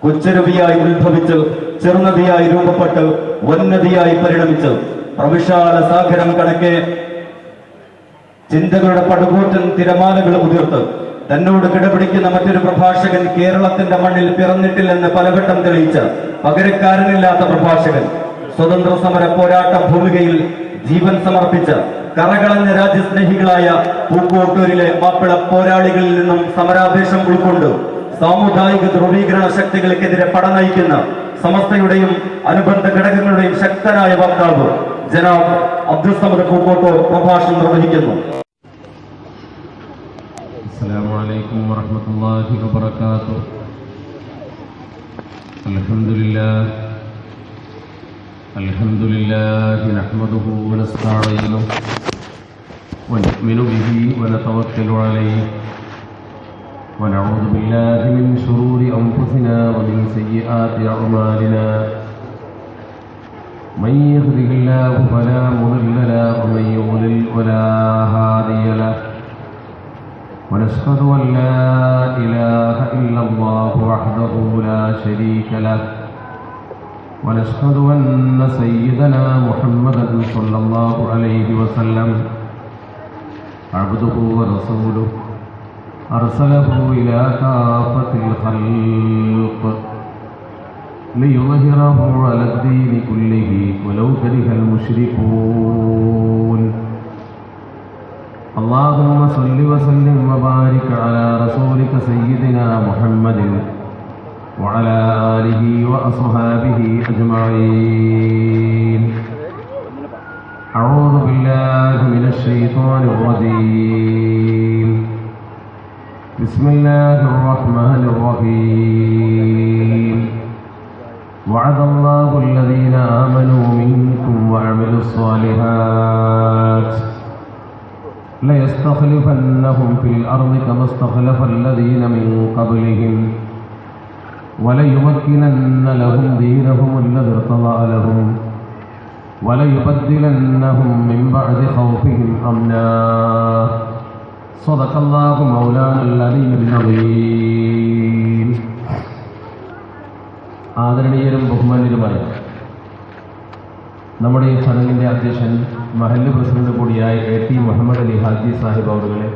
കൊച്ചരുവിയായി ഉത്ഭവിച്ച് ചെറുനദിയായി രൂപപ്പെട്ട് വന്നതിയായി പരിണമിച്ച് പ്രവിശാല സാഗരം കണക്കെ ചിന്തകളുടെ പടുകൂറ്റൻ തിരമാലകൾ ഉതിർത്ത് തന്നോട് കിടപിടിക്കുന്ന മറ്റൊരു പ്രഭാഷകൻ കേരളത്തിന്റെ മണ്ണിൽ പിറന്നിട്ടില്ലെന്ന് പലവട്ടം തെളിയിച്ച പകരക്കാരനില്ലാത്ത പ്രഭാഷകൻ, സ്വതന്ത്ര സമര പോരാട്ട ഭൂമികയിൽ ജീവൻ സമർപ്പിച്ച കറകളഞ്ഞ രാജ്യസ്നേഹികളായ പൂക്കോട്ടൂരിലെ മാപ്പിള പോരാളികളിൽ നിന്നും സമരാവേശം ഉൾക്കൊണ്ട് സാമുദായിക ധ്രുവീകരണ ശക്തികൾക്കെതിരെ പടനയിക്കുന്ന സമസ്തയുടെയും അനുബന്ധ ഘടകങ്ങളുടെയും ശക്തനായ വക്താവ് ജനാബ് അബ്ദുൽ സമദ് പൂക്കോട്ടൂർ പ്രഭാഷണം നിർവഹിക്കുന്നു. السلام عليكم ورحمة الله وبركاته. الحمد لله نحمده ونستعينه ونؤمن به ونتوكل عليه ونعوذ بالله من شرور أنفسنا ومن سيئات أعمالنا. من يهده الله فلا مضل له ومن يضلل فلا هادي له. ونشهد أن لا إله إلا الله وحده لا شريك له. ونشهد أن سيدنا محمدا صلى الله عليه وسلم عبده ورسوله أرسله إلى كافة الخلق ليظهره على الدين كله ولو كره المشركون. اللهم صل وسلم وبارك على رسولك سيدنا محمد وعلى آله وأصحابه أجمعين. أعوذ بالله من الشيطان الرجيم. بسم الله الرحمن الرحيم. وعد الله الذين آمنوا منكم وعملوا الصالحات ليستخلفنهم في الأرض كما استخلف الذين من قبلهم وليمكنن لهم دينهم الذي ارتضى لهم وليبدلنهم من بعد خوفهم أمنا. صدق الله مولانا العلي العظيم. ആദരണീയരും ബഹുമാന്യരുമായ നമ്മുടെ ഈ ചടങ്ങിൻ്റെ അധ്യക്ഷൻ മഹല്ല് പ്രസിഡന്റ് കൂടിയായ AT മുഹമ്മദ് അലി ഹാജി സാഹിബ് അവരുകളെ,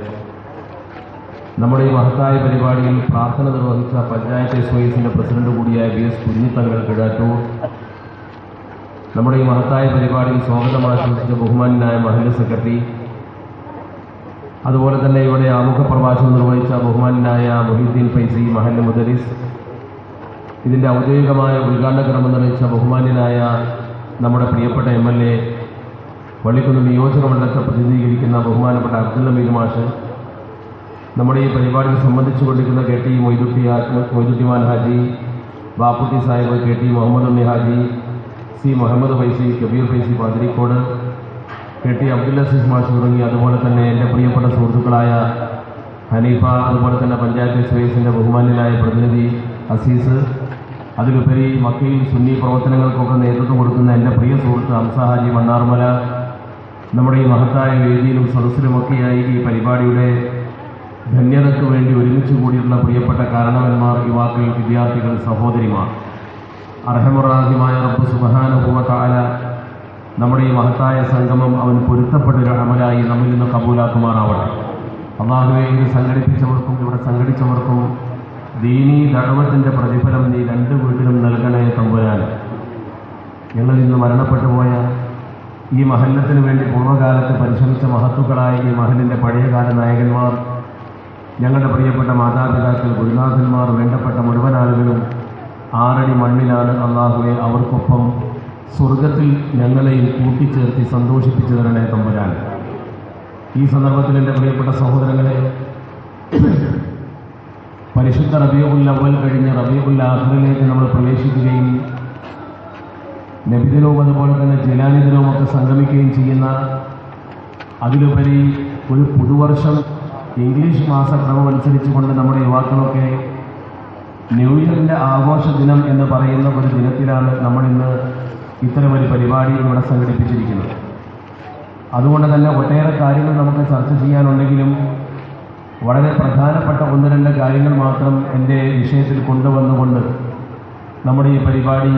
നമ്മുടെ ഈ മഹത്തായ പരിപാടിയിൽ പ്രാർത്ഥന നിർവഹിച്ച പഞ്ചായത്ത് SYSന്റെ പ്രസിഡന്റ് കൂടിയായ BS കുഞ്ഞിത്തങ്ങൾ കിഴാറ്റൂർ, നമ്മുടെ ഈ മഹത്തായ പരിപാടിയിൽ സ്വാഗതം ആശംസിച്ച ബഹുമാനായ മഹല്ല് സെക്രട്ടറി, അതുപോലെ തന്നെ ഇവിടെ ആമുഖ പ്രഭാഷണം നിർവഹിച്ച ബഹുമാനായ മൊഹീദ്ദീൻ ഫൈസി മഹല്ല് മുദരിസ്, ഇതിൻ്റെ ഔദ്യോഗികമായ ഉദ്ഘാടന ക്രമം നിർവഹിച്ച ബഹുമാന്യനായ നമ്മുടെ പ്രിയപ്പെട്ട MLA വള്ളിക്കുന്ന് നിയോജക മണ്ഡലത്തെ പ്രതിനിധീകരിക്കുന്ന ബഹുമാനപ്പെട്ട അബ്ദുൽ ഹമീദ് മാഷ്, നമ്മുടെ ഈ പരിപാടിയിൽ സംബന്ധിച്ചു കൊണ്ടിരിക്കുന്ന KT മൊയ്തുദ്ദീൻ ഹാജി, ബാപ്പുട്ടി സാഹിബ്, KT മുഹമ്മദ് ഉണ്ണി ഹാജി, C മുഹമ്മദ് ഫൈസി, കബീർ ഫൈസി പാതിരിക്കോട്, KT അബ്ദുൽ അസീസ് മാഷ് തുടങ്ങി അതുപോലെ തന്നെ എൻ്റെ പ്രിയപ്പെട്ട സുഹൃത്തുക്കളായ ഹനീഫ, അതുപോലെ തന്നെ പഞ്ചായത്ത് SYSന്റെ ബഹുമാന്യനായ പ്രതിനിധി അസീസ്, അതിലുപരി മക്കയിൽ സുന്നി പ്രവർത്തനങ്ങൾക്കൊക്കെ നേതൃത്വം കൊടുക്കുന്ന എൻ്റെ പ്രിയ സുഹൃത്ത് ഹംസ ഹാജി മണ്ണാർമല, നമ്മുടെ ഈ മഹത്തായ വേദിയിലും സദസ്സിലുമൊക്കെയായി ഈ പരിപാടിയുടെ ധന്യതയ്ക്ക് വേണ്ടി ഒരുമിച്ച് കൂടിയിട്ടുള്ള പ്രിയപ്പെട്ട കാരണവന്മാർ, യുവാക്കൾ, വിദ്യാർത്ഥികൾ, സഹോദരിമാർ, അർഹമുറാഹിമായ റബ്ബ് സുബ്ഹാനഹു വ തആല നമ്മുടെ ഈ മഹത്തായ സംഗമം അവൻ പൊരുത്തപ്പെട്ടൊരു അമലായി നമ്മിൽ നിന്ന് കബൂലാക്കുമാറാവട്ടെ. അല്ലാഹുവേ, ഇത് സംഘടിപ്പിച്ചവർക്കും ഇവിടെ സംഘടിച്ചവർക്കും ദീനീ ദഅവത്തിൻ്റെ പ്രതിഫലം നീ രണ്ട് വീട്ടിലും നൽകണേ തമ്പുരാൻ. ഞങ്ങളിൽ നിന്ന് മരണപ്പെട്ടു പോയ ഈ മഹല്ലത്തിന് വേണ്ടി പൂർവ്വകാലത്ത് പരിശ്രമിച്ച മഹത്തുക്കളായ ഈ മഹലിൻ്റെ പഴയകാല നായകന്മാർ, ഞങ്ങളുടെ പ്രിയപ്പെട്ട മാതാപിതാക്കൾ, ഗുരുനാഥന്മാർ, വേണ്ടപ്പെട്ട മുഴുവൻ ആളുകളും ആറടി മണ്ണിലാണ്. അല്ലാഹുവേ, അവർക്കൊപ്പം സ്വർഗത്തിൽ ഞങ്ങളെയും കൂട്ടിച്ചേർത്തി സന്തോഷിപ്പിച്ചു തരണേ തമ്പുരാൻ. ഈ സന്ദർഭത്തിൽ എൻ്റെ പ്രിയപ്പെട്ട സഹോദരങ്ങളെ, പരിശുദ്ധ റബീഉൽ അവ്വൽ കഴിഞ്ഞ് റബീഉൽ ആഖിറിലേക്ക് നമ്മൾ പ്രവേശിക്കുകയും നബിദിനവും അതുപോലെ തന്നെ ജിലാനി ദിനവുമൊക്കെ സംഗമിക്കുകയും ചെയ്യുന്ന, അതിലുപരി ഒരു പുതുവർഷം ഇംഗ്ലീഷ് മാസക്രമം അനുസരിച്ചുകൊണ്ട് നമ്മുടെ യുവാക്കളൊക്കെ ന്യൂ ഇയറിൻ്റെ ആഘോഷ ദിനം എന്ന് പറയുന്ന ഒരു ദിനത്തിലാണ് നമ്മളിന്ന് ഇത്തരമൊരു പരിപാടി ഇവിടെ സംഘടിപ്പിച്ചിരിക്കുന്നത്. അതുകൊണ്ട് തന്നെ ഒട്ടേറെ കാര്യങ്ങൾ നമുക്ക് ചർച്ച ചെയ്യാനുണ്ടെങ്കിലും വളരെ പ്രധാനപ്പെട്ട ഒന്ന് രണ്ട് കാര്യങ്ങൾ മാത്രം എൻ്റെ വിഷയത്തിൽ കൊണ്ടുവന്നുകൊണ്ട് നമ്മുടെ ഈ പരിപാടി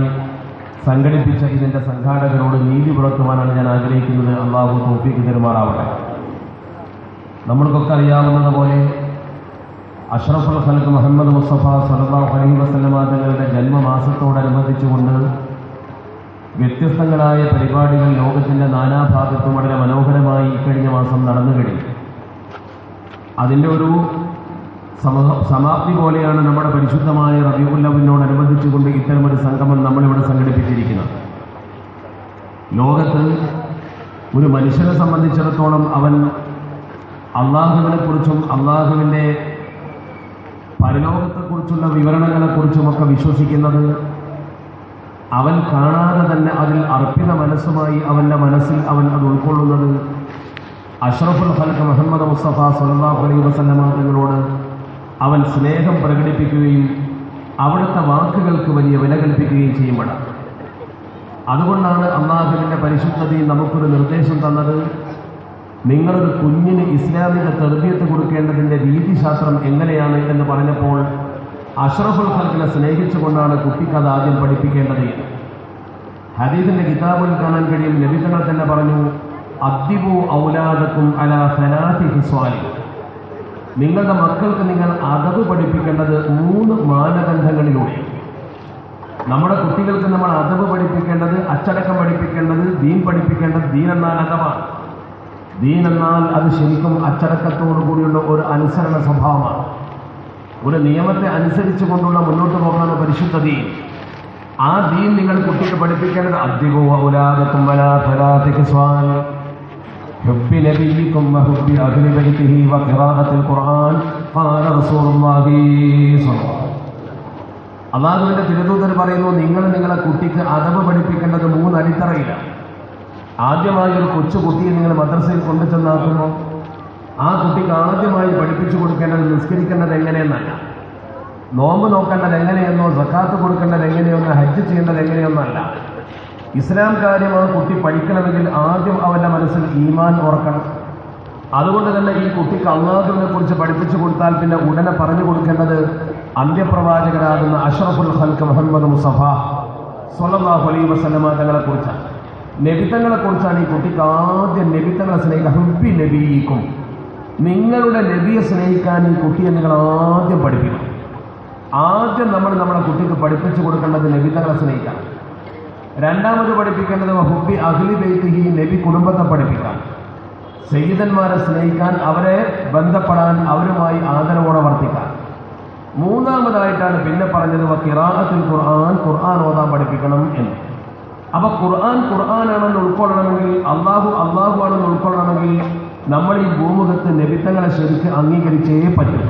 സംഘടിപ്പിച്ച ഇതിൻ്റെ സംഘാടകരോട് നീതി പുലർത്തുവാനാണ് ഞാൻ ആഗ്രഹിക്കുന്നത്. അള്ളാഹു തൗഫീഖ് തരുമാറാവട്ടെ. നമ്മൾക്കൊക്കെ അറിയാവുന്നതുപോലെ അഷ്റഫുൽ ഖൽഖ് മുഹമ്മദ് മുസ്തഫ സ്വല്ലല്ലാഹു അലൈഹി വസല്ലമ തങ്ങളുടെ ജന്മമാസത്തോടനുബന്ധിച്ചുകൊണ്ട് വ്യത്യസ്തങ്ങളായ പരിപാടികൾ ലോകത്തിൻ്റെ നാനാഭാഗത്തും വളരെ മനോഹരമായി ഇക്കഴിഞ്ഞ മാസം നടന്നു കഴിഞ്ഞു. അതിൻ്റെ ഒരു സമാപ്തി പോലെയാണ് നമ്മുടെ പരിശുദ്ധമായ റബീഉൽ അവ്വലിനോടനുബന്ധിച്ചുകൊണ്ട് ഇത്തരമൊരു സംഗമം നമ്മളിവിടെ സംഘടിപ്പിച്ചിരിക്കുന്നത്. ലോകത്ത് ഒരു മനുഷ്യനെ സംബന്ധിച്ചിടത്തോളം അവൻ അള്ളാഹുവിനെക്കുറിച്ചും അള്ളാഹുവിൻ്റെ പരലോകത്തെക്കുറിച്ചുള്ള വിവരണങ്ങളെക്കുറിച്ചുമൊക്കെ വിശ്വസിക്കുന്നത് അവൻ കാണാതെ തന്നെ അതിൽ അർപ്പിത മനസ്സുമായി അവൻ്റെ മനസ്സിൽ അവൻ അത് ഉൾക്കൊള്ളുന്നത് അഷ്റഫുൽ ഖൽഖ് മുഹമ്മദ് മുസ്തഫ സ്വല്ലല്ലാഹു അലൈഹി വസല്ലമ തങ്ങളോട് അവൻ സ്നേഹം പ്രകടിപ്പിക്കുകയും അവിടുത്തെ വാക്കുകൾക്ക് വലിയ വില കൽപ്പിക്കുകയും ചെയ്യുമ്പോഴാണ്. അതുകൊണ്ടാണ് അള്ളാഹുവിൻ്റെ പരിശുദ്ധതയിൽ നമുക്കൊരു നിർദ്ദേശം തന്നത്. നിങ്ങളൊരു കുഞ്ഞിന് ഇസ്ലാമിക തർബിയത്ത് കൊടുക്കേണ്ടതിൻ്റെ രീതിശാസ്ത്രം എങ്ങനെയാണ് എന്ന് പറഞ്ഞപ്പോൾ അഷ്റഫുൽ ഖൽഖിനെ സ്നേഹിച്ചുകൊണ്ടാണ് കുട്ടിക്കത് ആദ്യം പഠിപ്പിക്കേണ്ടത്. ഹദീസിൻ്റെ കിതാബിൽ കാണാൻ കഴിയും, നബി തങ്ങൾ തന്നെ പറഞ്ഞു, അദ്ദിബു ഔലാദക്കും അലാ സലാത്തി ഹിസ്വാലി. നിങ്ങളുടെ മക്കൾക്ക് നിങ്ങൾ അദബ് പഠിപ്പിക്കേണ്ടത് 3 മാനദണ്ഡങ്ങളിലൂടെ. നമ്മുടെ കുട്ടികൾക്ക് നമ്മൾ അദബ് പഠിപ്പിക്കേണ്ടത്, അച്ചടക്കം പഠിപ്പിക്കേണ്ടത്, ദീൻ പഠിപ്പിക്കേണ്ടത്. ദീൻ എന്നാൽ അദബാണ്. ദീൻ എന്നാൽ അത് ശരിക്കും അച്ചടക്കത്തോടു കൂടിയുള്ള ഒരു അനുസരണ സ്വഭാവമാണ്. ഒരു നിയമത്തെ അനുസരിച്ചു കൊണ്ടുള്ള മുന്നോട്ട് പോകാനുള്ള പരിശുദ്ധ ദീൻ. ആ ദീൻ നിങ്ങൾ കുട്ടിക്ക് പഠിപ്പിക്കേണ്ടത് അദ്ദിബു ഔലാദക്കും അലാ സലാത്തി ഹിസ്വാലി ഹുബ്ബി നബിയിക്കും വഹുബ്ബി അഹ്ലി ബൈതിഹി വഖിറാഅത്തിൽ ഖുർആൻ ഖാല റസൂലുള്ളാഹി സ്വല്ലല്ലാഹു. അല്ലാഹുവിൻ്റെ തിരുദൂതർ പറയുന്നു, നിങ്ങൾ നിങ്ങളെ കുട്ടിക്ക് അദബ് പഠിപ്പിക്കേണ്ടത് 3 അടിത്തറയിലാണ്. ആദ്യമായി ഒരു കൊച്ചുകുട്ടിയെ നിങ്ങൾ മദ്രസയിൽ കൊണ്ടുചെന്നാക്കുമ്പോൾ ആ കുട്ടിക്ക് ആദ്യമായി പഠിപ്പിച്ചു കൊടുക്കേണ്ടത് നിസ്കരിക്കേണ്ടത് എങ്ങനെയെന്നല്ല, നോമ്പ് നോക്കേണ്ടത് എങ്ങനെയെന്നോ, സക്കാത്ത് കൊടുക്കേണ്ടത് എങ്ങനെയെന്നോ, ഹജ്ജ് ചെയ്യേണ്ടത് എങ്ങനെയൊന്നല്ല. ഇസ്ലാം കാര്യം ആ കുട്ടി പഠിക്കണമെങ്കിൽ ആദ്യം അവൻ്റെ മനസ്സിൽ ഈമാൻ ഓർക്കണം. അതുകൊണ്ട് തന്നെ ഈ കുട്ടിക്ക് അല്ലാഹുവിനെ കുറിച്ച് പഠിപ്പിച്ചു കൊടുത്താൽ പിന്നെ ഉടനെ പറഞ്ഞു കൊടുക്കേണ്ടത് അന്ത്യപ്രവാചകരാകുന്ന അഷ്റഫുൽ ഖൽഖ് മുഹമ്മദ് മുസ്തഫ സ്വല്ലല്ലാഹു അലൈഹി വസല്ലമ തങ്ങളെക്കുറിച്ചാണ്, നബിത്തങ്ങളെക്കുറിച്ചാണ്. ഈ കുട്ടിക്ക് ആദ്യം നബിത്തങ്ങളെ സ്നേഹിക്കുക. ഹുബ്ബി നബിയിക്കും, നിങ്ങളുടെ നബിയെ സ്നേഹിക്കാൻ ഈ കുട്ടിയെ നിങ്ങൾ ആദ്യം പഠിപ്പിക്കണം. ആദ്യം നമ്മൾ നമ്മുടെ കുട്ടിക്ക് പഠിപ്പിച്ചു കൊടുക്കേണ്ടത് നബിത്തങ്ങളെ സ്നേഹിക്കാം. രണ്ടാമത് പഠിപ്പിക്കേണ്ടത് ഹുബ്ബി അഹ്ലി ബൈതിഹി, നബി കുടുംബത്തെ പഠിപ്പിക്കാം. സയ്യിദന്മാരെ സ്നേഹിക്കാൻ, അവരെ ബന്ധപ്പെടാൻ, അവരുമായി ആദരവോടെ വർത്തിക്കാൻ. മൂന്നാമതായിട്ടാണ് പിന്നെ പറഞ്ഞത് ഖിറാഅത്തുൽ ഖുർആൻ, ഖുർആൻ ഓതാൻ പഠിപ്പിക്കണം എന്ന്. അപ്പോൾ ഖുർആനാണെന്ന് ഉൾക്കൊള്ളണമെങ്കിൽ, അള്ളാഹു ആണെന്ന് ഉൾക്കൊള്ളണമെങ്കിൽ നമ്മൾ ഈ ഭൂമുഖത്ത് നബിത്തങ്ങളെ ശരിക്ക് അംഗീകരിച്ചേ പറ്റും.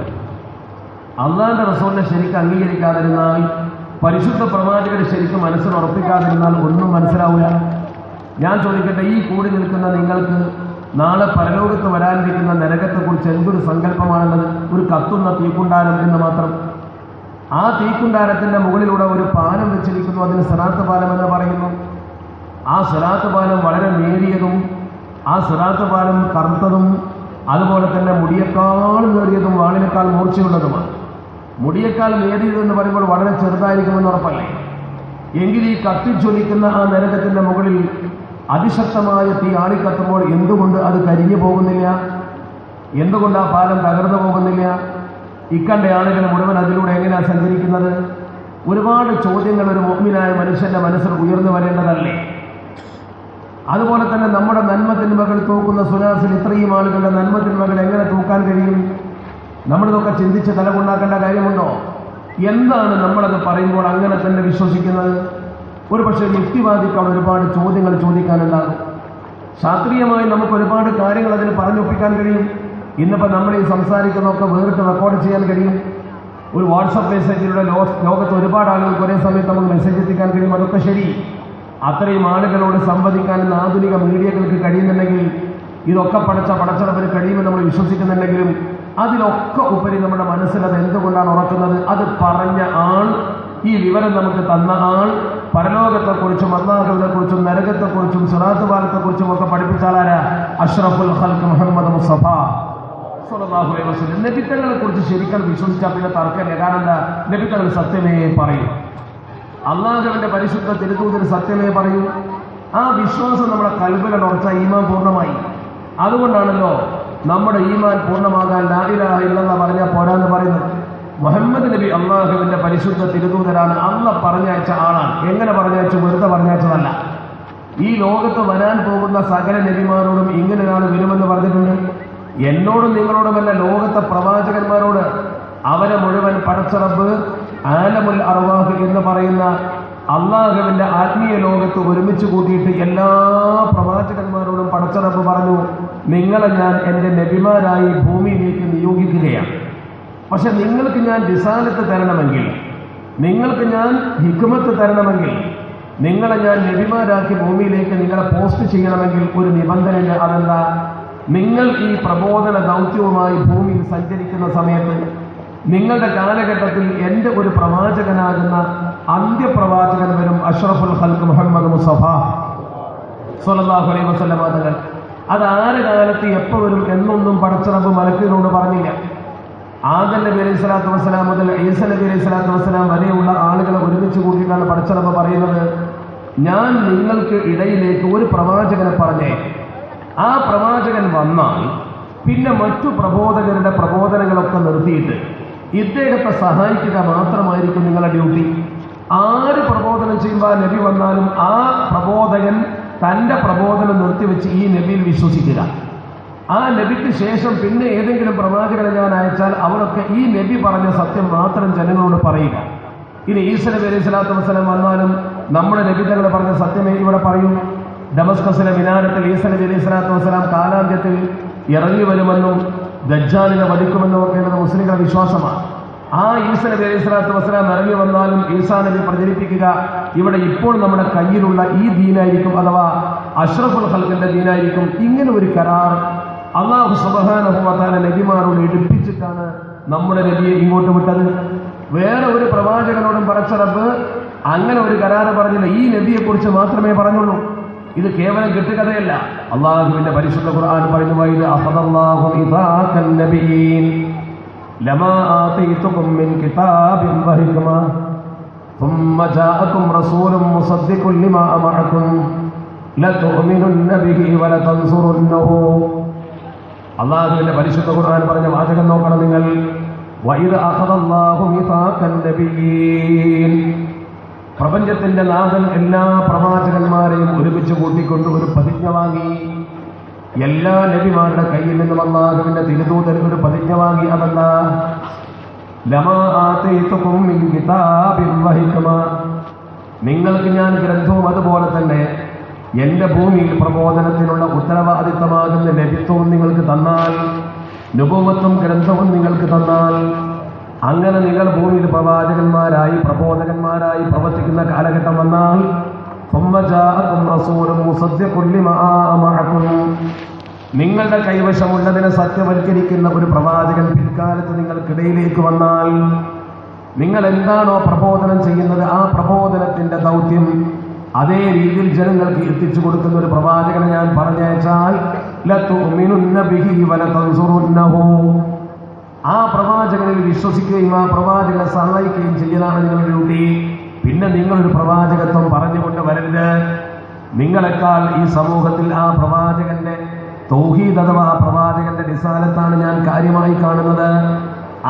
അള്ളാഹിൻ്റെ റസൂലിനെ ശരിക്കും അംഗീകരിക്കാതിരുന്നാൽ, പരിശുദ്ധ പ്രവാചകരെ ശരിക്കും മനസ്സിൽ ഉറപ്പിക്കാതിരുന്നാൽ ഒന്നും മനസ്സിലാവില്ല. ഞാൻ ചോദിക്കട്ടെ, ഈ കൂടി നിൽക്കുന്ന നിങ്ങൾക്ക് നാളെ പരലോകത്ത് വരാനിരിക്കുന്ന നരകത്തെക്കുറിച്ച് എന്തൊരു സങ്കല്പമാണുള്ളത്? ഒരു കത്തുന്ന തീക്കുണ്ടാരം എന്ന് മാത്രം. ആ തീക്കുണ്ടാരത്തിൻ്റെ മുകളിലൂടെ ഒരു പാലം വെച്ചിരിക്കുന്നു, അതിന് സിറാത്ത് പാലം എന്ന് പറയുന്നു. ആ സിറാത്ത് പാലം വളരെ നേരിയതും, ആ സിറാത്ത് പാലം കറുത്തതും, അതുപോലെ തന്നെ മുടിയേക്കാൾ നേറിയതും വാളിനേക്കാൾ മൂർച്ചയുള്ളതുമാണ്. മുടിയേക്കാൾ നേരിയതെന്ന് പറയുമ്പോൾ വളരെ ചെറുതായിരിക്കുമെന്ന് ഉറപ്പല്ലേ? എങ്കിൽ ഈ കത്തിച്ചൊലിക്കുന്ന ആ നരകത്തിൻ്റെ മുകളിൽ അതിശക്തമായ തീ ആളിക്കത്തുമ്പോൾ എന്തുകൊണ്ട് അത് കരിഞ്ഞു പോകുന്നില്ല? എന്തുകൊണ്ട് ആ പാലം തകർന്നു പോകുന്നില്ല? ഇക്കണ്ട ആളുകൾ മുഴുവൻ അതിലൂടെ എങ്ങനെയാണ് സഞ്ചരിക്കുന്നത്? ഒരുപാട് ചോദ്യങ്ങൾ ഒരു മുഅ്മിനായ മനുഷ്യന്റെ മനസ്സിൽ ഉയർന്നു വരേണ്ടതല്ലേ? അതുപോലെ തന്നെ നമ്മുടെ നന്മത്തിന്മകൾ തൂക്കുന്ന സുനാസിൽ ഇത്രയും ആളുകളുടെ നന്മത്തിന്മകൾ എങ്ങനെ തൂക്കാൻ കഴിയും? നമ്മളിതൊക്കെ ചിന്തിച്ച് തലകൊണ്ടാക്കേണ്ട കാര്യമുണ്ടോ? എന്താണ് നമ്മളത് പറയുമ്പോൾ അങ്ങനെ തന്നെ വിശ്വസിക്കുന്നത്? ഒരു പക്ഷേ യുക്തിവാദിക്കാൻ ഒരുപാട് ചോദ്യങ്ങൾ ചോദിക്കാനുണ്ടാകും. ശാസ്ത്രീയമായി നമുക്ക് ഒരുപാട് കാര്യങ്ങൾ അതിന് പറഞ്ഞൊപ്പിക്കാൻ കഴിയും. ഇന്നിപ്പോൾ നമ്മൾ ഈ സംസാരിക്കുന്നതൊക്കെ വേറിട്ട് റെക്കോർഡ് ചെയ്യാൻ കഴിയും. ഒരു വാട്സപ്പ് മെസ്സേജിലൂടെ ലോകത്ത് ഒരുപാട് ആളുകൾക്ക് ഒരേ സമയത്ത് നമുക്ക് മെസ്സേജ് എത്തിക്കാൻ കഴിയും. അതൊക്കെ ശരി. അത്രയും ആളുകളോട് സംവദിക്കാൻ ഇന്ന് ആധുനിക മീഡിയകൾക്ക് കഴിയുന്നുണ്ടെങ്കിൽ, ഇതൊക്കെ പടച്ചവന് കഴിയുമെന്ന് നമ്മൾ വിശ്വസിക്കുന്നുണ്ടെങ്കിലും, അതിലൊക്കെ ഉപരി നമ്മുടെ മനസ്സിൽ അത് എന്തുകൊണ്ടാണ് ഉറക്കുന്നത്? അത് പറഞ്ഞ ആൾ, ഈ വിവരം നമുക്ക് തന്ന ആൾ, പരലോകത്തെക്കുറിച്ചും അല്ലാഹുവിനെക്കുറിച്ചും നരകത്തെക്കുറിച്ചും സിറാത്ത് പാലത്തെക്കുറിച്ചും ഒക്കെ പഠിപ്പിച്ചാലാരാ? അഷ്റഫുൽ ഖൽഖ് മുഹമ്മദ് മുസ്തഫ സ്വല്ലല്ലാഹു അലൈഹി വസല്ലം. നബിത്തങ്ങളെ കുറിച്ച് ശരിക്കും വിശ്വസിച്ചാൽ പിന്നെ തർക്കമില്ല. കാരണം എന്താ? നബിത്തങ്ങൾ സത്യമേ പറയും. അള്ളാഹുവിന്റെ പരിശുദ്ധ തിരുത്തൂതർ സത്യമേ പറയൂ. ആ വിശ്വാസം നമ്മുടെ കൽബിൽ ഉറച്ച ഈമാൻ പൂർണ്ണമായി. അതുകൊണ്ടാണല്ലോ നമ്മുടെ ഈമാൻ പൂർണ്ണമാകാൻ ലാ ഇലാഹ ഇല്ലല്ലാഹ് പറഞ്ഞാൽ പോരാന്ന് പറയുന്നത്. മുഹമ്മദ് നബി അള്ളാഹുവിന്റെ പരിശുദ്ധ തിരുദൂതരാണ്. അള്ളാഹ് പറഞ്ഞയച്ച ആളാണ്. എങ്ങനെ പറഞ്ഞയച്ചു? വെറുതെ പറഞ്ഞയച്ചതല്ല. ഈ ലോകത്ത് വരാൻ പോകുന്ന സകല നബിമാരോടും ഇങ്ങനെ ഒരാൾ വരുമെന്ന് പറഞ്ഞിട്ടുണ്ട്. എന്നോടും നിങ്ങളോടുമല്ല, ലോകത്തെ പ്രവാചകന്മാരോട്. അവരെ മുഴുവൻ പടച്ച റബ്ബ് ആലമുൽ അർവാഹ് എന്ന് പറയുന്ന അള്ളാഹുവിന്റെ ആത്മീയ ലോകത്ത് ഒരുമിച്ച് കൂട്ടിയിട്ട് എല്ലാ പ്രവാചകന്മാരോടും പടച്ച റബ്ബ് പറഞ്ഞു, നിങ്ങളെ ഞാൻ എൻ്റെ നബിമാരായി ഭൂമിയിലേക്ക് നിയോഗിക്കുകയാണ്. പക്ഷെ നിങ്ങൾക്ക് ഞാൻ റിസാലത്ത് തരണമെങ്കിൽ, നിങ്ങൾക്ക് ഞാൻ ഹിക്മത്ത് തരണമെങ്കിൽ, നിങ്ങളെ ഞാൻ നബിമാരാക്കി ഭൂമിയിലേക്ക് നിങ്ങളെ പോസ്റ്റ് ചെയ്യണമെങ്കിൽ ഒരു നിബന്ധനയുണ്ട്. അതെന്താ? നിങ്ങൾ ഈ പ്രബോധന ദൗത്യവുമായി ഭൂമിയിൽ സഞ്ചരിക്കുന്ന സമയത്ത് നിങ്ങളുടെ കാലഘട്ടത്തിൽ എൻ്റെ ഒരു പ്രവാചകനാകുന്ന അന്ത്യപ്രവാചകൻ വരും. അഷ്റഫുൽ ഖൽഖ് മുഹമ്മദ് മുസ്തഫ സ്വല്ലല്ലാഹു അലൈഹി വസല്ലം തങ്ങൾ. അത് ആര് കാലത്ത് എപ്പോൾ വരും എന്നൊന്നും പടച്ച റബ്ബ് മലക്കിനോട് പറഞ്ഞില്ല. ആദം നബി അലൈഹി സ്വലാത്തു വസ്സലാം മുതൽ ഈസ നബി അലൈഹി സ്വലാത്തു വസ്സലാം വരെയുള്ള ആളുകളെ ഒരുമിച്ച് കൂട്ടിയിട്ടാണ് പടച്ച റബ്ബ് പറയുന്നത്, ഞാൻ നിങ്ങൾക്ക് ഇടയിലേക്ക് ഒരു പ്രവാചകനെ പറഞ്ഞേ. ആ പ്രവാചകൻ വന്നാൽ പിന്നെ മറ്റു പ്രബോധകരുടെ പ്രബോധനങ്ങളൊക്കെ നിർത്തിയിട്ട് ഇദ്ദേഹത്തെ സഹായിക്കുക മാത്രമായിരിക്കും നിങ്ങളുടെ ഡ്യൂട്ടി. ആര് പ്രബോധനം ചെയ്യുമ്പോൾ നബി വന്നാലും ആ പ്രബോധകൻ തൻ്റെ പ്രബോധനം നിർത്തിവെച്ച് ഈ നബിയിൽ വിശ്വസിക്കുക. ആ നബിക്ക് ശേഷം പിന്നെ ഏതെങ്കിലും പ്രവാചകനെ ഞാൻ അയച്ചാൽ അവരൊക്കെ ഈ നബി പറഞ്ഞ സത്യം മാത്രം ജനങ്ങളോട് പറയുക. ഇനി ഈസ നബി അലൈഹി സ്വലാത്തു വസ്സലാം വന്നാലും നമ്മുടെ നബി തങ്ങൾ പറഞ്ഞ സത്യമേ ഇവിടെ പറയും. ഡമസ്കസിലെ മിനാരത്തിൽ ഈസ നബി അലൈഹി സ്വലാത്തു വസ്സലാം കാലാന്ത്യത്തിൽ ഇറങ്ങി വരുമെന്നും ദജ്ജാലിനെ വധിക്കുമെന്നും ഒക്കെയുള്ളത് മുസ്ലിങ്ങളുടെ വിശ്വാസമാണ്. ആ ഈസ നബി അലൈഹി സ്വലാത്തു വസ്സലാം ഇറങ്ങി വന്നാലും ഈസാ നബി പ്രചരിപ്പിക്കുക, ഇവിടെ ഇപ്പോൾ നമ്മുടെ കയ്യിലുള്ള ഈ ദീനായിരിക്കും, അഥവാ അഷ്റഫുൽ ഖൽഖിന്റെ ദീനായിരിക്കും. ഇങ്ങനെ ഒരു കരാർ അല്ലാഹു സുബ്ഹാനഹു വ തആല നബിമാരോട് എടുപ്പിച്ചിട്ടാണ് നമ്മുടെ നബിയെ ഇങ്ങോട്ട് വിട്ടത്. വേറെ ഒരു പ്രവാചകനോടും പടച്ച റബ്ബ് അങ്ങനെ ഒരു കരാറ് പറഞ്ഞില്ല. ഈ നബിയെക്കുറിച്ച് മാത്രമേ പറഞ്ഞുള്ളൂ. ഇത് കേവലം കെട്ടുകഥയല്ല. അള്ളാഹുവിന്റെ പരിശുദ്ധ ഖുർആൻ പറയുന്നു, വഇദ അഖദല്ലാഹു മീസാഖൻ നബിയ്യീൻ ലമാ ആതീതുകും മിൻ കിതാബിൻ വഹിക്മ ثم جاءكم رسول مصدق لما معكم لتؤمنن به ولتنصرنه. അള്ളാഹുവിന്റെ പരിശുദ്ധ ഖുർആൻ പറഞ്ഞ വാചകം നോക്കണം നിങ്ങൾ. വഇദ അഖദല്ലാഹു മീസാഖൻ നബിയ്യീൻ, പ്രപഞ്ചത്തിന്റെ നാഥൻ എല്ലാ പ്രവാചകന്മാരെയും ഒരുമിച്ച് കൂട്ടിക്കൊണ്ട് ഒരു പ്രതിജ്ഞ വാങ്ങി. എല്ലാ നബിമാരുടെ കയ്യിൽ നിന്നും അല്ലാഹുവിന്റെ തിരുദൂതൻ ഒരു പ്രതിജ്ഞ വാങ്ങി. അതല്ല, ലമാ ആതൈതുകും മിൻ കിതാബിൻ വഹിക്മ, നിങ്ങൾക്ക് ഞാൻ ഗ്രന്ഥവും അതുപോലെ തന്നെ എൻ്റെ ഭൂമിയിൽ പ്രബോധനത്തിനുള്ള ഉത്തരവാദിത്തമാകുന്ന നബിത്വവും നിങ്ങൾക്ക് തന്നാൽ, നുബുവത്തും ഗ്രന്ഥവും നിങ്ങൾക്ക് തന്നാൽ, അങ്ങനെ നിങ്ങൾ ഭൂമിയിൽ പ്രവാചകന്മാരായി പ്രബോധകന്മാരായി പ്രവർത്തിക്കുന്ന കാലഘട്ടം വന്നാൽ, നിങ്ങളുടെ കൈവശമുള്ളതിനെ സത്യവൽക്കരിക്കുന്ന ഒരു പ്രവാചകൻ പിൽക്കാലത്ത് നിങ്ങൾക്കിടയിലേക്ക് വന്നാൽ, നിങ്ങൾ എന്താണോ പ്രബോധനം ചെയ്യുന്നത് ആ പ്രബോധനത്തിന്റെ ദൗത്യം അതേ രീതിയിൽ ജനങ്ങൾക്ക് എത്തിച്ചു കൊടുക്കുന്ന ഒരു പ്രവാചകനെ ഞാൻ പറഞ്ഞയച്ചാൽ, ലതുഅ്മിനുന്ന ബിഹി വലതൻസുറുന്നഹു, ആ പ്രവാചകനിൽ വിശ്വസിക്കുകയും ആ പ്രവാചകനെ സഹായിക്കുകയും ചെയ്യലാണ് നിങ്ങളുടെ ഡ്യൂട്ടി. പിന്നെ നിങ്ങളൊരു പ്രവാചകത്വം പറഞ്ഞുകൊണ്ട് വരരുത്. നിങ്ങളെക്കാൾ ഈ സമൂഹത്തിൽ ആ പ്രവാചകന്റെ തൗഹീദ് അഥവാ ആ പ്രവാചകന്റെ റിസാലത്താണ് ഞാൻ കാര്യമായി കാണുന്നത്.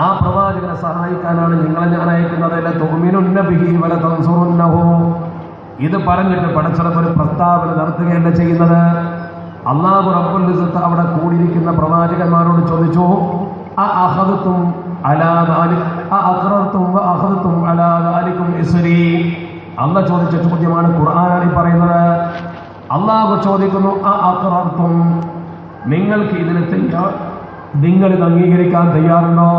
ആ പ്രവാചകനെ സഹായിക്കാനാണ് നിങ്ങളെ ഞാൻ അയക്കുന്നത്. ലതുഅ്മിനുന്ന ബിഹി വലതൻസുറുന്നഹു. ഇത് പറഞ്ഞിട്ട് പടച്ചറപ്പ് ഒരു പ്രസ്താവന നടത്തുകയല്ല ചെയ്യുന്നത്. അല്ലാഹു റബ്ബുൽ ഇസ്സത്ത് അവിടെ കൂടിയിരിക്കുന്ന പ്രവാചകന്മാരോട് ചോദിച്ചു, അഅഖദതും അലാ ദാലിക അഅഖറർതും വഅഖദതും അലാ ദാലികും ഇസ്രി. അല്ലാഹു ചോദിച്ച ചോദ്യമാണ് ഖുർആനാണ് ഈ പറയുന്നത്. അല്ലാഹു ചോദിക്കുന്നു, അഅഖറർതും, നിങ്ങൾക്ക് ഇതിന് നിങ്ങൾ ഇത് അംഗീകരിക്കാൻ തയ്യാറുണ്ടോ?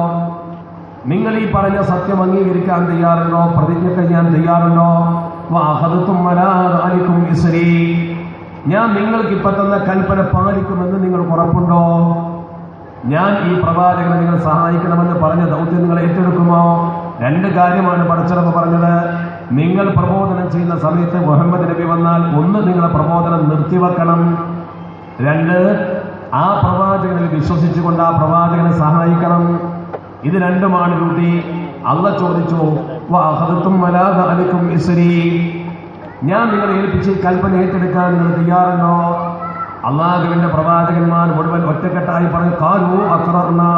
നിങ്ങൾ ഈ പറഞ്ഞ സത്യം അംഗീകരിക്കാൻ തയ്യാറുണ്ടോ? പ്രതിജ്ഞ ചെയ്യാൻ തയ്യാറുണ്ടോ? വഅഖദതും അലാ ദാലികും ഇസ്രി, ഞാൻ നിങ്ങൾക്ക് ഇപ്പൊ തന്ന കൽപ്പന പാലിക്കുമെന്ന് നിങ്ങൾക്ക് ഉറപ്പുണ്ടോ? ഞാൻ ഈ പ്രവാചകനെ നിങ്ങൾ സഹായിക്കണമെന്ന് പറഞ്ഞ ദൗത്യം നിങ്ങൾ ഏറ്റെടുക്കുമോ? രണ്ട് കാര്യമാണ് പടച്ചിറപ്പ് പറഞ്ഞത്. നിങ്ങൾ പ്രബോധനം ചെയ്യുന്ന സമയത്ത് മുഹമ്മദ് നബി വന്നാൽ ഒന്ന്, നിങ്ങളെ പ്രബോധനം നിർത്തിവെക്കണം. രണ്ട്, ആ പ്രവാചകനിൽ വിശ്വസിച്ചുകൊണ്ട് ആ പ്രവാചകനെ സഹായിക്കണം. ഇത് രണ്ടുമാണ് ഡ്യൂട്ടി. അല്ലാഹു ചോദിച്ചു, വഅഖദതും അലാ ദഅലികും ഇസ്രി. ഞാൻ നിങ്ങളെ ഏൽപ്പിച്ച് കൽപ്പന ഏറ്റെടുക്കാൻ നിങ്ങൾ തയ്യാറുണ്ടോ? അള്ളാഹുവിന്റെ പ്രവാചകന്മാർ മുഴുവൻ ഒറ്റക്കെട്ടായി പറഞ്ഞു ഖാലൂ അഖറർനാ.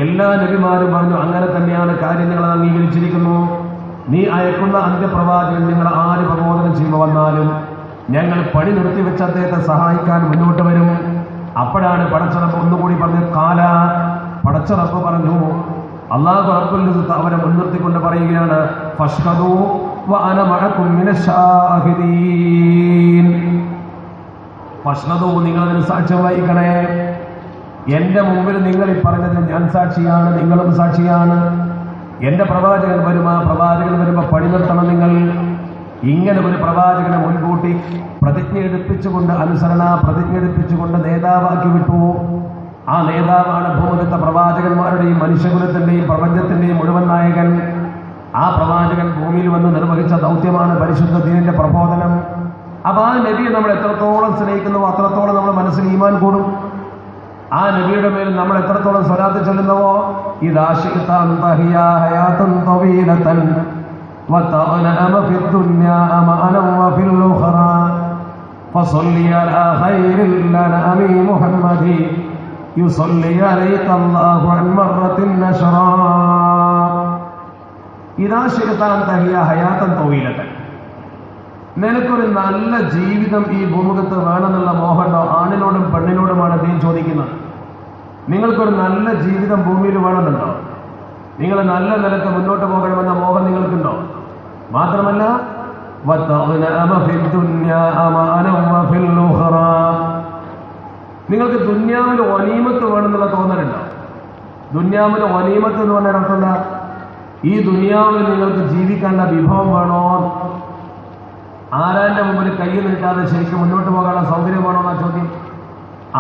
എല്ലാ നബിമാരും പറഞ്ഞു അങ്ങനെ തന്നെയാണ് കാര്യം, ഞങ്ങൾ അംഗീകരിച്ചിരിക്കുന്നു. നീ അയക്കുന്ന അന്ത്യപ്രവാചകൻ നിങ്ങൾ ആര് പ്രബോധനം ചെയ്യുമ്പോൾ വന്നാലും ഞങ്ങൾ പണി നിർത്തിവെച്ച് അദ്ദേഹത്തെ സഹായിക്കാൻ മുന്നോട്ട് വരും. അപ്പോഴാണ് പടച്ചറപ്പ് ഒന്നുകൂടി പറഞ്ഞു കാല. പടച്ചറപ്പ് പറഞ്ഞു അല്ലാഹു റബ്ബുൽ ഇസ്സത്ത് അവരെ മുൻനിർത്തിക്കൊണ്ട് പറയുകയാണ് ഫഷ്ഹദൂ വഅന മഅകും മിനശ്ശാഹിദീൻ. ഫഷ്ഹദൂ, നിങ്ങളതിന് സാക്ഷ്യം വഹിക്കണേ. എൻ്റെ മുമ്പിൽ നിങ്ങൾ ഈ പറഞ്ഞതിന് ഞാൻ സാക്ഷിയാണ്, നിങ്ങളും സാക്ഷിയാണ്. എൻ്റെ പ്രവാചകൻ വരും, ആ പ്രവാചകൻ വരുമ്പോൾ പണി നിർത്തണം നിങ്ങൾ. ഇങ്ങനെ ഒരു പ്രവാചകനെ മുൻകൂട്ടി പ്രതിജ്ഞ എടുപ്പിച്ചുകൊണ്ട് അനുസരണ പ്രതിജ്ഞ എടുപ്പിച്ചുകൊണ്ട് നേതാവാക്കി വിട്ടു. ആ നേതാവാണ് ഭൂമുഖത്തെ പ്രവാചകന്മാരുടെയും മനുഷ്യകുലത്തിൻ്റെയും പ്രപഞ്ചത്തിൻ്റെയും മുഴുവൻ നായകൻ. ആ പ്രവാചകൻ ഭൂമിയിൽ വന്ന് നിർവഹിച്ച ദൗത്യമാണ് പരിശുദ്ധ ദീനിന്റെ പ്രബോധനം. അപ്പോൾ ആ നബിയെ നമ്മൾ എത്രത്തോളം സ്നേഹിക്കുന്നുവോ അത്രത്തോളം നമ്മുടെ മനസ്സിൽ ഈമാൻ കൂടും. ആ നബിയുടെ മേൽ നമ്മൾ എത്രത്തോളം സ്വലാത്ത് ചൊല്ലുന്നുവോ ഇദാ ശിഅത തഹിയാ ഹയാതൻ തവീലതൻ വതഅനഅമ ഫിദ്ദുനിയാ അമാനൻ വഫിൽ ഉഖറാ ഫസല്ലി അലാ ഖൈറിൽ അനഅമി മുഹമ്മദി യുസല്ലി അലൈക അല്ലാഹു അൻ മറത്തിൻ നശറാ. ഇദാ ശിഅത തഹിയാ ഹയാതൻ തവീലതൻ. നിനക്കൊരു നല്ല ജീവിതം ഈ ഭൂമുഖത്ത് വേണമെന്നുള്ള മോഹമുണ്ടോ? ആണിനോടും പെണ്ണിനോടുമാണ് ദീൻ ചോദിക്കുന്നത്. നിങ്ങൾക്കൊരു നല്ല ജീവിതം ഭൂമിയിൽ വേണമെന്നുണ്ടോ? നിങ്ങൾ നല്ല നിലക്ക് മുന്നോട്ട് പോകണമെന്ന മോഹം നിങ്ങൾക്കുണ്ടോ? മാത്രമല്ല നിങ്ങൾക്ക് ദുന്യാവിൽ വനീമത്ത് വേണമെന്നുള്ള തോന്നലുണ്ടോ? ദുന്യാവിൽ വനീമത്ത് എന്ന് പറഞ്ഞാൽ അർത്ഥം എന്താ? ഈ ദുന്യാവിൽ നിങ്ങൾക്ക് ജീവിക്കേണ്ട വിഭവം വേണോ? ആരാന്റെ മുമ്പിൽ കൈ നീട്ടാതെ ശരിക്കും മുന്നോട്ട് പോകാനുള്ള സൗകര്യം വേണോ എന്നാ ചോദ്യം.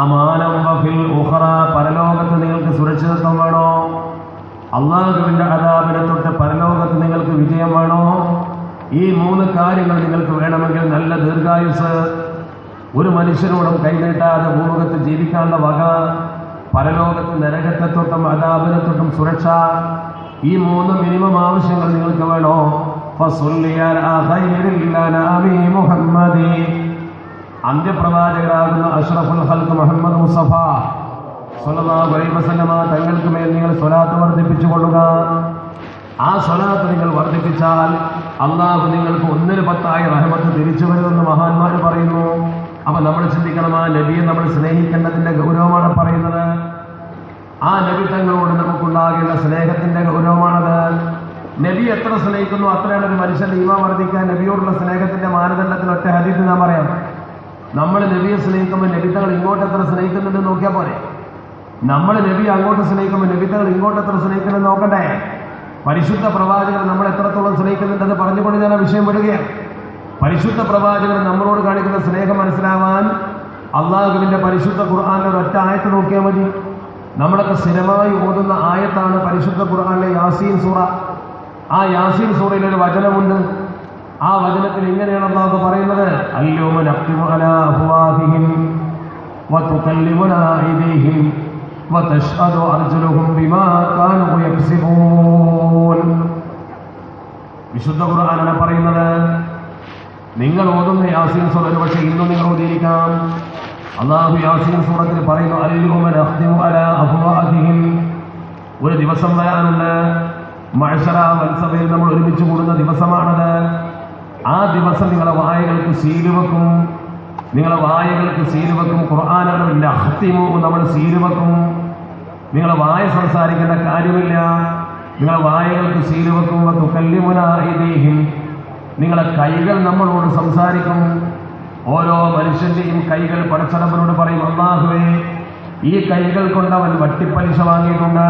അമാനം വഫിൽ ഉഖറ, പരലോകത്ത് നിങ്ങൾക്ക് സുരക്ഷിതത്വം വേണോ? അള്ളാഹുവിന്റെ അദാബിനെ തൊട്ട് പരലോകത്ത് നിങ്ങൾക്ക് വിജയം വേണോ? ഈ മൂന്ന് കാര്യങ്ങൾ നിങ്ങൾക്ക് വേണമെങ്കിൽ നല്ല ദീർഘായുസ്, ഒരു മനുഷ്യരോടും കൈനീട്ടാതെ ഭൂമുഖത്ത് ജീവിക്കാനുള്ള വക, പരലോകത്ത് നരകത്തെ തൊട്ടും അദാബിനെ തൊട്ടും സുരക്ഷ, ഈ മൂന്ന് മിനിമം ആവശ്യങ്ങൾ നിങ്ങൾക്ക് വേണോ? അന്ത്യപ്രവാചകരാകുന്ന അഷ്റഫുൽ ഖൽഖ് മുഹമ്മദ് മുസ്തഫ സ്വല്ലല്ലാഹു അലൈഹി വസല്ലമ തങ്ങൾക്ക് മേൽ നിങ്ങൾ സ്വലാത്ത് വർദ്ധിപ്പിച്ചുകൊള്ളുക. ആ സ്വലാത്ത് നിങ്ങൾ വർദ്ധിപ്പിച്ചാൽ അള്ളാഹു നിങ്ങൾക്ക് 1/10 റഹ്മത്ത് തിരിച്ചു വരുമെന്ന് മഹാന്മാർ പറയുന്നു. അപ്പൊ നമ്മൾ ചിന്തിക്കണം, ആ നബിയെ നമ്മൾ സ്നേഹിക്കേണ്ടതിന്റെ ഗൗരവമാണ് പറയുന്നത്. ആ നബി തങ്ങളോട് നമുക്കുണ്ടാകേണ്ട സ്നേഹത്തിന്റെ ഗൗരവമാണത്. നബി എത്ര സ്നേഹിക്കുന്നു അത്രയാണ് ഒരു മനുഷ്യന്റെ ഈമാൻ വർദ്ധിക്കാൻ. നബിയോടുള്ള സ്നേഹത്തിന്റെ മാനദണ്ഡത്തിൽ ഒറ്റ ഹദീസ് ഞാൻ പറയാം. നമ്മൾ നബിയെ സ്നേഹിക്കുമ്പോൾ നബി തങ്ങൾ ഇങ്ങോട്ട് എത്ര സ്നേഹിക്കുന്നുണ്ട് നോക്കിയാൽ പോരെ. നമ്മൾ നബി അങ്ങോട്ട് സ്നേഹിക്കുമ്പോൾ നബി തങ്ങൾ ഇങ്ങോട്ട് എത്ര സ്നേഹിക്കുന്നുണ്ട് നോക്കണ്ടേ. പരിശുദ്ധ പ്രവാചകർ നമ്മൾ എത്രത്തോളം സ്നേഹിക്കുന്നുണ്ടെന്ന് പറഞ്ഞുകൊണ്ട് ഞാൻ ആ വിഷയം വിടുകയാണ്. പരിശുദ്ധ പ്രവാചകർ നമ്മളോട് കാണിക്കുന്ന സ്നേഹം മനസ്സിലാവാൻ അള്ളാഹുവിന്റെ പരിശുദ്ധ ഖുർആനിലെ ഒരൊറ്റ ആയത്ത് നോക്കിയാൽ മതി. നമ്മളൊക്കെ സ്ഥിരമായി ഓതുന്ന ആയത്താണ് പരിശുദ്ധ ഖുർആനിലെ യാസീൻ സൂറ. ആ യാസീൻ സൂറയിൽ ഒരു വചനമുണ്ട്. ആ വചനത്തിൽ ഇങ്ങനെയാണ് അല്ലാഹു പറയുന്നത്, അൽയൗമ നഖ്തിമു അലാ അഫ്വാഹിഹിം വതുകല്ലിമുനാ അയ്ദീഹിം വതശ്ഹദു അർജുലുഹും ബിമാ കാനൂ യക്സിബൂൻ. വിശുദ്ധ ഖുർആനാണ് പറയുന്നത്. നിങ്ങൾ ഓതുന്ന യാസീൻ സൂറ ഒരു പക്ഷേ ഇന്നും നിങ്ങൾ ഓതിയിരിക്കാം. അല്ലാഹു യാസീൻ സൂറത്തിൽ പറയുന്നു, അൽയൗമ നഖ്തിമു അലാ അഫ്വാഹിഹിം. ഒരു ദിവസം വരാനുണ്ട്, മഅ്ശറ വൽസഭയിൽ നമ്മൾ ഒരുമിച്ച് കൂടുന്ന ദിവസമാണത്. ആ ദിവസം നിങ്ങളുടെ വായകൾക്ക് സീലുവെക്കും. നിങ്ങളുടെ വായകൾക്ക് സീലുവെക്കും. ഖുർആനാണ് നഖ്തിമു, നമ്മൾ സീലുവെക്കും. നിങ്ങളുടെ വായ സംസാരിക്കേണ്ട കാര്യമില്ല, നിങ്ങളുടെ വായകൾക്ക് സീലുവെക്കും. വതുകല്ലിമുനാ അയ്ദീഹിം, നിങ്ങളുടെ കൈകൾ നമ്മളോട് സംസാരിക്കും. ഓരോ മനുഷ്യന്റെയും കൈകൾ പടച്ചറബിനോട് പറയും, അല്ലാഹുവേ ഈ കൈകൾ കൊണ്ടവൻ വട്ടിപ്പലിശ വാങ്ങിയിട്ടുണ്ട്,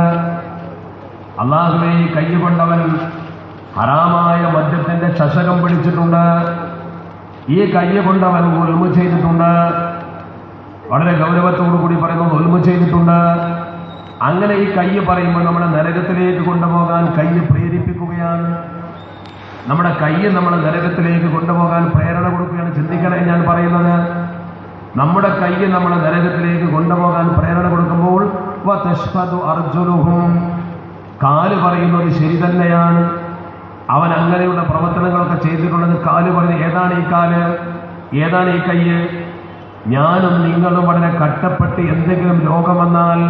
അല്ലാഹുവേ ഈ കൈ കൊണ്ടവൻ ഹറാമായ മദ്യത്തിന്റെ ചഷകം പിടിച്ചിട്ടുണ്ട്, ഈ കൈ കൊണ്ടവൻ ഉൽമ ചെയ്തിട്ടുണ്ട്. വളരെ ഗൗരവത്തോടു കൂടി പറയുന്നത് ഉൽമ ചെയ്തിട്ടുണ്ട്. അങ്ങനെ ഈ കൈ പറയുമ്പോൾ നമ്മളെ നരകത്തിലേക്ക് കൊണ്ടുപോകാൻ കൈ പ്രേരിപ്പിക്കുകയാണ്. നമ്മുടെ കൈ നമ്മളെ നരകത്തിലേക്ക് കൊണ്ടുപോകാൻ പ്രേരണ കൊടുക്കുകയാണ്. ചിന്തിക്കണേ ഞാൻ പറയുന്നത്. നമ്മുടെ കൈ നമ്മളെ നരകത്തിലേക്ക് കൊണ്ടുപോകാൻ പ്രേരണ കൊടുക്കുമ്പോൾ വതശ്ഹദു അർജുലുഹും, കാല് പറയുന്നത് ശരി തന്നെയാണ്. അവൻ അങ്ങനെയുള്ള പ്രവർത്തനങ്ങളൊക്കെ ചെയ്തിട്ടുള്ളത്. കാല് പറയുന്നത് ഏതാണ് ഈ കാല്, ഏതാണ് ഈ കയ്യ്? ഞാനും നിങ്ങളും വളരെ കഷ്ടപ്പെട്ട് എന്തെങ്കിലും രോഗം വന്നാൽ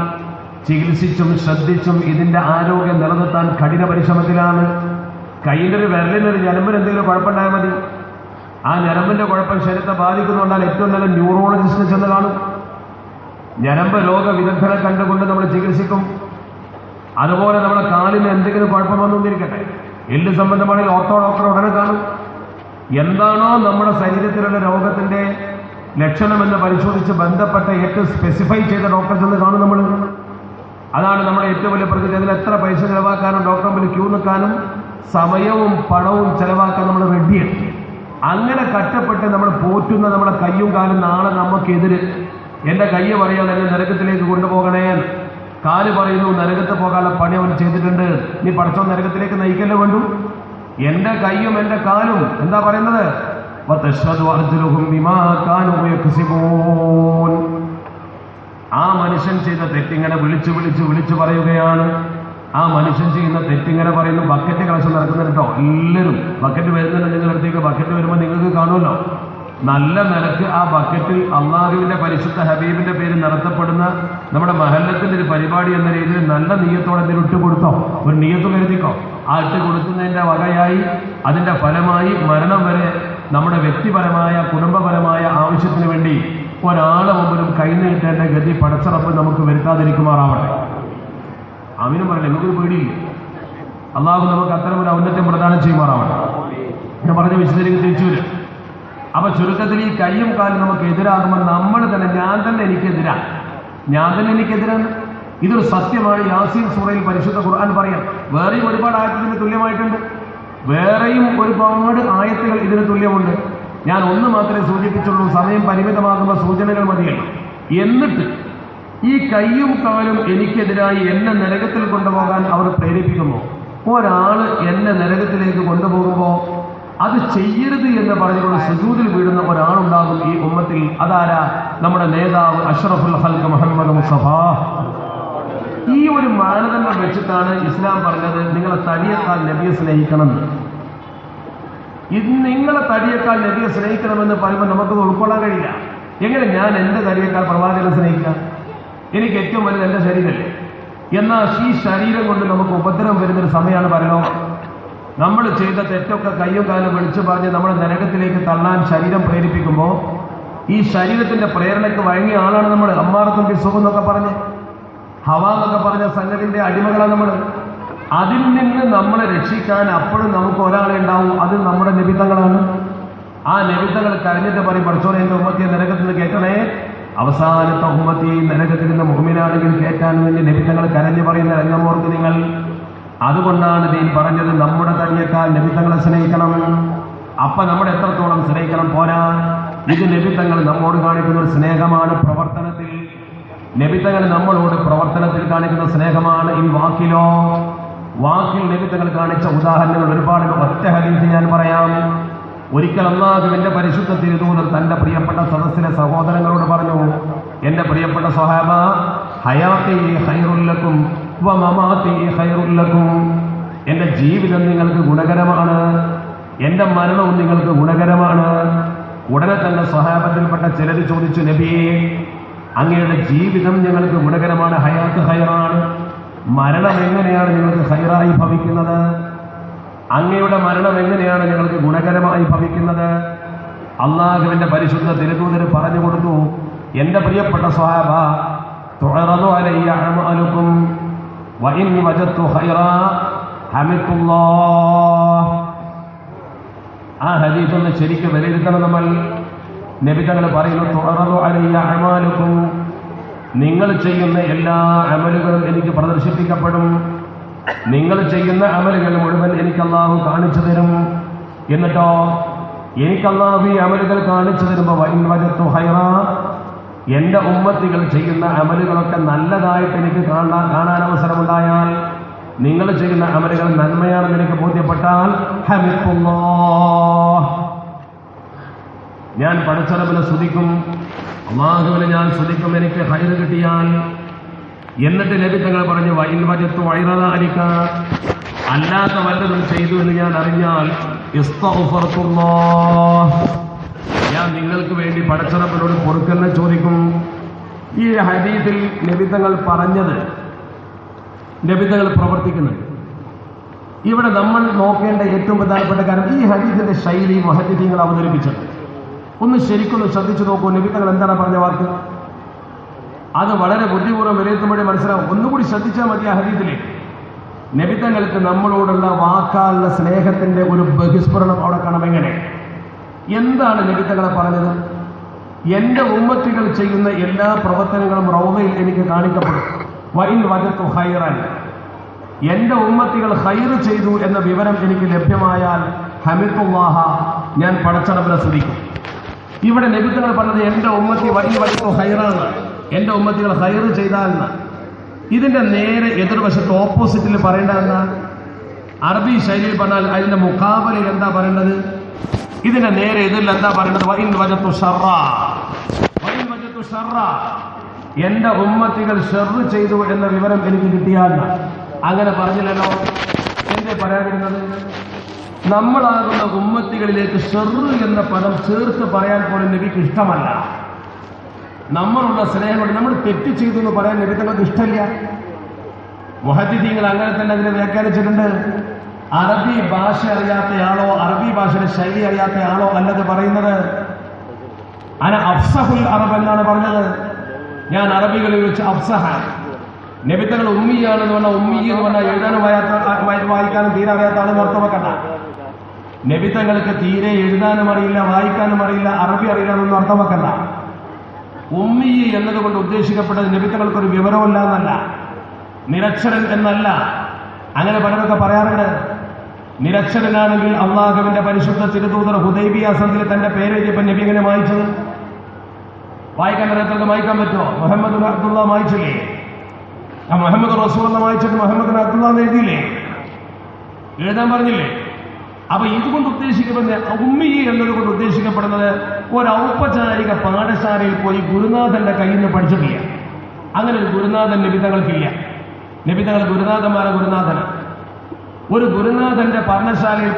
ചികിത്സിച്ചും ശ്രദ്ധിച്ചും ഇതിൻ്റെ ആരോഗ്യം നിലനിർത്താൻ കഠിന പരിശ്രമത്തിലാണ്. കയ്യിൻ്റെ ഒരു വിരലിനൊരു ഞരമ്പിന് എന്തെങ്കിലും കുഴപ്പമുണ്ടായാൽ മതി. ആ ഞരമ്പിൻ്റെ കുഴപ്പം ശരീരത്തെ ബാധിക്കുന്നുണ്ടാൽ ഏറ്റവും നല്ല ന്യൂറോളജിസ്റ്റിനെ ചെന്ന് കാണും. ഞരമ്പ് രോഗ വിദഗ്ധനെ കണ്ടുകൊണ്ട് നമ്മൾ ചികിത്സിക്കും. അതുപോലെ നമ്മുടെ കാലിന് എന്തെങ്കിലും കുഴപ്പം വന്നുകൊണ്ടിരിക്കട്ടെ, എല്ല് സംബന്ധമാണെങ്കിൽ ഓർത്തോ ഡോക്ടർ ഉടനെ കാണും. എന്താണോ നമ്മുടെ ശരീരത്തിലുള്ള രോഗത്തിൻ്റെ ലക്ഷണമെന്ന് പരിശോധിച്ച് ബന്ധപ്പെട്ട ഏറ്റവും സ്പെസിഫൈ ചെയ്ത ഡോക്ടറെ ചെന്ന് കാണും നമ്മൾ. അതാണ് നമ്മുടെ ഏറ്റവും വലിയ പ്രകൃതി. അതിൽ എത്ര പൈസ ചിലവാക്കാനും ഡോക്ടറെ മുന്നിൽ ക്യൂ നിൽക്കാനും സമയവും പണവും ചിലവാക്കാൻ നമ്മൾ റെഡിയാണ്. അങ്ങനെ കഷ്ടപ്പെട്ട് നമ്മൾ പോറ്റുന്ന നമ്മുടെ കയ്യും കാലും നാളെ നമുക്കെതിര്. എൻ്റെ കയ്യ് പറയാൻ എന്നെ നരകത്തിലേക്ക് കൊണ്ടുപോകണേ, കാല് പറയുന്നു നരകത്ത് പോകാനുള്ള പണി അവൻ ചെയ്തിട്ടുണ്ട്, നീ പഠിച്ചോ നരകത്തിലേക്ക് നയിക്കല്ലേ വേണ്ടു. എൻ്റെ കയ്യും എൻ്റെ കാലും എന്താ പറയുന്നത്? ആ മനുഷ്യൻ ചെയ്ത തെറ്റിങ്ങനെ വിളിച്ചു പറയുകയാണ്. ആ മനുഷ്യൻ ചെയ്യുന്ന തെറ്റിങ്ങനെ പറയുന്നു. ബക്കറ്റ് കളക്ഷൻ നടക്കുന്നുണ്ട് കേട്ടോ. എല്ലാവരും ബക്കറ്റ് വരുന്നുണ്ട് നിങ്ങളുടെ അടുത്തേക്ക്. ബക്കറ്റ് വരുമ്പോൾ നിങ്ങൾക്ക് കാണുമല്ലോ, നല്ല നിലക്ക് ആ ബക്കറ്റിൽ അള്ളാഹുവിൻ്റെ പരിശുദ്ധ ഹബീബിൻ്റെ പേര് നടത്തപ്പെടുന്ന നമ്മുടെ മഹല്ലത്തിൻ്റെ ഒരു പരിപാടി എന്ന രീതിയിൽ നല്ല നീയത്തോടെ എന്തെങ്കിലും ഇട്ട് കൊടുത്തോ, ഒരു നീയത്ത് കരുതിക്കോ. ആ ഇട്ട് കൊടുക്കുന്നതിൻ്റെ വകയായി അതിൻ്റെ ഫലമായി മരണം വരെ നമ്മുടെ വ്യക്തിപരമായ കുടുംബപരമായ ആവശ്യത്തിന് വേണ്ടി ഒരാളെ മുമ്പിലും കൈനീട്ടേണ്ട ഗതി പടച്ചറപ്പ് നമുക്ക് വരുത്താതിരിക്കുമാറാവട്ടെ. അമീനും പറയില്ല, നമുക്കൊരു പേടിയില്ല. അള്ളാഹു നമുക്ക് അത്തരമൊരു ഔന്നത്യം പ്രദാനം ചെയ്യുമാറാവട്ടെ. ഞാൻ പറഞ്ഞ വിശദീകരിച്ച് തിരിച്ചു വരും. അപ്പൊ ചുരുക്കത്തിൽ ഈ കയ്യും കാലും നമുക്ക് എതിരാകുമ്പോൾ നമ്മൾ തന്നെ ഞാൻ തന്നെ എനിക്കെതിരാണ്. ഇതൊരു സത്യമാണ്. യാസീൻ സൂറയിൽ പരിശുദ്ധ ഖുർആൻ പറയാം. വേറെയും ഒരുപാട് ആയത്തിന് തുല്യമായിട്ടുണ്ട്. വേറെയും ഒരുപാട് ആയത്തുകൾ ഇതിന് തുല്യമുണ്ട്. ഞാൻ ഒന്ന് മാത്രമേ സൂചിപ്പിച്ചുള്ളൂ, സമയം പരിമിതമാകുന്ന സൂചനകൾ മതിയല്ലോ. എന്നിട്ട് ഈ കയ്യും കാലും എനിക്കെതിരായി എന്നെ നരകത്തിൽ കൊണ്ടുപോകാൻ അവർ പ്രേരിപ്പിക്കുമ്പോൾ, ഒരാൾ എന്നെ നരകത്തിലേക്ക് കൊണ്ടുപോകുമ്പോൾ അത് ചെയ്യരുത് എന്ന് പറഞ്ഞുകൊണ്ട് സുജൂദിൽ വീഴുന്ന ഒരാളുണ്ടാകും ഈ ഉമ്മത്തിൽ. അതാരാ? നമ്മുടെ നേതാവ് അഷ്റഫുൽ ഖൽഖ് മുഹമ്മദ് മുസ്തഫ. ഈ ഒരു മാനദണ്ഡം വെച്ചിട്ടാണ് ഇസ്ലാം പറഞ്ഞത് നിങ്ങളെ തടിയേക്കാൾ നബിയെ സ്നേഹിക്കണം. ഇത് നിങ്ങളെ തടിയേക്കാൾ നബിയെ സ്നേഹിക്കണമെന്ന് പറയുമ്പോൾ നമുക്കത് ഉൾക്കൊള്ളാൻ കഴിയില്ല. എങ്ങനെ ഞാൻ എൻ്റെ തടിയേക്കാൾ പ്രവാചകനെ സ്നേഹിക്കാം? എനിക്ക് ഏറ്റവും വലുത് എൻ്റെ ശരീരമല്ലേ. എന്നാൽ ഈ ശരീരം കൊണ്ട് നമുക്ക് ഉപദ്രവം വരുന്നൊരു സമയമാണ് പരലോകം. നമ്മൾ ചെയ്ത തെറ്റൊക്കെ കയ്യും കാലും വിളിച്ചു പറഞ്ഞ് നമ്മളെ നരകത്തിലേക്ക് തള്ളാൻ ശരീരം പ്രേരിപ്പിക്കുമ്പോൾ ഈ ശരീരത്തിന്റെ പ്രേരണയ്ക്ക് വഴങ്ങിയ ആളാണ് നമ്മൾ. അമ്മാറത്തും ബിസുഖ് എന്നൊക്കെ പറഞ്ഞ് ഹവ എന്നൊക്കെ പറഞ്ഞ സംഗതിന്റെ അടിമകളാണ് നമ്മൾ. അതിൽ നിന്ന് നമ്മളെ രക്ഷിക്കാൻ അപ്പോഴും നമുക്ക് ഒരാളെ ഉണ്ടാവും, അത് നമ്മുടെ നിമിത്തങ്ങളാണ്. ആ നിമിത്തങ്ങൾ കരഞ്ഞിട്ട് പറയും, പഠിച്ചോനെ എൻ്റെ ഉമ്മത്തിയെ നരകത്തിൽ നിന്ന് കയറ്റണേ. അവസാനത്തെ ഉമ്മത്തി നരകത്തിൽ നിന്ന് മുഹ്മിനാണെങ്കിൽ കയറ്റാൻ വേണ്ടി നിമിത്തങ്ങൾ കരഞ്ഞു പറയുന്ന രംഗമോർക്ക് നിങ്ങൾ. അതുകൊണ്ടാണ് ദീൻ പറഞ്ഞത് നമ്മുടെ തടിയേക്കാൾ നിമിത്തങ്ങളെ സ്നേഹിക്കണം. അപ്പൊ നമ്മൾ എത്രത്തോളം സ്നേഹിക്കണം പോരാ. ഇത് നിമിത്തങ്ങൾ നമ്മോട് കാണിക്കുന്ന ഒരു സ്നേഹമാണ് പ്രവർത്തനത്തിൽ. നിമിത്തങ്ങൾ നമ്മളോട് പ്രവർത്തനത്തിൽ കാണിക്കുന്ന സ്നേഹമാണ്. ഈ വാക്കിൽ നിമിത്തങ്ങൾ കാണിച്ച ഉദാഹരണങ്ങൾ ഒരുപാട്. ഒറ്റ ഹദീസ് ഞാൻ പറയാം. ഒരിക്കൽ അല്ലാഹുവിന്റെ പരിശുദ്ധ തിരുദൂതർ തന്റെ പ്രിയപ്പെട്ട സദസ്സിലെ സഹോദരങ്ങളോട് പറഞ്ഞു, എന്റെ പ്രിയപ്പെട്ട സ്വഹാബ, ഹയാത്തി ഖൈറുൽ ലക്കും വ മമാതി ഖൈറുൽ ലക്കും. എന്റെ ജീവിതം നിങ്ങൾക്ക് ഗുണകരമാണ്, എന്റെ മരണവും നിങ്ങൾക്ക് ഗുണകരമാണ്. ഉടനെ തന്നെ സ്വഹാബത്തിൽപ്പെട്ട ചിലർ ചോദിച്ചു, നബിയേ, അങ്ങയുടെ ജീവിതം ഞങ്ങൾക്ക് ഗുണകരമാണ്, ഹയാത്ത് ഖൈറാണ്. മരണം എങ്ങനെയാണ് നിങ്ങൾക്ക് ഖൈറായി ഭവിക്കുന്നത്? അങ്ങയുടെ മരണം എങ്ങനെയാണ് ഞങ്ങൾക്ക് ഗുണകരമായി ഭവിക്കുന്നത്? അല്ലാഹുവിന്റെ പരിശുദ്ധ തിരുദൂതർ പറഞ്ഞു കൊടുത്തു, എന്റെ പ്രിയപ്പെട്ട സ്വഹാബ, തുഅറദു അലയ്യ അഅമാലുകും വ ഇൻ വജദ്തു ഖൈറാ ഹമിദുല്ലാഹ്. ആ ഹദീസ് ഒന്ന് ശരിക്കും വിലയിരുത്തണം നമ്മൾ. നബി തങ്ങൾ പറയുന്നു, തുഅറദു അലയ്യ അഅമാലുകും, നിങ്ങൾ ചെയ്യുന്ന എല്ലാ അമലുകളും എനിക്ക് പ്രദർശിപ്പിക്കപ്പെടും. നിങ്ങൾ ചെയ്യുന്ന അമലുകൾ മുഴുവൻ എനിക്ക് അല്ലാഹു കാണിച്ചു തരും. എന്നിട്ടോ എനിക്ക് അല്ലാഹു ഈ അമലുകൾ കാണിച്ചു തരുമ്പോൾ വ ഇൻ വജദ്തു ഖൈറാ, എൻ്റെ ഉമ്മത്തികൾ ചെയ്യുന്ന അമലുകളൊക്കെ നല്ലതായിട്ട് എനിക്ക് കാണാൻ അവസരമുണ്ടായാൽ, നിങ്ങൾ ചെയ്യുന്ന അമലുകൾ നന്മയാണെന്ന് എനിക്ക് ബോധ്യപ്പെട്ടാൽ, ഹമിദുല്ലാഹ്, ഞാൻ പടച്ചറബിനെ സ്തുതിക്കും, അല്ലാഹുവിനെ ഞാൻ സ്തുതിക്കും. എനിക്ക് ഖൈർ കിട്ടിയാൽ എന്നിട്ട് നബി തങ്ങൾ പറഞ്ഞു വൈൻ വജത്തു വൈറദാലിക, അല്ലാത്ത വല്ലതും ചെയ്തു എന്ന് ഞാൻ അറിഞ്ഞാൽ ഇസ്തഗ്ഫർതുല്ലാഹ്, ഞാൻ നിങ്ങൾക്ക് വേണ്ടി പടച്ചറപ്പിനോട് പൊറുക്കലിനെ ചോദിക്കും. ഈ ഹദീസിൽ നബി തങ്ങൾ പറഞ്ഞത് നബി തങ്ങൾ പ്രവർത്തിക്കുന്നുണ്ട്. ഇവിടെ നമ്മൾ നോക്കേണ്ട ഏറ്റവും പ്രധാനപ്പെട്ട കാര്യം ഈ ഹദീസിന്റെ ശൈലി മുഹദ്ദിഥീങ്ങൾ അവതരിപ്പിച്ചത് ഒന്ന് ശരിക്കൊന്ന് ശ്രദ്ധിച്ചു നോക്കൂ. നബി തങ്ങൾ എന്താണ് പറഞ്ഞ വാക്ക്? അത് വളരെ ബുദ്ധിപൂർവ്വം വിലയിരുത്തുമ്പോഴേ മനസ്സിലാവും. ഒന്നുകൂടി ശ്രദ്ധിച്ചാൽ മതി. ആ ഹദീസിലേക്ക് നബി തങ്ങൾക്ക് നമ്മളോടുള്ള വാക്കാലുള്ള സ്നേഹത്തിന്റെ ഒരു ബഹിസ്ഫുരണം അവിടെ കാണാം. എങ്ങനെ, എന്താണ് നബി തങ്ങളെ പറഞ്ഞത്? എന്റെ ഉമ്മത്തികൾ ചെയ്യുന്ന എല്ലാ പ്രവർത്തനങ്ങളും റൗദയിൽ എനിക്ക് കാണിക്കപ്പെടും. വൈൻ വജത്തു ഖൈറൻ, എന്റെ ഉമ്മത്തികൾ ഖൈർ ചെയ്തു എന്ന വിവരം എനിക്ക് ലഭ്യമായാൽ ഹമിദുല്ലാഹ, ഞാൻ പടച്ചറബിനെ സ്തുതിക്കും. ഇവിടെ നബി തങ്ങൾ പറഞ്ഞത് എന്റെ ഉമ്മത്തി വൈൻ വജത്തു ഖൈറാണ്, എന്റെ ഉമ്മത്തികൾ ഖൈർ ചെയ്താലെന്ന്. ഇതിന്റെ നേരെ എതിർവശത്ത് ഓപ്പോസിറ്റിൽ പറയേണ്ടതെന്ന് അറബി ശൈലിയിൽ പറഞ്ഞാൽ അതിന്റെ മുഖാബലയിൽ എന്താ പറയേണ്ടത്? ഇതിന്റെ നേരെ എതിരിൽ എന്താ പറയേണ്ടത്? വൈൻ വജത്തു ഷർറ, വൈൻ വജത്തു ഷർറ, എന്റെ ഉമ്മത്തികൾ ഷർറ് ചെയ്തു എന്ന വിവരം എനിക്ക് കിട്ടിയാൽ. അങ്ങനെ പറഞ്ഞില്ലല്ലോ. എന്തേ പറയാതിരുന്നത്? നമ്മളാകുന്ന ഉമ്മത്തികളിലേക്ക് ഷർറ് എന്ന പദം ചേർത്ത് പറയാൻ പോലും നബിക്ക് ഇഷ്ടമല്ല. നമ്മളുള്ള സ്നേഹം കൊണ്ട് നമ്മൾ തെറ്റ് ചെയ്തു എന്ന് പറയാൻ നബി തങ്ങൾക്ക് ഇഷ്ടമില്ല. മുഹദ്ദിഥീങ്ങൾ അങ്ങനെ തന്നെ അതിനെ വ്യാഖ്യാനിച്ചിട്ടുണ്ട്. അറബി ഭാഷ അറിയാത്തയാളോ അറബി ഭാഷയുടെ ശൈലി അറിയാത്തയാളോ അല്ലത് പറയുന്നത്. അന അഫ്സഹുൽ അറബ് എന്നാണ് പറഞ്ഞത്. ഞാൻ അറബികളിൽ വെച്ച് അഫ്സഹാൻ. നബി തങ്ങൾ ഉമ്മിയാണെന്ന് പറഞ്ഞാൽ ഉമ്മി എന്ന് പറഞ്ഞാൽ എഴുതാനും വായിക്കാനും തീരെ അറിയാത്ത ആളെന്ന് അർത്ഥം വെക്കണ്ട. നബി തങ്ങൾക്ക് തീരെ എഴുതാനും അറിയില്ല, വായിക്കാനും അറിയില്ല, അറബി അറിയില്ല എന്നൊന്നും അർത്ഥം വെക്കണ്ട. ഉമ്മി എന്നതുകൊണ്ട് ഉദ്ദേശിക്കപ്പെട്ടത് നബി തങ്ങൾക്കൊരു വിവരമില്ല എന്നല്ല, നിരക്ഷരൻ എന്നല്ല. അങ്ങനെ പലരൊക്കെ പറയാറുണ്ട്. നിരക്ഷരനാണെങ്കിൽ അള്ളാഹുവിന്റെ പരിശുദ്ധ തിരുദൂതർ ഹുദൈബിയ സന്ധിയിൽ തന്റെ പേര് എഴുതിയപ്പോൾ നബി എങ്ങനെ വായിച്ചത്? വായിക്കാൻ അറിയാത്തവർക്ക് വായിക്കാൻ പറ്റുമോ? മുഹമ്മദ് അബ്ദുള്ള വായിച്ചില്ലേ? ആ മുഹമ്മദ് റസൂൽ വായിച്ചിട്ട് മുഹമ്മദ് അബ്ദുള്ള എന്ന് എഴുതിയില്ലേ? എഴുതാൻ പറഞ്ഞില്ലേ? അപ്പൊ ഇതുകൊണ്ട് ഉദ്ദേശിക്കപ്പെടുന്ന ഉമ്മി എന്നതുകൊണ്ട് ഉദ്ദേശിക്കപ്പെടുന്നത് ഒരു ഔപചാരിക പാഠശാലയിൽ പോയി ഗുരുനാഥന്റെ കയ്യിൽ നിന്ന് പഠിച്ചിട്ടില്ല. അങ്ങനെ ഒരു ഗുരുനാഥൻ നബി തങ്ങൾക്കില്ല. നബി തങ്ങൾ ഗുരുനാഥന്മാരെ ഗുരുനാഥനാണ്. ഒരു ഗുരുനാഥന്റെ പാഠശാലയിൽ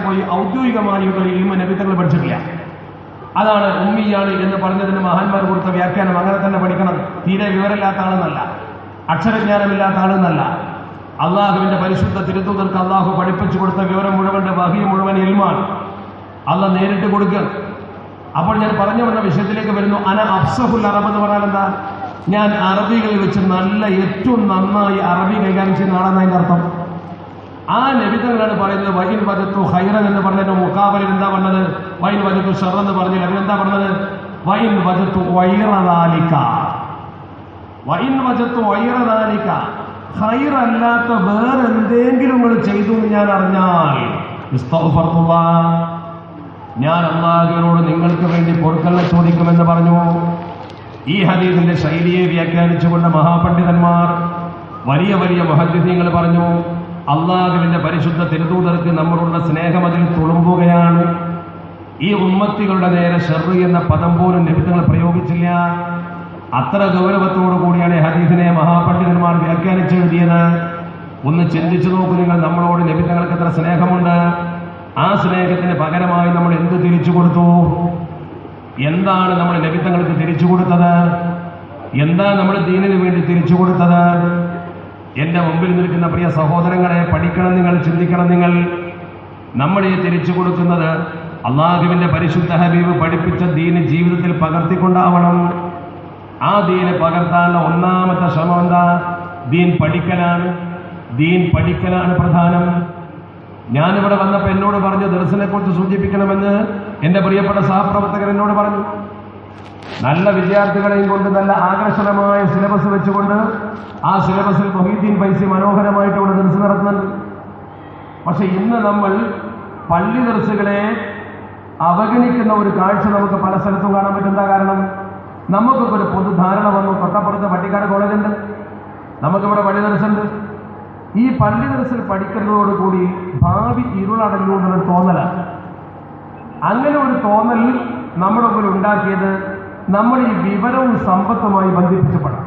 പോയി ഔദ്യോഗികമായി ഒരു ഇൽമ നബി തങ്ങൾ പഠിച്ചിട്ടില്ല. അതാണ് ഉമ്മിയാണ് എന്ന് പറഞ്ഞതിന് മഹാന്മാർ കൊടുത്ത വ്യാഖ്യാനം. അങ്ങനെ തന്നെ പഠിക്കണം. തീരെ വിവരമില്ലാത്ത ആളെന്നല്ല, അക്ഷരജ്ഞാനമില്ലാത്ത ആളെന്നല്ല. അള്ളാഹുവിന്റെ പരിശുദ്ധ തിരുത്തൂതർക്ക് അള്ളാഹു പഠിപ്പിച്ചു കൊടുത്ത വിവരം മുഴുവൻ വഹി മുഴുവൻ ഇൽമാണ്. അള്ളാഹ് നേരിട്ട് കൊടുക്കുക. അപ്പോൾ ഞാൻ പറഞ്ഞു വന്ന വിഷയത്തിലേക്ക് വരുന്നു. അന അഫ്സഹുൽ അറബ് എന്ന് പറഞ്ഞാൽ എന്താ? ഞാൻ അറബികളിൽ വെച്ച് ഏറ്റവും നന്നായി അറബി കൈകാര്യം ചെയ്യുന്ന ആളെന്ന് അതിന്റെ അർത്ഥം. ആ നബിതങ്ങളാണ് പറയുന്നത് വൈൻ വജത്തു ഖൈറൻ എന്ന് പറഞ്ഞതിന്റെ മുഖാബലിൽ എന്താ പറഞ്ഞത്? വൈൻ വജത്തു ഷർറ എന്ന് പറഞ്ഞില്ല. അവരെന്താ പറഞ്ഞത്? വൈൻ വജത്തു വൈറദാലിക, വൈൻ വജത്തു വൈറദാലിക, ഖൈറല്ലാത്ത വേറെന്തെങ്കിലും നിങ്ങൾ ചെയ്തു എന്ന് ഞാൻ അറിഞ്ഞാൽ ഇസ്തഗ്ഫർതുല്ലാഹ്, ഞാൻ അല്ലാഹുവിനോട് നിങ്ങൾക്ക് വേണ്ടി പൊറുക്കലിനെ ചോദിക്കുമെന്ന് പറഞ്ഞു. ഈ ഹദീസിന്റെ ശൈലിയെ വ്യാഖ്യാനിച്ചുകൊണ്ട് മഹാപണ്ഡിതന്മാർ വലിയ വലിയ മുഹദ്ദിഥീങ്ങൾ പറഞ്ഞു, അള്ളാഹുവിന്റെ പരിശുദ്ധ തിരുദൂതർക്ക് നമ്മളോടുള്ള സ്നേഹം അതിൽ തുളുമ്പുകയാണ്. ഈ ഉമ്മത്തികളുടെ നേരെ ഷർറ് എന്ന പദം പോലും നബി തങ്ങൾ പ്രയോഗിച്ചില്ല. അത്ര ഗൗരവത്തോടു കൂടിയാണ് ഹദീസിനെ മഹാപണ്ഡിതന്മാർ വ്യാഖ്യാനിച്ചെഴുതിയത്. ഒന്ന് ചിന്തിച്ചു നോക്കൂ നിങ്ങൾ, നമ്മളോട് നബി തങ്ങൾക്ക് എത്ര സ്നേഹമുണ്ട്. ആ സ്നേഹത്തിന് പകരമായി നമ്മൾ എന്ത് തിരിച്ചു കൊടുത്തു? എന്താണ് നമ്മൾ നബി തങ്ങൾക്ക് തിരിച്ചു കൊടുത്തത്? എന്താണ് നമ്മൾ ദീനിന് വേണ്ടി തിരിച്ചു കൊടുത്തത്? എന്റെ മുമ്പിൽ നിൽക്കുന്ന പ്രിയ സഹോദരങ്ങളെ, പഠിക്കണം നിങ്ങൾ, ചിന്തിക്കണം നിങ്ങൾ. നമ്മൾ ഈ തിരിച്ചു കൊടുക്കുന്നത് അള്ളാഹുവിന്റെ പരിശുദ്ധ ഹബീബ് പഠിപ്പിച്ച ദീന് ജീവിതത്തിൽ പകർത്തിക്കൊണ്ടാവണം. ആ ദീന് പകർത്താനുള്ള ഒന്നാമത്തെ ശ്രമം എന്താ? ദീൻ പഠിക്കലാണ്. ദീൻ പഠിക്കലാണ് പ്രധാനം. ഞാനിവിടെ വന്നപ്പോൾ എന്നോട് പറഞ്ഞു ദർസിനെ കുറിച്ച് സൂചിപ്പിക്കണമെന്ന് എന്റെ പ്രിയപ്പെട്ട സഹപ്രവർത്തകർ എന്നോട് പറഞ്ഞു. നല്ല വിദ്യാർത്ഥികളെയും കൊണ്ട് നല്ല ആകർഷണമായ സിലബസ് വെച്ചുകൊണ്ട് ആ സിലബസിൽ മൊഹീദ്ദീൻ ഫൈസി മനോഹരമായിട്ട് ഇവിടെ ദർസ് നടത്തുന്നുണ്ട്. പക്ഷെ ഇന്ന് നമ്മൾ പള്ളി ദർസുകളെ അവഗണിക്കുന്ന ഒരു കാഴ്ച നമുക്ക് പല സ്ഥലത്തും കാണാൻ പറ്റും. എന്താ കാരണം? നമുക്കൊക്കെ ഒരു പൊതുധാരണ വന്നു. തൊട്ടപ്പുറത്ത് പട്ടിക്കാട് കോളേജുണ്ട്, നമുക്കിവിടെ പള്ളി ദർസുണ്ട്. ഈ പള്ളി ദർസിൽ പഠിക്കുന്നതോടുകൂടി ഭാവി ഇരുളടഞ്ഞു എന്നൊരു തോന്നലാണ്. അങ്ങനെ ഒരു തോന്നൽ നമ്മുടെ മുമ്പിൽ ഉണ്ടാക്കിയത് നമ്മൾ ഈ വിവരവും സമ്പത്തുമായി ബന്ധിപ്പിച്ചപ്പെടാം.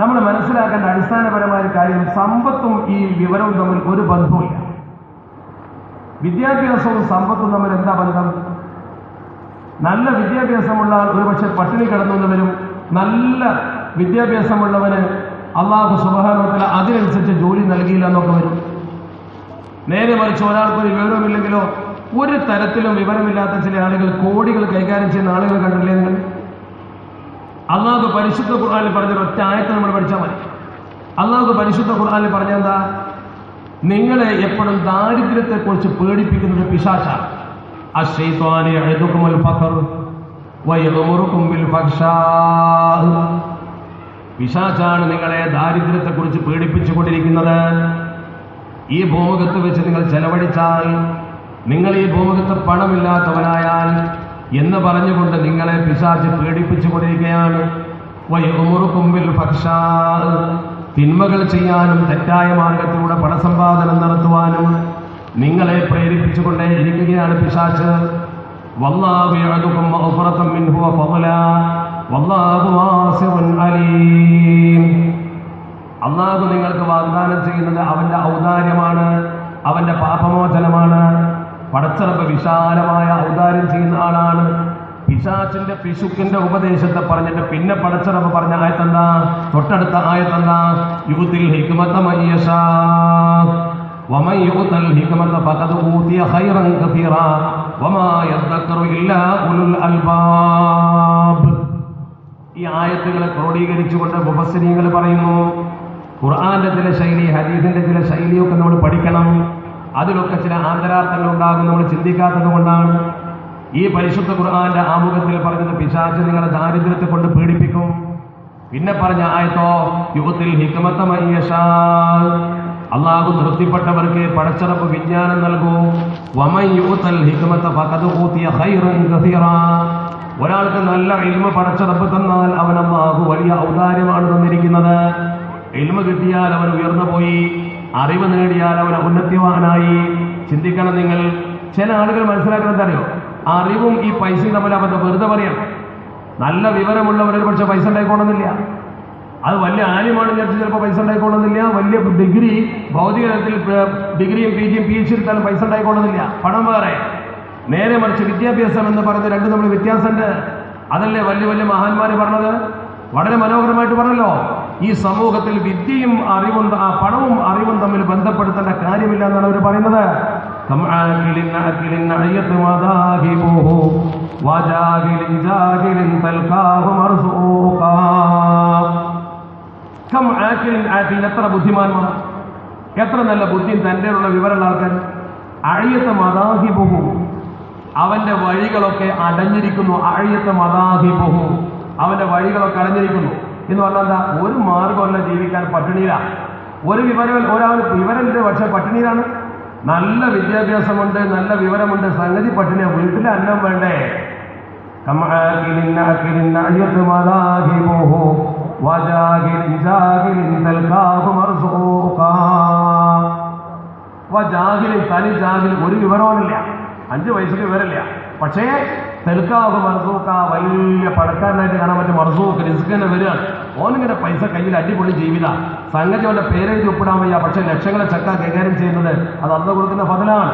നമ്മൾ മനസ്സിലാക്കേണ്ട അടിസ്ഥാനപരമായ കാര്യം, സമ്പത്തും ഈ വിവരവും തമ്മിൽ ഒരു ബന്ധവുമില്ല. വിദ്യാഭ്യാസവും സമ്പത്തും തമ്മിൽ എന്താ ബന്ധം? നല്ല വിദ്യാഭ്യാസമുള്ള ആൾ ഒരുപക്ഷെ പട്ടിണി കിടന്നു വരും. നല്ല വിദ്യാഭ്യാസമുള്ളവന് അല്ലാഹു സുബ്ഹാനഹു വ തആല അതിനനുസരിച്ച് ജോലി നൽകിയില്ല എന്നൊക്കെ വരും. നേരെ മറിച്ച് ഒരാൾക്കൊരു വിവരമില്ലെങ്കിലോ, ഒരു തരത്തിലും വിവരമില്ലാത്ത ചില ആളുകൾ കോടികൾ കൈകാര്യം ചെയ്യുന്ന ആളുകൾ കണ്ടില്ലേ നിങ്ങൾ? അല്ലാഹു പരിശുദ്ധ ഖുർആനിൽ പറഞ്ഞ ഒറ്റ ആയത്ത് നമ്മൾ പഠിച്ചാൽ മതി. അല്ലാഹു പരിശുദ്ധ ഖുർആനിൽ പറഞ്ഞെന്താ? നിങ്ങളെ എപ്പോഴും ദാരിദ്ര്യത്തെക്കുറിച്ച് പേടിപ്പിക്കുന്നത് പിശാചാണ്. അശ്ശൈത്വാനു യഅദുകുമുൽ ഫഖർ വയഅമുറുകും ബിൽ ഫഹ്ശാ. പിശാചാണ് നിങ്ങളെ ദാരിദ്ര്യത്തെക്കുറിച്ച് പേടിപ്പിച്ചുകൊണ്ടിരിക്കുന്നത്. ഈ ഭൂമുഖത്ത് വെച്ച് നിങ്ങൾ ചെലവഴിച്ചാൽ, നിങ്ങൾ ഈ ഭൂമുഖത്ത് പണമില്ലാത്തവനായാൽ എന്ന് പറഞ്ഞുകൊണ്ട് നിങ്ങളെ പിശാച് പേടിപ്പിച്ചുകൊണ്ടിരിക്കുകയാണ്. വയഅമുറുകും ബിൽ ഫഹ്ശാ, തിന്മകൾ ചെയ്യാനും തെറ്റായ മാർഗത്തിലൂടെ പണസമ്പാദനം നടത്തുവാനും നിങ്ങളെ പ്രേരിപ്പിച്ചുകൊണ്ടേ ഇരിക്കുകയാണ് പിശാച്. വല്ലാഹു യഅദുകും മഗ്ഫിറതൻ മിൻഹു വഫളാ വല്ലാഹു വാസിഉൻ അലീം. അല്ലാഹു നിങ്ങൾക്ക് വാഗ്ദാനം ചെയ്യുന്നത് അവന്റെ ഔദാര്യമാണ്, അവന്റെ പാപമോചനമാണ്. പടച്ചറബ് വിശാലമായ ഔദാര്യം ചെയ്യുന്ന ആളാണ്. പിശാചിന്റെ പിശുക്കിന്റെ ഉപദേശത്തെ പറഞ്ഞിട്ട് പിന്നെ പടച്ചറബ് പറഞ്ഞ ആയത്തെന്താ? തൊട്ടടുത്ത ആയത്തെന്താ? യുതിൽ ഹിക്മത മയ്യശാ വമൻ യുതൽ ഹിക്മത ഫഖദ് ഊതിയ ഖൈറൻ കസീറാ വമാ യദ്ദക്കറു ഇല്ലാ ഉലുൽ അൽബാബ്. ഈ ആയത്തുകളെ ക്രോഡീകരിച്ചുകൊണ്ട് മുഫസ്സിരീങ്ങൾ പറയുന്നു, ഖുർആന്റെ ചില ശൈലി, ഹദീസിന്റെ ചില ശൈലിയൊക്കെ നമ്മൾ പഠിക്കണം. അതിലൊക്കെ ചില ആന്തരാർത്ഥങ്ങൾ ഉണ്ടാകും, നമ്മൾ ചിന്തിക്കാത്തത് കൊണ്ടാണ്. ഈ പരിശുദ്ധ ഖുർആന്റെ ആമുഖത്തിൽ പറഞ്ഞത് പിശാച് നിങ്ങളെ ദാരിദ്ര്യത്തെ കൊണ്ട് പീഡിപ്പിക്കും. പിന്നെ പറഞ്ഞ ആയത്തോ യുവത്തിൽ ഹിക്മത മയ്യശാ, അല്ലാഹു തൃപ്തിപ്പെട്ടവർക്ക് പടച്ചറപ്പ് വിജ്ഞാനം നൽകൂ. വമൻ യുതൽ ഹിക്മത ഫഖദ് ഊതിയ ഖൈറൻ കസീറാ, ഒരാൾക്ക് നല്ല ഇൽമ പടച്ചറപ്പ് തന്നാൽ അവൻ അല്ലാഹു വലിയ ഔദാര്യമാണ് തന്നിരിക്കുന്നത്. ഇൽമ കിട്ടിയാൽ അവൻ ഉയർന്നു പോയി, അറിവ് നേടിയാൽ അവൻ ഉന്നത്യവാനായി. ചിന്തിക്കണം നിങ്ങൾ. ചില ആളുകൾ മനസ്സിലാക്കുന്നത് അറിയോ? അറിവും ഈ പൈസയും തമ്മിൽ അവന്റെ വെറുതെ പറയാം. നല്ല വിവരമുള്ളവർ ഒരു പക്ഷെ പൈസ ഉണ്ടായിക്കോണമെന്നില്ല. അത് വലിയ ആര്യമാണെന്ന് വിചാരിച്ച് ചിലപ്പോൾ പൈസ ഉണ്ടായിക്കോണമെന്നില്ല. വലിയ ഡിഗ്രി, ഭൗതിക തലത്തിൽ ഡിഗ്രിയും പി ജിയും പി എച്ച് ഡി എടുത്താലും പൈസ ഉണ്ടായിക്കോണമെന്നില്ല. പണം വേറെ. നേരെ മറിച്ച് വിദ്യാഭ്യാസം എന്ന് പറയുന്നത് രണ്ടും തമ്മിൽ വ്യത്യാസമുണ്ട്. അതല്ലേ വലിയ വലിയ മഹാന്മാര് പറഞ്ഞത്? വളരെ മനോഹരമായിട്ട് പറഞ്ഞല്ലോ, ഈ സമൂഹത്തിൽ വിദ്യയും അറിവും പണവും അറിവും തമ്മിൽ ബന്ധപ്പെടുത്തേണ്ട കാര്യമില്ല എന്നാണ് അവർ പറയുന്നത്. എത്ര ബുദ്ധിമാന്മാർ, എത്ര നല്ല ബുദ്ധിയും തൻ്റെ ഉള്ള വിവരമുള്ള ആൾക്കാർ. അഴിയത്ത് മദാഹിബുഹു, അവന്റെ വഴികളൊക്കെ അടഞ്ഞിരിക്കുന്നു. അഴിയത്ത് മദാഹിബുഹു, അവന്റെ വഴികളൊക്കെ അടഞ്ഞിരിക്കുന്നു എന്ന് പറഞ്ഞാൽ എന്താ? ഒരു മാർഗമല്ല ജീവിക്കാൻ, പട്ടിണിയിലാണ്. ഒരു ഒരാൾ വിവരമുണ്ട്, പക്ഷെ പട്ടിണിയിലാണ്. നല്ല വിദ്യാഭ്യാസമുണ്ട്, നല്ല വിവരമുണ്ട്, സംഗതി പട്ടിണിയാ. വീട്ടിലെ അന്നം വേണ്ടേ? തനി ജാഹിൽ, ഒരു വിവരവുമില്ല, 5 വയസ്സിൽ വിവരമില്ല. പക്ഷേ തെൽക്കാവ് മർസൂക്ക, വലിയ പണക്കാരനായിട്ട് കാണാൻ പറ്റും. മർസൂക്ക് റിസ്കന്നെ വരികയാണ്. ഓനിങ്ങനെ പൈസ കയ്യിൽ അടിപൊളി ജീവിത, സംഗതി അവന്റെ പേരെഴുതി ഒപ്പിടാൻ വയ്യ. പക്ഷെ ലക്ഷങ്ങളെ ചക്ക കൈകാര്യം ചെയ്യുന്നത് അത് അന്ന് കൊടുക്കുന്ന ഫضലാണ്.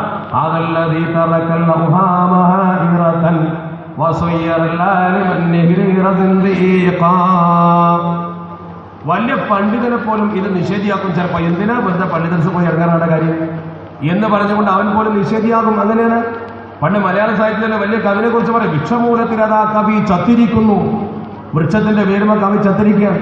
വലിയ പണ്ഡിതനെ പോലും ഇത് നിഷേധിയാക്കും. ചിലപ്പോൾ എന്തിനാ വെറുതെ പണ്ഡിതൻസ് പോയി ഇറങ്ങാനാണ് കാര്യം എന്ന് പറഞ്ഞുകൊണ്ട് അവൻ പോലും നിഷേധിയാകും. അങ്ങനെയാണ് പണ്ട് മലയാള സാഹിത്യത്തിലെ വലിയ കവിനെ കുറിച്ച് പറയും, വൃക്ഷമൂലത്തിലതാ കവി ചത്തിരിക്കുന്നു. വൃക്ഷത്തിന്റെ വേരുമ കവി ചത്തിരിക്കുകയാണ്.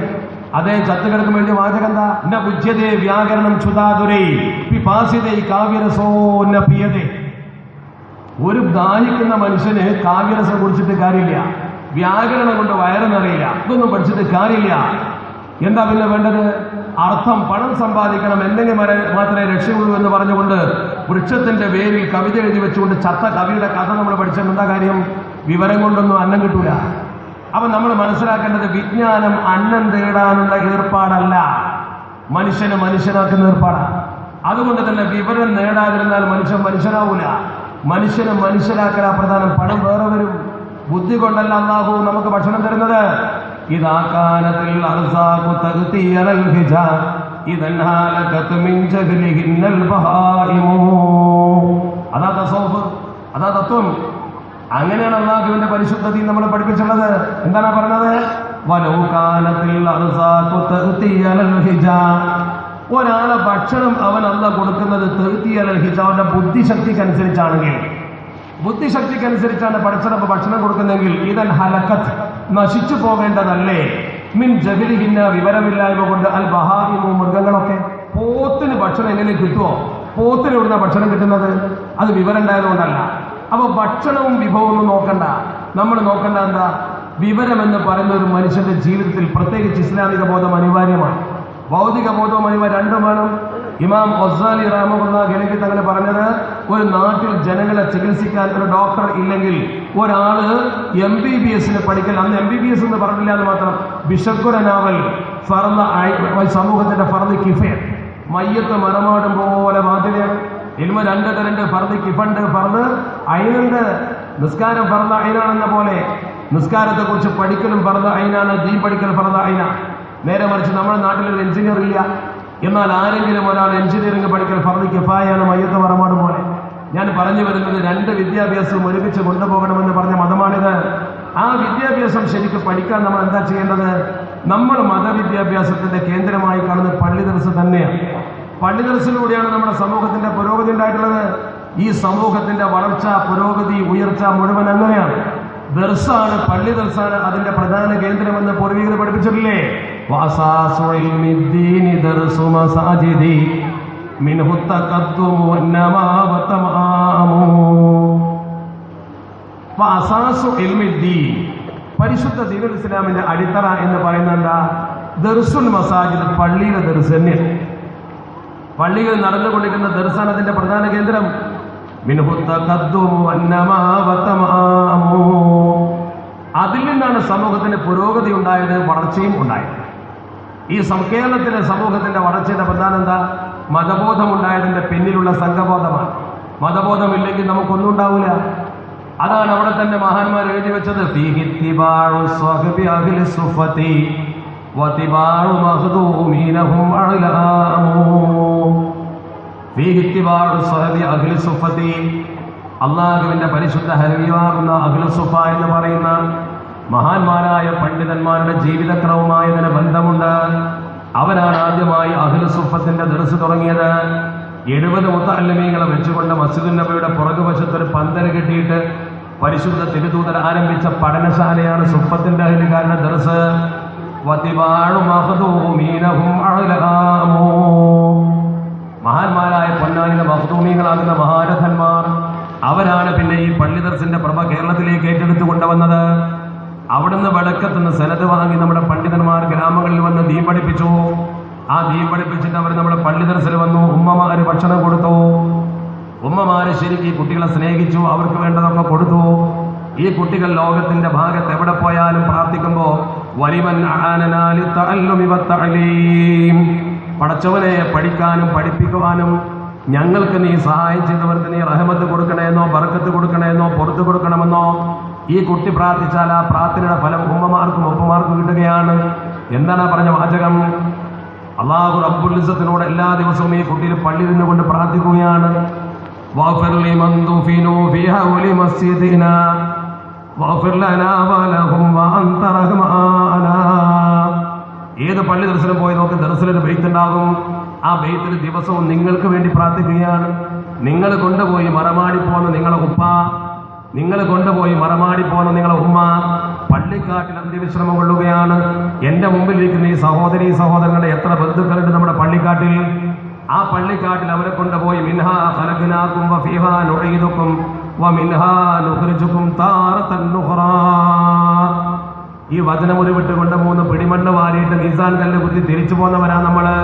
അദ്ദേഹം ചത്തുകിടക്കും വേണ്ടി വാചകം എന്താ? ന ബുജ്യതേ വ്യാകരണം ക്ഷുതാതുരൈ പിപാസിതൈ കാവ്യരസോന്ന പിയതേ. ഒരു ദാഹിക്കുന്ന മനുഷ്യന് കാവ്യരസം കുടിച്ചിട്ട് കാര്യമില്ല, വ്യാകരണം കൊണ്ട് വയറെന്നറിയില്ല, ഇതൊന്നും പഠിച്ചിട്ട് കാര്യമില്ല. എന്താ പിന്നെ വേണ്ടത്? അർത്ഥം, പണം സമ്പാദിക്കണം, എന്തെങ്കിലും മാത്രമേ രക്ഷയുള്ളൂ എന്ന് പറഞ്ഞുകൊണ്ട് വൃക്ഷത്തിന്റെ വേരിൽ കവിത എഴുതി വെച്ചുകൊണ്ട് ചത്ത കവിയുടെ കഥ നമ്മൾ പഠിച്ചാൽ എന്താ കാര്യം? വിവരം കൊണ്ടൊന്നും അന്നം കിട്ടൂല. അപ്പൊ നമ്മൾ മനസ്സിലാക്കേണ്ടത്, വിജ്ഞാനം അന്നം തേടാനുള്ള ഏർപ്പാടല്ല, മനുഷ്യനാക്കുന്ന ഏർപ്പാടാണ്. അതുകൊണ്ട് തന്നെ വിവരം നേടാതിരുന്നാൽ മനുഷ്യനാവൂല. മനുഷ്യനെ മനുഷ്യരാക്കലാ പ്രധാനം. പണം വേറെ വരും. ബുദ്ധി കൊണ്ടല്ല അല്ലാഹു നമുക്ക് ഭക്ഷണം തരുന്നത്. ഇദാ കാനത്തിൽ അർസാഖു തഗ്തി അലൽ ഹിജാ ഇദൻ ഹാലകത് മിൻ ജഹ്ലിഹിന്നൽ ബഹായിമു. അതാ തസൗഫ്, അതാ തത്വം. അങ്ങനെയാണ് അല്ലാഹുവിന്റെ പരിശുദ്ധ ദീൻ നമ്മളെ പഠിപ്പിച്ചുള്ളത്. എന്താണ് പറഞ്ഞത്? വലൗ കാനത്തിൽ അർസാഖു തഗ്തി അലൽ ഹിജാ. ഒരാളെ ഭക്ഷണം അവൻ അല്ലാഹു കൊടുക്കുന്നത് തഗ്തി അലൽ ഹിജാ, അവന്റെ ബുദ്ധിശക്തിക്കനുസരിച്ചാണെങ്കിൽ, ബുദ്ധിശക്തിക്കനുസരിച്ചാണ് പഠിച്ചറപ്പ് ഭക്ഷണം കൊടുക്കുന്നെങ്കിൽ ഇതൻ ഹലക്കത്ത്, നശിച്ചു പോകേണ്ടതല്ലേ, മിൻ ജഹ്ലിഹിന്ന, വിവരമില്ലായ്മ കൊണ്ട്, അൽ ബഹായിമു, മൃഗങ്ങളൊക്കെ. പോത്തിന് ഭക്ഷണം എങ്ങനെ കിട്ടുമോ? പോത്തിന് എവിടുന്ന ഭക്ഷണം കിട്ടുന്നത്? അത് വിവരം ഉണ്ടായതുകൊണ്ടല്ല. അപ്പൊ ഭക്ഷണവും വിഭവവും ഒന്നും നോക്കണ്ട. നമ്മൾ നോക്കണ്ട എന്താ? വിവരമെന്ന് പറയുന്ന ഒരു മനുഷ്യന്റെ ജീവിതത്തിൽ പ്രത്യേകിച്ച് ഇസ്ലാമിക ബോധം അനിവാര്യമാണ്, ഭൗതിക ബോധവും അനിവാര്യം, രണ്ടും വേണം. ഇമാം ഗസാലി റഹ്മത്തുള്ളാഹി അലൈഹി തങ്ങൾ പറഞ്ഞത്, ഒരു നാട്ടിൽ ജനങ്ങളെ ചികിത്സിക്കാൻ ഒരു ഡോക്ടർ ഇല്ലെങ്കിൽ ഒരാള് MBBS പഠിക്കൽ, അന്ന് MBBS എന്ന് പറഞ്ഞില്ല എന്ന് മാത്രം, ബിഷക്കുരനാവൽ ഫർദ് സമൂഹത്തിന്റെ ഫർദ് കിഫയ, മയ്യത്ത് മറമാടും പോലെ ബാധ്യതയാണ്. ഇൽമ രണ്ട് തരണ്ട്, ഫർദ് കിഫുണ്ട്, ഫർദ് ഐനുണ്ട്. നിസ്കാരം ഫർദ് ഐനാണെന്ന പോലെ നിസ്കാരത്തെ കുറിച്ച് പഠിക്കലും ഫർദ് ഐനാണ്, ദീൻ പഠിക്കൽ ഫർദ് ഐന. നേരെ മറിച്ച് നമ്മുടെ നാട്ടിലൊരു എഞ്ചിനീയർ ഇല്ല, എന്നാൽ ആരെങ്കിലും ഒരാൾ എഞ്ചിനീയറിംഗ് പഠിക്കൽ ഫർദ് കിഫായാണ്, മയ്യത്ത് മറമാട് പോലെ. ഞാൻ പറഞ്ഞു വരുന്നത് രണ്ട് വിദ്യാഭ്യാസവും ഒരുമിച്ച് കൊണ്ടുപോകണമെന്ന് പറഞ്ഞ മതമാണിത്. ആ വിദ്യാഭ്യാസം ശരിക്കും പഠിക്കാൻ നമ്മൾ എന്താ ചെയ്യേണ്ടത്? നമ്മൾ മതവിദ്യാഭ്യാസത്തിന്റെ കേന്ദ്രമായി കാണുന്നത് പള്ളി ദർസ് തന്നെയാണ്. പള്ളി ദർസിലൂടെയാണ് നമ്മുടെ സമൂഹത്തിന്റെ പുരോഗതി ഉണ്ടായിട്ടുള്ളത്. ഈ സമൂഹത്തിന്റെ വളർച്ച, പുരോഗതി, ഉയർച്ച മുഴുവൻ അങ്ങനെയാണ്. ദർസാണ്, പള്ളി ദർസാണ് അതിന്റെ പ്രധാന കേന്ദ്രമെന്ന് പൂർവികർ പഠിപ്പിച്ചിട്ടില്ലേ? പരിശുദ്ധ ദീനുൽ ഇസ്ലാമിന്റെ അടിത്തറ എന്ന് പറയുന്നത് എന്താ? ദർസുൽ മസാജിദ്, പള്ളിയുടെ ദർസ് തന്നെയാണ്. പള്ളികൾ നടന്നുകൊണ്ടിരിക്കുന്ന ദർസാണ് അതിന്റെ പ്രധാന കേന്ദ്രം. അതിൽ നിന്നാണ് സമൂഹത്തിന് പുരോഗതി ഉണ്ടായത്, വളർച്ചയും ഉണ്ടായത്. ഈ കേരളത്തിലെ സമൂഹത്തിന്റെ വളർച്ചയുടെ പ്രധാനം എന്താ? മതബോധം ഉണ്ടായതിന്റെ പിന്നിലുള്ള സംഘബോധമാണ്. മതബോധമില്ലെങ്കിൽ നമുക്കൊന്നും ഉണ്ടാവില്ല. അതാണ് അവിടെ തന്നെ മഹാന്മാർ എഴുതി വെച്ചത്, അള്ളാഹുവിന്റെ പരിശുദ്ധ ഹബീബാകുന്ന അഹ്ലു സുഫ എന്ന് പറയുന്ന മഹാന്മാരായ പണ്ഡിതന്മാരുടെ ജീവിതക്രമവുമായതിന് ബന്ധമുണ്ട്. അവരാണ് ആദ്യമായി അഹ്ലു സുഫത്തിന്റെ ദർസ് തുടങ്ങിയത്. 70 മുത്തഅല്ലിമീങ്ങളെ വെച്ചുകൊണ്ട് മസ്ജിദുൻ നബിയുടെ പുറകുവശത്ത് ഒരു പന്തല് കെട്ടിയിട്ട് പരിശുദ്ധ തിരുദൂതർ ആരംഭിച്ച പഠനശാലയാണ് സുഫത്തിന്റെ അഹ്ലുകാരുടെ ദർസ്. മഹാന്മാരായ പൊന്നാനിലെ മഖ്ദൂമീങ്ങളാകുന്ന മഹാരഥന്മാർ അവരാണ് പിന്നെ ഈ പള്ളി ദർസിന്റെ പ്രഭ കേരളത്തിലേക്ക് ഏറ്റെടുത്തു കൊണ്ടുവന്നത്. അവിടുന്ന് വടക്കത്തുനിന്ന് സനത് വാങ്ങി നമ്മുടെ പണ്ഡിതന്മാർ ഗ്രാമങ്ങളിൽ വന്ന് ദീൻ പഠിപ്പിച്ചു. ആ ദീൻ പഠിപ്പിച്ചിട്ട് അവർ നമ്മുടെ പള്ളി ദർസിൽ വന്നു. ഉമ്മമാര് ഭക്ഷണം കൊടുത്തു. ഉമ്മമാര് ശരിക്കും കുട്ടികളെ സ്നേഹിച്ചു, അവർക്ക് വേണ്ടതൊക്കെ കൊടുത്തു. ഈ കുട്ടികൾ ലോകത്തിന്റെ ഭാഗത്ത് എവിടെ പോയാലും പ്രാർത്ഥിക്കുമ്പോൾ പടച്ചവനെ പഠിക്കാനും പഠിപ്പിക്കുവാനും ഞങ്ങൾക്ക് നീ സഹായം ചെയ്തവർക്ക് നീ റഹ്മത്ത് കൊടുക്കണമെന്നോ ബർക്കത്ത് കൊടുക്കണമെന്നോ പുറത്തു കൊടുക്കണമെന്നോ ഈ കുട്ടി പ്രാർത്ഥിച്ചാൽ ആ പ്രാർത്ഥനയുടെ ഫലം ഉമ്മമാർക്കും ഉപ്പമാർക്കും കിട്ടുകയാണ്. എന്താണ് പറഞ്ഞ വാചകം? അല്ലാഹു റബ്ബുൽ ഇസ്സത്തിനോട് എല്ലാ ദിവസവും ഈ കുട്ടിയിൽ പള്ളിയിൽ നിന്നുകൊണ്ട് പ്രാർത്ഥിക്കുകയാണ്. ഏത് പള്ളി ദർശനം പോയി നോക്ക്, ദർശനൊരു ബെയ്ത്തുണ്ടാകും. ആ ബെയ്ത്തിൽ ദിവസവും നിങ്ങൾക്ക് വേണ്ടി പ്രാർത്ഥിക്കുകയാണ്. നിങ്ങൾ കൊണ്ടുപോയി മറമാടി പോന്ന നിങ്ങളെ ഉപ്പ, നിങ്ങൾ കൊണ്ടുപോയി മറമാടി പോന്ന നിങ്ങളെ ഉമ്മ പള്ളിക്കാട്ടിൽ അന്ത്യവിശ്രമം കൊള്ളുകയാണ്. എന്റെ മുമ്പിലിരിക്കുന്ന ഈ സഹോദരീ സഹോദരങ്ങളുടെ എത്ര ബന്ധുക്കളുണ്ട് നമ്മുടെ പള്ളിക്കാട്ടിൽ. ആ പള്ളിക്കാട്ടിൽ അവരെ കൊണ്ടുപോയി മിൻഹാ ഖലഖനാകും വഫീഹാ നുഈദുകും വമിൻഹാ നുഖ്രിജുകും താറതൻ നുഖ്റാ. ഈ വചനമൊരു വിട്ടുകൊണ്ട് 3 പിടിമണ്ണ് വാരിയിട്ട് മീസാൻ കല്ല് കുത്തി തിരിച്ചു പോന്നവരാ നമ്മള്.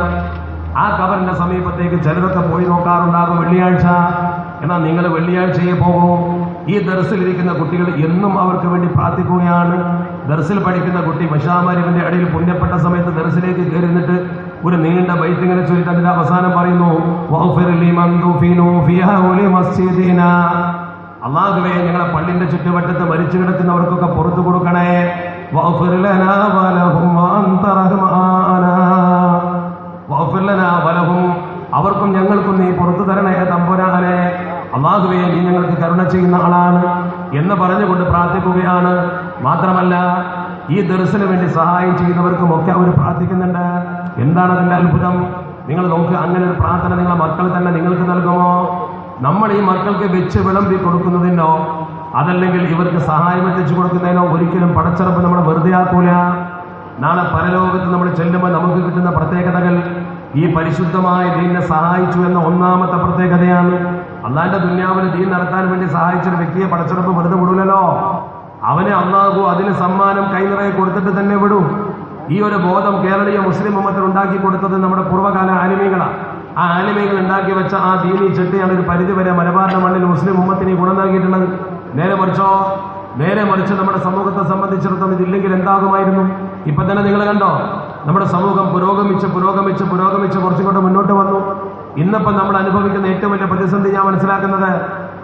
ആ കബറിന്റെ സമീപത്തേക്ക് ചിലരൊക്കെ പോയി നോക്കാറുണ്ടാകും വെള്ളിയാഴ്ച. എന്നാൽ നിങ്ങൾ വെള്ളിയാഴ്ചയെ പോകൂ. ഈ ദർസിലിരിക്കുന്ന കുട്ടികൾ എന്നും അവർക്ക് വേണ്ടി പ്രാർത്ഥിക്കുകയാണ്. ദർസിൽ പഠിക്കുന്ന കുട്ടി മശാമരിവിന്റെ അടിയിൽ പുണ്യപ്പെട്ട സമയത്ത് ദർസിലേക്ക് കയറി നിന്നിട്ട് ഒരു നീണ്ട ബൈത്തിങ്ങനെ ചൊല്ലിട്ട് അതിന്റെ അവസാനം പറയുന്നു, അല്ലാഹുവേ ഞങ്ങളെ പള്ളിന്റെ ചുറ്റുവട്ടത്ത് മരിച്ചു കിടക്കുന്നവർക്കൊക്കെ പുറത്തു കൊടുക്കണേ. واغفر لنا ولهم وأنت رحمنا واغفر لنا ولهم അവർക്കും ഞങ്ങൾക്കും നീ പുറത്തു തരണേ തമ്പുരാനെ. അല്ലാഹുവേ, നീ ഞങ്ങൾക്ക് കരുണ ചെയ്യുന്ന ആളാണ് എന്ന് പറഞ്ഞുകൊണ്ട് പ്രാർത്ഥിക്കുകയാണ്. മാത്രമല്ല, ഈ ദർസിന് വേണ്ടി സഹായം ചെയ്യുന്നവർക്കും ഒക്കെ അവർ പ്രാർത്ഥിക്കുന്നുണ്ട്. എന്താണ് അതിന്റെ അത്ഭുതം? നിങ്ങൾ നോക്ക്, അങ്ങനെ ഒരു പ്രാർത്ഥന നിങ്ങളെ മക്കൾ തന്നെ നിങ്ങൾക്ക് നൽകുമോ? നമ്മൾ ഈ മക്കൾക്ക് വെച്ച് വിളമ്പി കൊടുക്കുന്നതിനോ അതല്ലെങ്കിൽ ഇവർക്ക് സഹായം എത്തിച്ചു കൊടുക്കുന്നതിനോ ഒരിക്കലും പടച്ചറപ്പ് നമ്മളെ വെറുതെ ആക്കൂല. നാളെ പരലോകത്ത് നമ്മൾ ചെല്ലുമ്പോൾ നമുക്ക് കിട്ടുന്ന പ്രത്യേകതകൾ ഈ പരിശുദ്ധമായ ദീനിനെ സഹായിച്ചു എന്ന ഒന്നാമത്തെ പ്രത്യേകതയാണ്. അള്ളാന്റെ ദുന്യാവിന് ദീൻ നടത്താൻ വേണ്ടി സഹായിച്ചൊരു വ്യക്തിയെ പടച്ചറപ്പ് വെറുതെ വിടൂലല്ലോ. അവനെ അള്ളാഹു അതിന് സമ്മാനം കൈനിറയെ കൊടുത്തിട്ട് തന്നെ വിടും. ഈ ഒരു ബോധം കേരളീയ മുസ്ലിം ഉമ്മത്തിൽ ഉണ്ടാക്കി കൊടുത്തത് നമ്മുടെ പൂർവ്വകാല ആലിമീകളാണ്. ആ ആലിമീകൾ ഉണ്ടാക്കി വെച്ച ആ ദീനി ചെട്ടിയാണ് ഒരു പരിധിവരെ മലബാറിന്റെ മണ്ണിൽ മുസ്ലിം ഉമ്മത്തിന് ഗുണം നൽകിയിട്ടുള്ളത്. നേരെ മറിച്ച് നമ്മുടെ സമൂഹത്തെ സംബന്ധിച്ചിടത്തോളം ഇതില്ലെങ്കിൽ എന്താകുമായിരുന്നു? ഇപ്പൊ തന്നെ നിങ്ങൾ കണ്ടോ, നമ്മുടെ സമൂഹം പുരോഗമിച്ച് കുറച്ചുകൊണ്ട് മുന്നോട്ട് വന്നു. ഇന്നിപ്പം നമ്മൾ അനുഭവിക്കുന്ന ഏറ്റവും വലിയ പ്രതിസന്ധി ഞാൻ മനസ്സിലാക്കുന്നത്,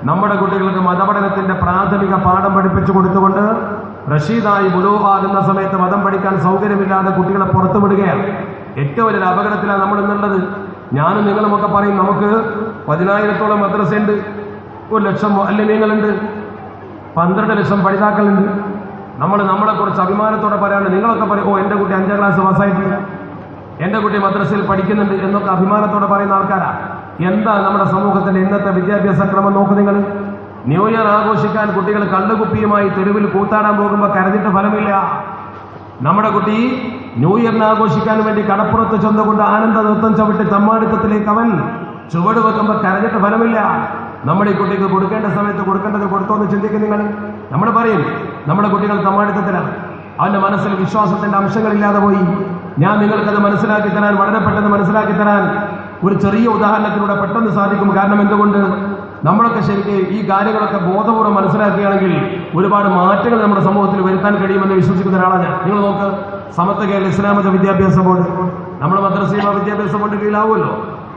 നമ്മുടെ കുട്ടികൾക്ക് മതപഠനത്തിന്റെ പ്രാഥമിക പാഠം പഠിപ്പിച്ചു കൊടുത്തുകൊണ്ട് റഷീദായി ബുലൂഗാകുന്ന സമയത്ത് മതം പഠിക്കാൻ സൗകര്യമില്ലാതെ കുട്ടികളെ പുറത്തു വിടുകയാണ്. ഏറ്റവും വലിയൊരു അപകടത്തിലാണ് നമ്മൾ ഇന്നുള്ളത്. ഞാനും നിങ്ങളുമൊക്കെ പറയും, നമുക്ക് 10,000-ഓളം മദ്രസയുണ്ട്, 1,00,000 മുഅല്ലിമീങ്ങളുണ്ട്, 12 ലക്ഷം പഠിതാക്കളുണ്ട്. നമ്മളെ കുറിച്ച് അഭിമാനത്തോടെ പറയാണ്ട് നിങ്ങളൊക്കെ പറയും, ഓ എൻ്റെ കുട്ടി 5ാം ക്ലാസ് പാസ്സായിട്ടില്ല, എൻ്റെ കുട്ടി മദ്രസയിൽ പഠിക്കുന്നുണ്ട് എന്നൊക്കെ അഭിമാനത്തോടെ പറയുന്ന ആൾക്കാരാ. എന്താ നമ്മുടെ സമൂഹത്തിന്റെ ഇന്നത്തെ വിദ്യാഭ്യാസ ക്രമം നോക്ക് നിങ്ങൾ. ന്യൂ ഇയർ ആഘോഷിക്കാൻ കുട്ടികൾ കള്ളുകുപ്പിയുമായി തെരുവിൽ കൂത്താടാൻ പോകുമ്പോൾ കരഞ്ഞിട്ട് ഫലമില്ല. നമ്മുടെ കുട്ടി ന്യൂ ഇയറിന് ആഘോഷിക്കാൻ വേണ്ടി കടപ്പുറത്ത് ചെന്നുകൊണ്ട് ആനന്ദ നൃത്തം ചവിട്ടി തമ്മാടിത്തത്തിലേക്ക് അവൻ ചുവട് വെക്കുമ്പോൾ കരഞ്ഞിട്ട് ഫലമില്ല. നമ്മുടെ ഈ കുട്ടിക്ക് കൊടുക്കേണ്ട സമയത്ത് കൊടുക്കേണ്ടത് കൊടുത്തോന്ന് ചിന്തിക്കും നിങ്ങൾ. നമ്മൾ പറയും നമ്മുടെ കുട്ടികൾ തമ്മാടിത്തത്തിലാണ്, അവന്റെ മനസ്സിൽ വിശ്വാസത്തിന്റെ അംശങ്ങളില്ലാതെ പോയി. ഞാൻ നിങ്ങൾക്കത് മനസ്സിലാക്കി തരാൻ, വളരെ പെട്ടെന്ന് മനസ്സിലാക്കി തരാൻ ഒരു ചെറിയ ഉദാഹരണത്തിലൂടെ പെട്ടെന്ന് സാധിക്കും. കാരണം എന്തുകൊണ്ട്? നമ്മളൊക്കെ ശരിക്കും ഈ കാര്യങ്ങളൊക്കെ ബോധപൂർവ്വം മനസ്സിലാക്കുകയാണെങ്കിൽ ഒരുപാട് മാറ്റങ്ങൾ നമ്മുടെ സമൂഹത്തിൽ വരുത്താൻ കഴിയുമെന്ന് വിശ്വസിക്കുന്ന ഒരാളാണ് ഞാൻ. നിങ്ങൾ നോക്ക്, സമത്വ കേരള ഇസ്ലാമിക വിദ്യാഭ്യാസ ബോർഡ്, നമ്മുടെ മദ്രസയിൽ വിദ്യാഭ്യാസ ബോർഡ് കീഴിലാവുമല്ലോ.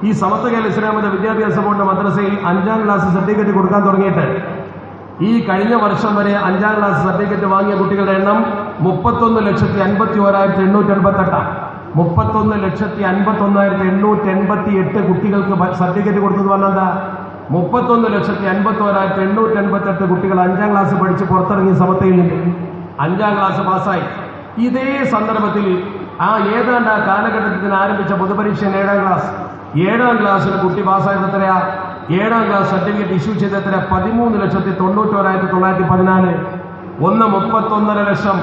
ഈ സമത്വ കേരള ഇസ്ലാമിക വിദ്യാഭ്യാസ ബോർഡ് മദ്രസയിൽ 5ാം ക്ലാസ് സർട്ടിഫിക്കറ്റ് കൊടുക്കാൻ തുടങ്ങിയിട്ട് ഈ കഴിഞ്ഞ വർഷം വരെ 5ാം ക്ലാസ് സർട്ടിഫിക്കറ്റ് വാങ്ങിയ കുട്ടികളുടെ എണ്ണം 31,51,888. 31,51,888 കുട്ടികൾക്ക് സർട്ടിഫിക്കറ്റ് കൊടുത്തത് പറഞ്ഞാൽ 31,51,888 കുട്ടികൾ 5ാം ക്ലാസ് പഠിച്ച് പുറത്തിറങ്ങിയ സമത്വയിൽ നിന്ന് 5ാം ക്ലാസ് പാസ്സായി. ഇതേ സന്ദർഭത്തിൽ ഏതാണ്ട് ആ കാലഘട്ടത്തിൽ ആരംഭിച്ച പൊതുപരീക്ഷ 7ാം ക്ലാസ്. 7ാം ക്ലാസ്സിൽ കുട്ടി പാസ്സായത് എത്രയാ? 7ാം ക്ലാസ് സർട്ടിഫിക്കറ്റ് ഇഷ്യൂ ചെയ്ത എത്ര? 13,91,914. ഒന്ന് 31.5 ലക്ഷം,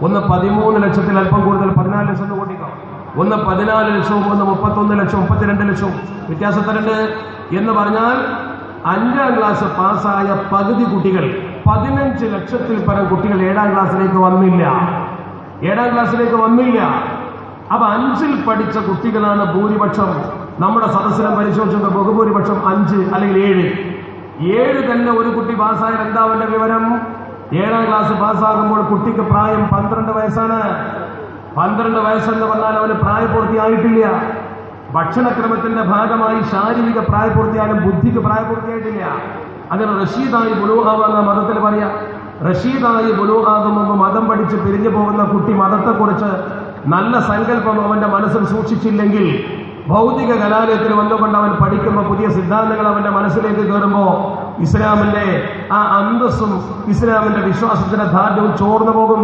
ഒന്ന് 13 ലക്ഷത്തിൽ അല്പം കൂടുതൽ, 14 ലക്ഷം എന്ന് കൂട്ടിക്കോ. ഒന്ന് 14 ലക്ഷവും ഒന്ന് 31 ലക്ഷവും 32 ലക്ഷവും വ്യത്യാസത്തിലുണ്ട്. എന്ന് പറഞ്ഞാൽ 5ാം ക്ലാസ് പാസ്സായ പകുതി കുട്ടികൾ, 15 ലക്ഷത്തിൽ പരം കുട്ടികൾ 7ാം ക്ലാസ്സിലേക്ക് വന്നില്ല. 7ാം ക്ലാസ്സിലേക്ക് വന്നില്ല. അപ്പൊ 5ൽ പഠിച്ച കുട്ടികളാണ് ഭൂരിപക്ഷം. നമ്മുടെ സദസ്സിലും പരിശോധിച്ചത് ബഹുഭൂരിപക്ഷം 5 അല്ലെങ്കിൽ 7 തന്നെ. ഒരു കുട്ടി പാസ്സായാൽ എന്താ അവന്റെ വിവരം? 7ാം ക്ലാസ് പാസ്സാകുമ്പോൾ കുട്ടിക്ക് പ്രായം 12 വയസ്സാണ്. 12 വയസ്സെന്ന് പറഞ്ഞാൽ അവന് പ്രായപൂർത്തിയായിട്ടില്ല. ഭക്ഷണക്രമത്തിന്റെ ഭാഗമായി ശാരീരിക പ്രായപൂർത്തിയായാലും ബുദ്ധിക്ക് പ്രായപൂർത്തിയായിട്ടില്ല. അങ്ങനെ റഷീദായി ബുലൂഗാവുന്ന മതത്തിൽ പറയാം. റഷീദായി ബുലൂഗാകുമ്പോൾ മതം പഠിച്ച് പിരിഞ്ഞു പോകുന്ന കുട്ടി മതത്തെക്കുറിച്ച് നല്ല സങ്കല്പം അവന്റെ മനസ്സിൽ സൂക്ഷിച്ചില്ലെങ്കിൽ, ഭൗതിക കലാലയത്തിൽ വന്നുകൊണ്ട് അവൻ പഠിക്കുമ്പോൾ പുതിയ സിദ്ധാന്തങ്ങൾ അവന്റെ മനസ്സിലേക്ക് കയറുമ്പോൾ ഇസ്ലാമിന്റെ ആ അന്തസ്സും ഇസ്ലാമിന്റെ വിശ്വാസത്തിന്റെ ധാർഢ്യവും ചോർന്നു പോകും.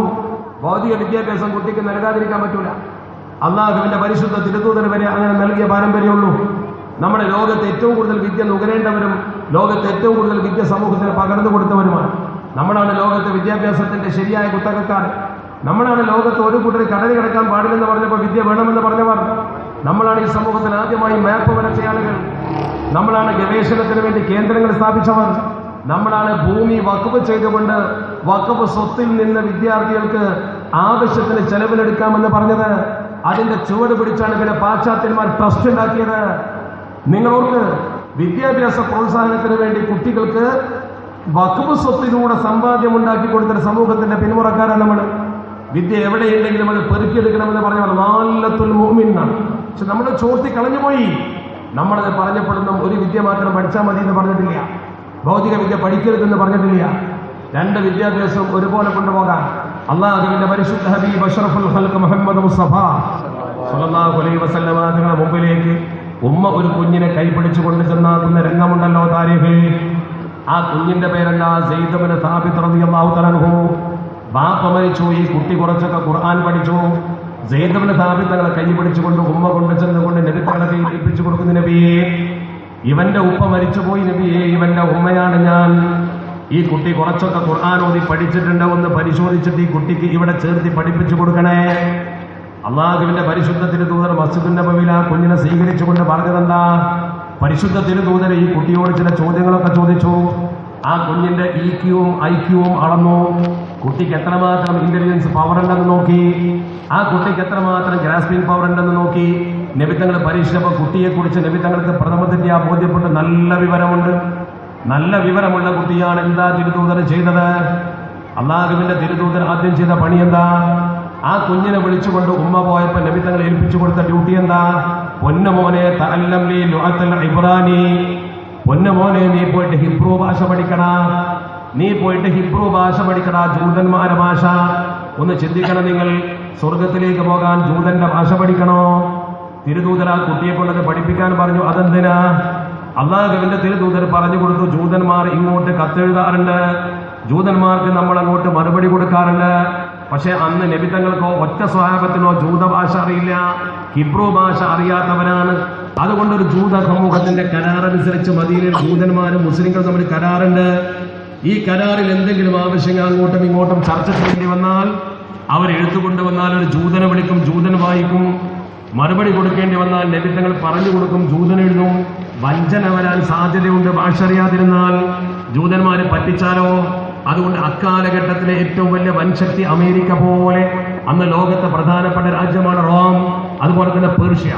ഭൗതിക വിദ്യാഭ്യാസം കുട്ടിക്ക് നൽകാതിരിക്കാൻ പറ്റൂല. അള്ളാഹുവിന്റെ പരിശുദ്ധ തിരുത്തൂതന് വരെ അങ്ങനെ നൽകിയ പാരമ്പര്യമുള്ളൂ. നമ്മുടെ ലോകത്ത് ഏറ്റവും കൂടുതൽ വിദ്യ നുകരേണ്ടവരും ലോകത്ത് ഏറ്റവും കൂടുതൽ വിദ്യ സമൂഹത്തിന് പകർന്നു കൊടുത്തവരുമാണ്. നമ്മളാണ് ലോകത്തെ വിദ്യാഭ്യാസത്തിന്റെ ശരിയായ കുത്തകക്കാർ. നമ്മളാണ് ലോകത്ത് ഒരു കൂട്ടർ കടലിൽ കിടക്കാൻ പാടില്ലെന്ന് പറഞ്ഞപ്പോൾ വിദ്യ വേണമെന്ന് പറഞ്ഞവർ. നമ്മളാണ് ഈ സമൂഹത്തിൽ ആദ്യമായി മാപ്പ് വരച്ച ആളുകൾ. നമ്മളാണ് ഗവേഷണത്തിന് വേണ്ടി കേന്ദ്രങ്ങൾ സ്ഥാപിച്ചവർ. നമ്മളാണ് ഭൂമി വഖഫ് ചെയ്തുകൊണ്ട് വഖഫ് സ്വത്തിൽ നിന്ന് വിദ്യാർത്ഥികൾക്ക് ആവശ്യത്തിന് ചെലവിലെടുക്കാമെന്ന് പറഞ്ഞത്. അതിന്റെ ചുവട് പിടിച്ചാണ് പിന്നെ പാശ്ചാത്യന്മാർ ട്രസ്റ്റ് ഉണ്ടാക്കിയത്. നിങ്ങളോർക്ക് വിദ്യാഭ്യാസ പ്രോത്സാഹനത്തിന് വേണ്ടി കുട്ടികൾക്ക് വഖഫ് സ്വത്തിലൂടെ സമ്പാദ്യം ഉണ്ടാക്കി കൊടുത്തൊരു സമൂഹത്തിന്റെ പിന്മുറക്കാരാണ് നമ്മൾ. വിദ്യ എവിടെയുണ്ടെങ്കിലും അത് പെറുക്കിയെടുക്കണമെന്ന് പറഞ്ഞാൽ നാലത്തുൽ മുഅ്മിൻ എന്നാണ്. പക്ഷെ നമ്മുടെ ചോർത്തി കളഞ്ഞുപോയി. നമ്മളത് പറഞ്ഞപ്പെടുന്ന ഒരു വിദ്യ മാത്രം പഠിച്ചാൽ മതി എന്ന് പറഞ്ഞിട്ടില്ല. ഭൗതിക വിദ്യ പഠിക്കരുതെന്ന് പറഞ്ഞിട്ടില്ല. 2 വിദ്യാഭ്യാസവും ഒരുപോലെ കൊണ്ടുപോകാൻ അള്ളാഹുവിന്റെ പരിശുദ്ധ ഹബീബ് അഷ്റഫുൽ ഖൽഖ് മുഹമ്മദ് മുസ്തഫ സ്വല്ലല്ലാഹു അലൈഹി വസല്ലമ തങ്ങളുടെ മുമ്പിലേക്ക് ഉമ്മ ഒരു കുഞ്ഞിനെ കൈപിടിച്ചു കൊണ്ട് ചെന്നാക്കുന്ന രംഗമുണ്ടല്ലോ താരീഖിൽ. ആ കുഞ്ഞിന്റെ പേരെന്താ? സെയ്ദ് ഇബ്നു സാബിത്ത് റളിയല്ലാഹു തആല അൻഹു. ബാപ്പ മരിച്ചു, ഈ കുട്ടി കുറച്ചൊക്കെ ഖുർആൻ പഠിച്ചു. സെയ്ദ് ഇബ്നു സാബിത്ത് തങ്ങളെ കൈ പിടിച്ചുകൊണ്ട് ഉമ്മ കൊണ്ട് ചെന്നുകൊണ്ട് നബി തങ്ങളെ കൈ ഏൽപ്പിച്ചു കൊടുക്കുന്നു. നബിയെ, ഇവന്റെ ഉപ്പ മരിച്ചുപോയി നബിയെ, ഇവന്റെ ഉമ്മയാണ് ഞാൻ. ഈ കുട്ടി കുറച്ചൊക്കെ ഖുർആൻ ഓതി പഠിച്ചിട്ടുണ്ടോ എന്ന് പരിശോധിച്ചിട്ട് ഈ കുട്ടിക്ക് ഇവിടെ ചേർത്തി പഠിപ്പിച്ചു കൊടുക്കണേ. അള്ളാഹുവിന്റെ പരിശുദ്ധ തിരുദൂതർ മസ്ജിദുൻ നബവിയിൽ ആ കുഞ്ഞിനെ സ്വീകരിച്ചുകൊണ്ട് പറഞ്ഞതെന്താ? പരിശുദ്ധ തിരുദൂതർ ഈ കുട്ടിയോട് ചില ചോദ്യങ്ങളൊക്കെ ചോദിച്ചു. ആ കുഞ്ഞിന്റെ ഇക്യുവും ഐക്യുവും അളന്നു. കുട്ടിക്ക് എത്രമാത്രം ഇന്റലിജൻസ് പവർ ഉണ്ടെന്ന് നോക്കി. ആ കുട്ടിക്ക് എത്രമാത്രം ഗ്രാസ്പിംഗ് പവർ ഉണ്ടെന്ന് നോക്കി. നബിത്തങ്ങൾ പരീക്ഷിച്ചപ്പോൾ കുട്ടിയെക്കുറിച്ച് നബിത്തങ്ങൾക്ക് പ്രഥമത്തിന്റെ ആ ബോധ്യപ്പെട്ട് നല്ല വിവരമുണ്ട്. നല്ല വിവരമുള്ള കുട്ടിയാണ്. എന്താ തിരുദൂതർ ചെയ്തത്? അള്ളാഹുവിന്റെ തിരുദൂതർ ആദ്യം ചെയ്ത പണി എന്താ? ആ കുഞ്ഞിനെ വിളിച്ചുകൊണ്ട് ഉമ്മ പോയപ്പോൾ നബിത്തങ്ങൾ ഏൽപ്പിച്ചു കൊടുത്ത ഡ്യൂട്ടി എന്താ? പൊന്നുമോനെ തഅല്ലം ലീ ലുഅത്തുൽ ഇബ്രാനി, പൊന്നുമോനെ നീ പോയിട്ട് ഹിബ്രു ഭാഷ പഠിക്കണ, നീ പോയിട്ട് ഹിബ്രു ഭാഷ പഠിക്കണ, ജൂതന്മാരുടെ ഭാഷ. ഒന്ന് ചിന്തിക്കണം നിങ്ങൾ, സ്വർഗത്തിലേക്ക് പോകാൻ ജൂതന്റെ ഭാഷ പഠിക്കണോ? തിരുദൂതർ ആ കുട്ടിയെ കൊണ്ടത് പഠിപ്പിക്കാൻ പറഞ്ഞു. അതെന്തിനാ? അള്ളാഹുവിന്റെ തിരുദൂതർ പറഞ്ഞു കൊടുത്തു, ജൂതന്മാർ ഇങ്ങോട്ട് കത്തെഴുതാറുണ്ട്, ജൂതന്മാർക്ക് നമ്മൾ അങ്ങോട്ട് മറുപടി കൊടുക്കാറുണ്ട്. പക്ഷെ അന്ന് നബിതങ്ങൾക്കോ ഒറ്റ സ്വഹാബത്തിനോ ജൂത ഭാഷ അറിയില്ല, ഹിബ്രു ഭാഷ അറിയാത്തവരാണ്. അതുകൊണ്ടൊരു ജൂത സമൂഹത്തിന്റെ കരാറനുസരിച്ച് മദീനയിൽ ജൂതന്മാരും മുസ്ലിങ്ങളും തമ്മിൽ കരാറുണ്ട്. ഈ കരാറിൽ എന്തെങ്കിലും ആവശ്യങ്ങൾ അങ്ങോട്ടും ഇങ്ങോട്ടും ചർച്ച ചെയ്യേണ്ടി വന്നാൽ അവർ എഴുത്തുകൊണ്ടുവന്നാൽ ഒരു ജൂതനെ വിളിക്കും, ജൂതൻ വായിക്കും. മറുപടി കൊടുക്കേണ്ടി വന്നാൽ നബിത്തങ്ങൾ പറഞ്ഞു കൊടുക്കും, ജൂതൻ എഴുതും. വഞ്ചന വരാൻ സാധ്യതയുണ്ട് ഭാഷ അറിയാതിരുന്നാൽ. ജൂതന്മാരെ പറ്റിച്ചാലോ? അതുകൊണ്ട് അക്കാലഘട്ടത്തിലെ ഏറ്റവും വലിയ വൻശക്തി അമേരിക്ക പോലെ അന്ന് ലോകത്തെ പ്രധാനപ്പെട്ട രാജ്യമാണ് റോം. അതുപോലെ തന്നെ പേർഷ്യ.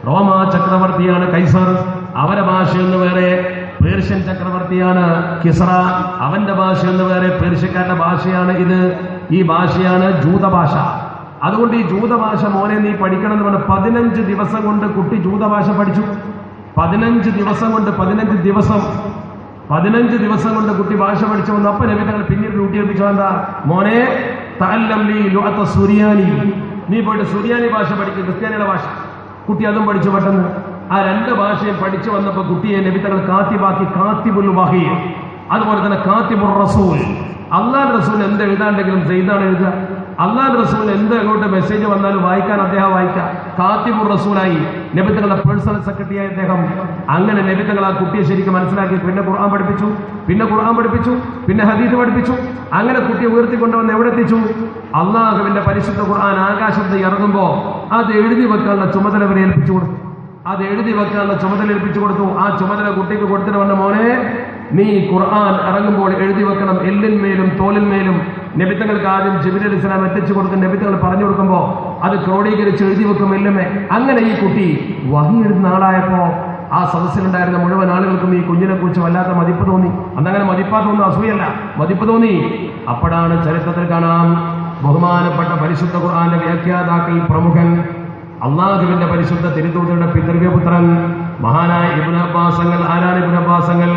റോമ ചക്രവർത്തിയാണ് കൈസർ, അവരുടെ ഭാഷയെന്ന് വേറെ. പേർഷ്യൻ ചക്രവർത്തിയാണ് കിസ്റ, അവന്റെ ഭാഷയെന്ന് വേറെ. പേർഷ്യക്കാരുടെ ഭാഷയാണ് ഇത്. ഈ ഭാഷയാണ് ജൂതഭാഷ. അതുകൊണ്ട് ഈ ജൂതഭാഷ മോനെ നീ പഠിക്കണം എന്ന് പറഞ്ഞ് 15 ദിവസം കൊണ്ട് കുട്ടി ജൂതഭാഷ പഠിച്ചു. 15 ദിവസം കൊണ്ട് 15 ദിവസം കൊണ്ട് കുട്ടി ഭാഷ പഠിച്ചു വന്നു. അപ്പൊ നബിതങ്ങൾ പിന്നീട് ഡ്യൂട്ടി ഏൽപ്പിച്ചു, എന്താ? മോനെ തഅല്ലം ലീ ലുഅത സുറിയാനി, നീ പോയിട്ട് സുറിയാനി ഭാഷ പഠിക്കും, ക്രിസ്ത്യാനിയുടെ ഭാഷ. കുട്ടി അതും പഠിച്ചു പെട്ടെന്ന്. ആ 2 ഭാഷയും പഠിച്ചു വന്നപ്പോൾ കുട്ടിയെ നബിതങ്ങൾ കാത്തിബാക്കി, കാത്തിബുൽ വഹി, അതുപോലെ തന്നെ കാത്തിബുർ റസൂൽ. അള്ളാഹുവിന്റെ റസൂൽ എന്ത് എഴുതാണ്ടെങ്കിലും ചെയ്താണ് എഴുതുക. അള്ളാഹുവിന്റെ റസൂൽ എന്ത് അങ്ങോട്ട് മെസ്സേജ് വന്നാലും വായിക്കാൻ അദ്ദേഹം വായിക്കാം. കാത്തിബുർ റസൂലായി, നബിതങ്ങളുടെ പേഴ്സണൽ സെക്രട്ടറിയായി അദ്ദേഹം. അങ്ങനെ നബിതങ്ങൾ ആ കുട്ടിയെ ശരിക്കും മനസ്സിലാക്കി. പിന്നെ ഖുർആൻ പഠിപ്പിച്ചു, പിന്നെ ഹദീസ് പഠിപ്പിച്ചു. അങ്ങനെ കുട്ടിയെ ഉയർത്തിക്കൊണ്ടുവന്ന് എവിടെ എത്തിച്ചു? അള്ളാഹുവിന്റെ പരിശുദ്ധ ഖുർആൻ ആകാശത്ത് ഇറങ്ങുമ്പോൾ അത് എഴുതി വെക്കാനുള്ള ചുമതല അവരെ ഏൽപ്പിച്ചു കൊടുത്തു. ആ ചുമതല കുട്ടിക്ക് കൊടുത്തിട്ട് വന്ന, മോനെ നീ ഖുർആൻ ഇറങ്ങുമ്പോൾ എഴുതി വെക്കണം, എല്ലിന്മേലും തോലിന്മേലും. നബിത്തങ്ങൾക്ക് ആദ്യം ജിബ്രീൽ ഇസ്ലാം എത്തിച്ചു കൊടുക്കും. നബിത്തങ്ങൾ പറഞ്ഞു കൊടുക്കുമ്പോൾ അത് ക്രോഡീകരിച്ച് എഴുതി വെക്കും എല്ലുമേ. അങ്ങനെ ഈ കുട്ടി വഹി എഴുതുന്ന ആളായപ്പോ ആ സദസ്സിലുണ്ടായിരുന്ന മുഴുവൻ ആളുകൾക്കും ഈ കുഞ്ഞിനെ കുറിച്ച് വല്ലാത്ത മതിപ്പ് തോന്നി. അന്നങ്ങനെ മതിപ്പാത്തൊന്നും അസൂയല്ല, മതിപ്പ് തോന്നി. അപ്പോഴാണ് ചരിത്രത്തിൽ കാണാം, ബഹുമാനപ്പെട്ട പരിശുദ്ധ ഖുർആന്റെ വ്യാഖ്യാതാക്കൾ പ്രമുഖൻ, അള്ളാഹുവിന്റെ പരിശുദ്ധ തിരുദൂതരുടെ പിതൃവ്യപുത്രൻ മഹാനായ ഇബ്നു അബ്ബാസങ്ങൾ. ആരാണ് ഇബ്നു അബ്ബാസങ്ങൾ?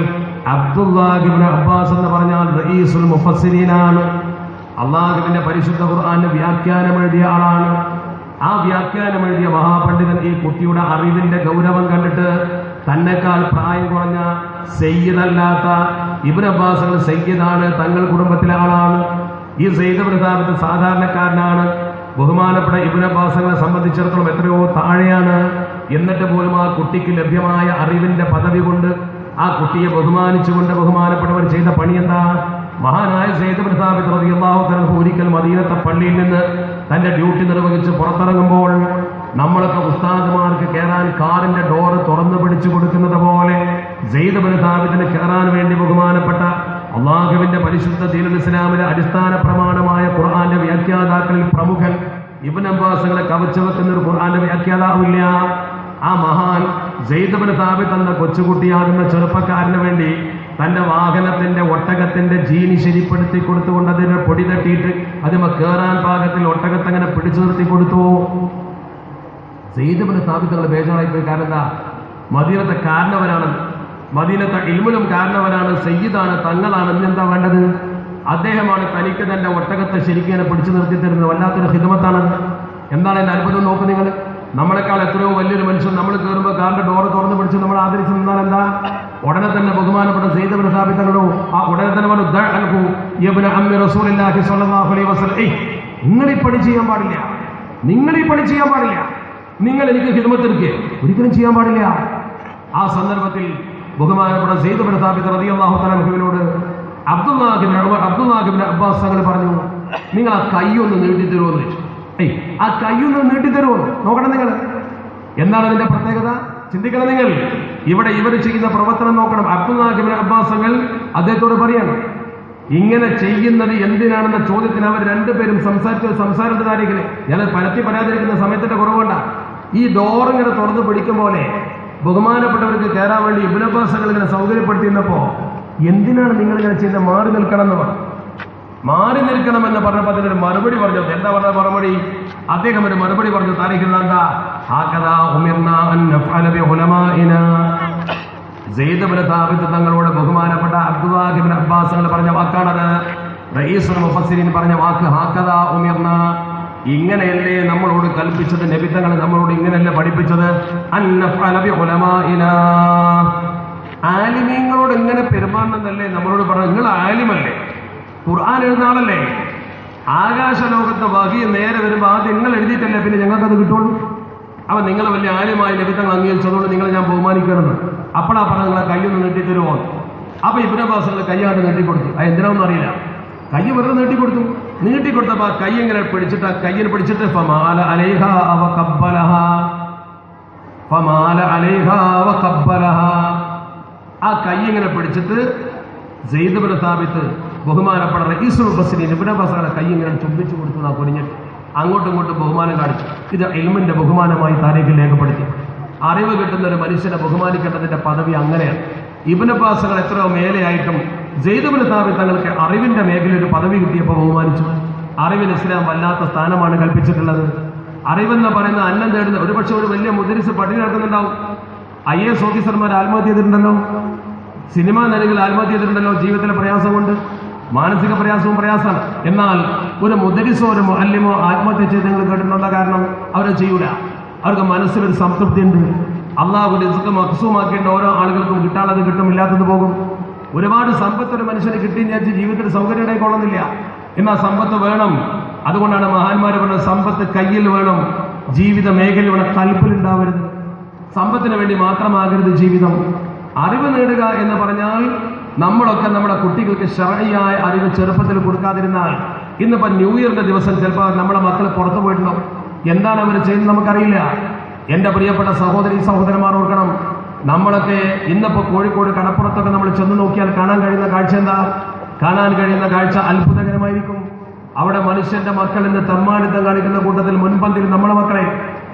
അബ്ദുല്ലാഹ് ഇബ്നു അബ്ബാസ് എന്ന് പറഞ്ഞാൽ റഈസുൽ മുഫസ്സിരീനാണ്. അള്ളാഹുവിന്റെ പരിശുദ്ധ ഖുർആന്റെ വ്യാഖ്യാനം എഴുതിയ ആളാണ്. ആ വ്യാഖ്യാനം എഴുതിയ മഹാപണ്ഡിതൻ ഈ കുട്ടിയുടെ അറിവിന്റെ ഗൗരവം കണ്ടിട്ട് തന്നെക്കാൾ പ്രായം കുറഞ്ഞ സയ്യിദല്ലാത്ത ഇബ്നു അബ്ബാസുകൾ സയ്യിദാണ്, തങ്ങൾ കുടുംബത്തിലെ ആളാണ്. ഈ സെയ്ദ് ഇബ്നു സാബിത്ത് സാധാരണക്കാരനാണ്. ബഹുമാനപ്പെട്ട ഇബ്നു അബ്ബാസുകളെ സംബന്ധിച്ചിടത്തോളം എത്രയോ താഴെയാണ്. എന്നിട്ട് പോലും ആ കുട്ടിക്ക് ലഭ്യമായ അറിവിന്റെ പദവി കൊണ്ട്, ആ കുട്ടിയെ ബഹുമാനിച്ചുകൊണ്ട് ബഹുമാനപ്പെട്ടവർ ചെയ്ത പണി എന്താ? മഹാനായ സെയ്ദ് ഇബ്നു സാബിത്ത് റളിയല്ലാഹു തആല ഒരിക്കൽ മദീനത്തെ പള്ളിയിൽ നിന്ന് തന്റെ ഡ്യൂട്ടി നിർവഹിച്ച് പുറത്തിറങ്ങുമ്പോൾ നമ്മളൊക്കെ ഉസ്താദുമാർക്ക് കയറാൻ കാറിന്റെ ഡോറ് തുറന്നു പിടിച്ചു കൊടുക്കുന്നത് പോലെ സെയ്ദ് ഇബ്നു സാബിത്തിന് കയറാൻ വേണ്ടി ബഹുമാനപ്പെട്ട അള്ളാഹുവിന്റെ പരിശുദ്ധ ദീനുൽ ഇസ്ലാമിലെ അടിസ്ഥാന പ്രമാണമായ ഖുർആന്റെ വ്യാഖ്യാതാക്കളിൽ പ്രമുഖൻ ഇബ്നു അബ്ബാസുകളെ കവച്ചു വെക്കുന്ന ഒരു ഖുർആന്റെ വ്യാഖ്യാതാവില്ല. ആ മഹാൻ സെയ്ദ് ഇബ്നു സാബിത്ത് എന്ന കൊച്ചുകുട്ടിയാകുന്ന ചെറുപ്പക്കാരന് വേണ്ടി തന്റെ വാഹനത്തിന്റെ ഒട്ടകത്തിന്റെ ജീനി ശരിപ്പെടുത്തി കൊടുത്തുകൊണ്ട് അതിനെ പൊടി തട്ടിയിട്ട് അതിമ കയറാൻ പാകത്തിൽ ഒട്ടകത്തങ്ങനെ പിടിച്ചു നിർത്തി കൊടുത്തു. സെയ്ദ് ഇബ്നു സാബിത്ത് ബേജാറായി പോയി. കാരണം എന്താ? മദീനത്തെ കാരണവരാണ്, മദീനത്തെ ഇൽമുലും കാരണവരാണ്, സയ്യിദാണ്, തങ്ങളാണ്. ഇന്നെന്താ വേണ്ടത്? അദ്ദേഹമാണ് തനിക്ക് തന്റെ ഒട്ടകത്തെ ശരിക്കും പിടിച്ചു നിർത്തി തരുന്നത്. വല്ലാത്തൊരു ഹിദമത്താണ്. എന്താണ് എന്റെ അത്ഭുതം നോക്ക് നിങ്ങൾ. നമ്മളെക്കാൾ എത്രയോ വലിയൊരു മനുഷ്യൻ നമ്മൾ കയറുമ്പോൾ കാറിന്റെ ഡോറ് തുറന്ന് പിടിച്ച് നമ്മൾ ആദരിച്ച് നിന്നാൽ എന്താ? ഉടനെ തന്നെ ബഹുമാനപ്പെട്ട സെയ്ദ് ഇബ്നു സാബിത്ത് തങ്ങളോ ഉടനെ തന്നെ പറഞ്ഞു, നിങ്ങൾ ഈ പണി ചെയ്യാൻ പാടില്ല, നിങ്ങൾ ഈ പണി ചെയ്യാൻ പാടില്ല, നിങ്ങൾ എനിക്ക് ഹിദ്മത്തെടുക്കുക ഒരിക്കലും ചെയ്യാൻ പാടില്ല. ആ സന്ദർഭത്തിൽ ബഹുമാനപ്പെട്ട സെയ്ദ് ഇബ്നു സാബിത്ത് റളിയല്ലാഹു തആല അൻഹുവിനോട് അബ്ദുല്ലാഹ് ഇബ്നു അബ്ബാസ് തങ്ങൾ പറഞ്ഞു, നിങ്ങൾ ആ കൈയൊന്ന് നീട്ടിത്തരുമെന്ന് ചോദിച്ചു. ആ കൈയൊന്ന് നീട്ടിത്തരുമോ നോക്കണം നിങ്ങൾ. എന്താണ് അതിന്റെ പ്രത്യേകത? ചിന്തിക്കണം നിങ്ങൾ. ഇവിടെ ഇവർ ചെയ്യുന്ന പ്രവർത്തനം നോക്കണം. അബ്ദുല്ലാഹ് ഇബ്നു അബ്ബാസ് തങ്ങൾ അദ്ദേഹത്തോട് പറയണം, ഇങ്ങനെ ചെയ്യുന്നത് എന്തിനാണെന്ന ചോദ്യത്തിന് അവർ രണ്ടുപേരും സംസാരത്തിന്റെ കാര്യത്തിൽ ഞാൻ പരത്തി പറയാതിരിക്കുന്ന സമയത്തിന്റെ കുറവുണ്ട. ഈ ഡോറിങ്ങനെ തുറന്ന് പിടിക്കും പോലെ ബഹുമാനപ്പെട്ടവർക്ക് കയറാൻ വേണ്ടി ഇബ്നു അബ്ബാസ് തങ്ങൾ ഇങ്ങനെ സൗകര്യപ്പെടുത്തിയിരുന്നപ്പോ എന്തിനാണ് നിങ്ങൾ ഇങ്ങനെ ചെയ്യുന്നത്? മാറി നിൽക്കണം എന്ന് പറഞ്ഞു. മാറി നിൽക്കണമെന്ന് പറഞ്ഞപ്പോൾ അതിനൊരു മറുപടി പറഞ്ഞു. എന്താ പറഞ്ഞ മറുപടി? അദ്ദേഹം ഒരു മറുപടി പറഞ്ഞു. താരീഖിൽ എന്താ? സെയ്ദ് ഇബ്നു സാബിത്ത് തങ്ങളോട് ബഹുമാനപ്പെട്ട അബ്ദുല്ലാഹ് ഇബ്നു അബ്ബാസ് തങ്ങൾ പറഞ്ഞ വാക്കാണത്. റഈസുൽ മുഫസ്സിരീൻ പറഞ്ഞ വാക്ക് ഹാക്കദാ ഉമിർന. ഇങ്ങനെയല്ലേ നമ്മളോട് കൽപ്പിച്ചത്? നബി തങ്ങൾ നമ്മളോട് ഇങ്ങനെയല്ലേ പഠിപ്പിച്ചത്? അന്നഫഅല ബി ഉലമാഇനാ. ആലിമീങ്ങളോട് എങ്ങനെ പെരുമാറണമെന്നല്ലേ നമ്മളോട് പറഞ്ഞു. നിങ്ങൾ ആലിമല്ലേ, ഖുർആൻ എഴുതുന്ന ആളല്ലേ, ആകാശ ലോകത്തെ വഹി നേരെ വരുമ്പോൾ ആദ്യം നിങ്ങൾ എഴുതിയിട്ടല്ലേ പിന്നെ ഞങ്ങൾക്കത് കിട്ടുള്ളൂ. അപ്പൊ നിങ്ങൾ വലിയ ആലിമായി നബി തങ്ങൾ അംഗീകരിച്ചതുകൊണ്ട് നിങ്ങൾ ഞാൻ ബഹുമാനിക്കണമെന്ന്. അപ്പോഴാ പറഞ്ഞ നിങ്ങളെ കയ്യൊന്ന് നീട്ടിത്തരുമോ? അപ്പൊ ഇബ്നു അബ്ബാസ് കയ്യാണ്ട് നീട്ടിക്കൊടുത്തു. അത് എന്തിനാണെന്ന് അറിയില്ല, കൈ വെറുതെ നീട്ടിക്കൊടുത്തു. നീട്ടിക്കൊടുത്തപ്പോ കൈ ഇങ്ങനെ പിടിച്ചിട്ട് കയ്യിൽ പിടിച്ചിട്ട് ഫമാല അലൈഹാ വ ഖബ്ബലഹാ, ഫമാല അലൈഹാ വ ഖബ്ബലഹാ. ആ കൈ ഇങ്ങനെ പിടിച്ചിട്ട് സെയ്ദ് ഇബ്നു സാബിത്ത് ബഹുമാനപ്പെട്ട റഈസുൽ മുഫസ്സിരീൻ ഇബ്നു അബ്ബാസ് കൈ ഇങ്ങനെ ചുംബിച്ചു കൊടുത്തു. ആ കുനിഞ്ഞിട്ട് അങ്ങോട്ടും ഇങ്ങോട്ടും ബഹുമാനം കാണിച്ചു. ഇത് ഇൽമിന്റെ ബഹുമാനമായി താരീഖിൽ രേഖപ്പെടുത്തി. അറിവ് കിട്ടുന്ന ഒരു മനുഷ്യനെ ബഹുമാനിക്കേണ്ടതിന്റെ പദവി അങ്ങനെയാണ്. ഇബ്നു അബ്ബാസ് തങ്ങൾ എത്രയോ മേലെയായിട്ടും സെയ്ദ് ഇബ്നു സാബിത്ത് തങ്ങൾക്ക് അറിവിന്റെ മേഖലയിൽ ഒരു പദവി കിട്ടിയപ്പോൾ ബഹുമാനിച്ചു. അറിവിന് ഇസ്ലാം വല്ലാത്ത സ്ഥാനമാണ് കൽപ്പിച്ചിട്ടുള്ളത്. അറിവെന്ന് പറയുന്ന അന്നം തേടുന്ന ഒരുപക്ഷെ ഒരു വലിയ മുദരിസ് പട്ടിണി നടക്കുന്നുണ്ടാവും. IAS ഓഫീസർമാർ ആത്മഹത്യ ചെയ്തിട്ടുണ്ടല്ലോ, സിനിമാ നടികൾ ആത്മഹത്യ ചെയ്തിട്ടുണ്ടല്ലോ. ജീവിതത്തിലെ പ്രയാസം കൊണ്ട് മാനസിക പ്രയാസവും പ്രയാസമാണ്. എന്നാൽ ഒരു മുദരിസോ ഒരു മുഅല്ലിമോ ആത്മഹത്യ ചെയ്ത് നിങ്ങൾ കേട്ടിട്ടുള്ള കാരണം അവരെ ചെയ്യൂല. അവർക്ക് മനസ്സിലൊരു സംതൃപ്തി ഉണ്ട്. അള്ളാഹു റിസ്ക് മഖ്സൂമാക്കേണ്ട ഓരോ ആളുകൾക്കും കിട്ടാനുള്ളത് കിട്ടും, ഇല്ലാത്തത് പോകും. ഒരുപാട് സമ്പത്ത് ഒരു മനുഷ്യന് കിട്ടിയെന്ന് വിചാരിച്ച് ജീവിതത്തിൽ സൗകര്യം ഉണ്ടായിക്കൊള്ളുന്നില്ല. എന്നാൽ സമ്പത്ത് വേണം. അതുകൊണ്ടാണ് മഹാന്മാർ പറഞ്ഞത് സമ്പത്ത് കയ്യിൽ വേണം, ജീവിത മേഖല ഇവിടെ കൽപ്പിലുണ്ടാവരുത്. സമ്പത്തിന് വേണ്ടി മാത്രമാകരുത് ജീവിതം. അറിവ് നേടുക എന്ന് പറഞ്ഞാൽ നമ്മളൊക്കെ നമ്മുടെ കുട്ടികൾക്ക് ശർഈയായ അറിവ് ചെറുപ്പത്തിൽ കൊടുക്കാതിരുന്നാൽ ഇന്നിപ്പോൾ ന്യൂ ഇയറിന്റെ ദിവസം ചിലപ്പോൾ നമ്മുടെ മക്കൾ പുറത്തു പോയിട്ടുണ്ടോ, എന്താണ് അവർ ചെയ്യുന്നത് നമുക്കറിയില്ല. എൻ്റെ പ്രിയപ്പെട്ട സഹോദരി സഹോദരന്മാർ ഓർക്കണം, നമ്മളൊക്കെ ഇന്നിപ്പോൾ കോഴിക്കോട് കടപ്പുറത്തൊക്കെ നമ്മൾ ചെന്ന് നോക്കിയാൽ കാണാൻ കഴിയുന്ന കാഴ്ച എന്താ? കാണാൻ കഴിയുന്ന കാഴ്ച അത്ഭുതകരമായിരിക്കും. അവിടെ മനുഷ്യന്റെ മക്കൾ ഇന്ന് തമ്മാടിത്തം കാണിക്കുന്ന കൂട്ടത്തിൽ മുൻപന്തിൽ നമ്മുടെ മക്കളെ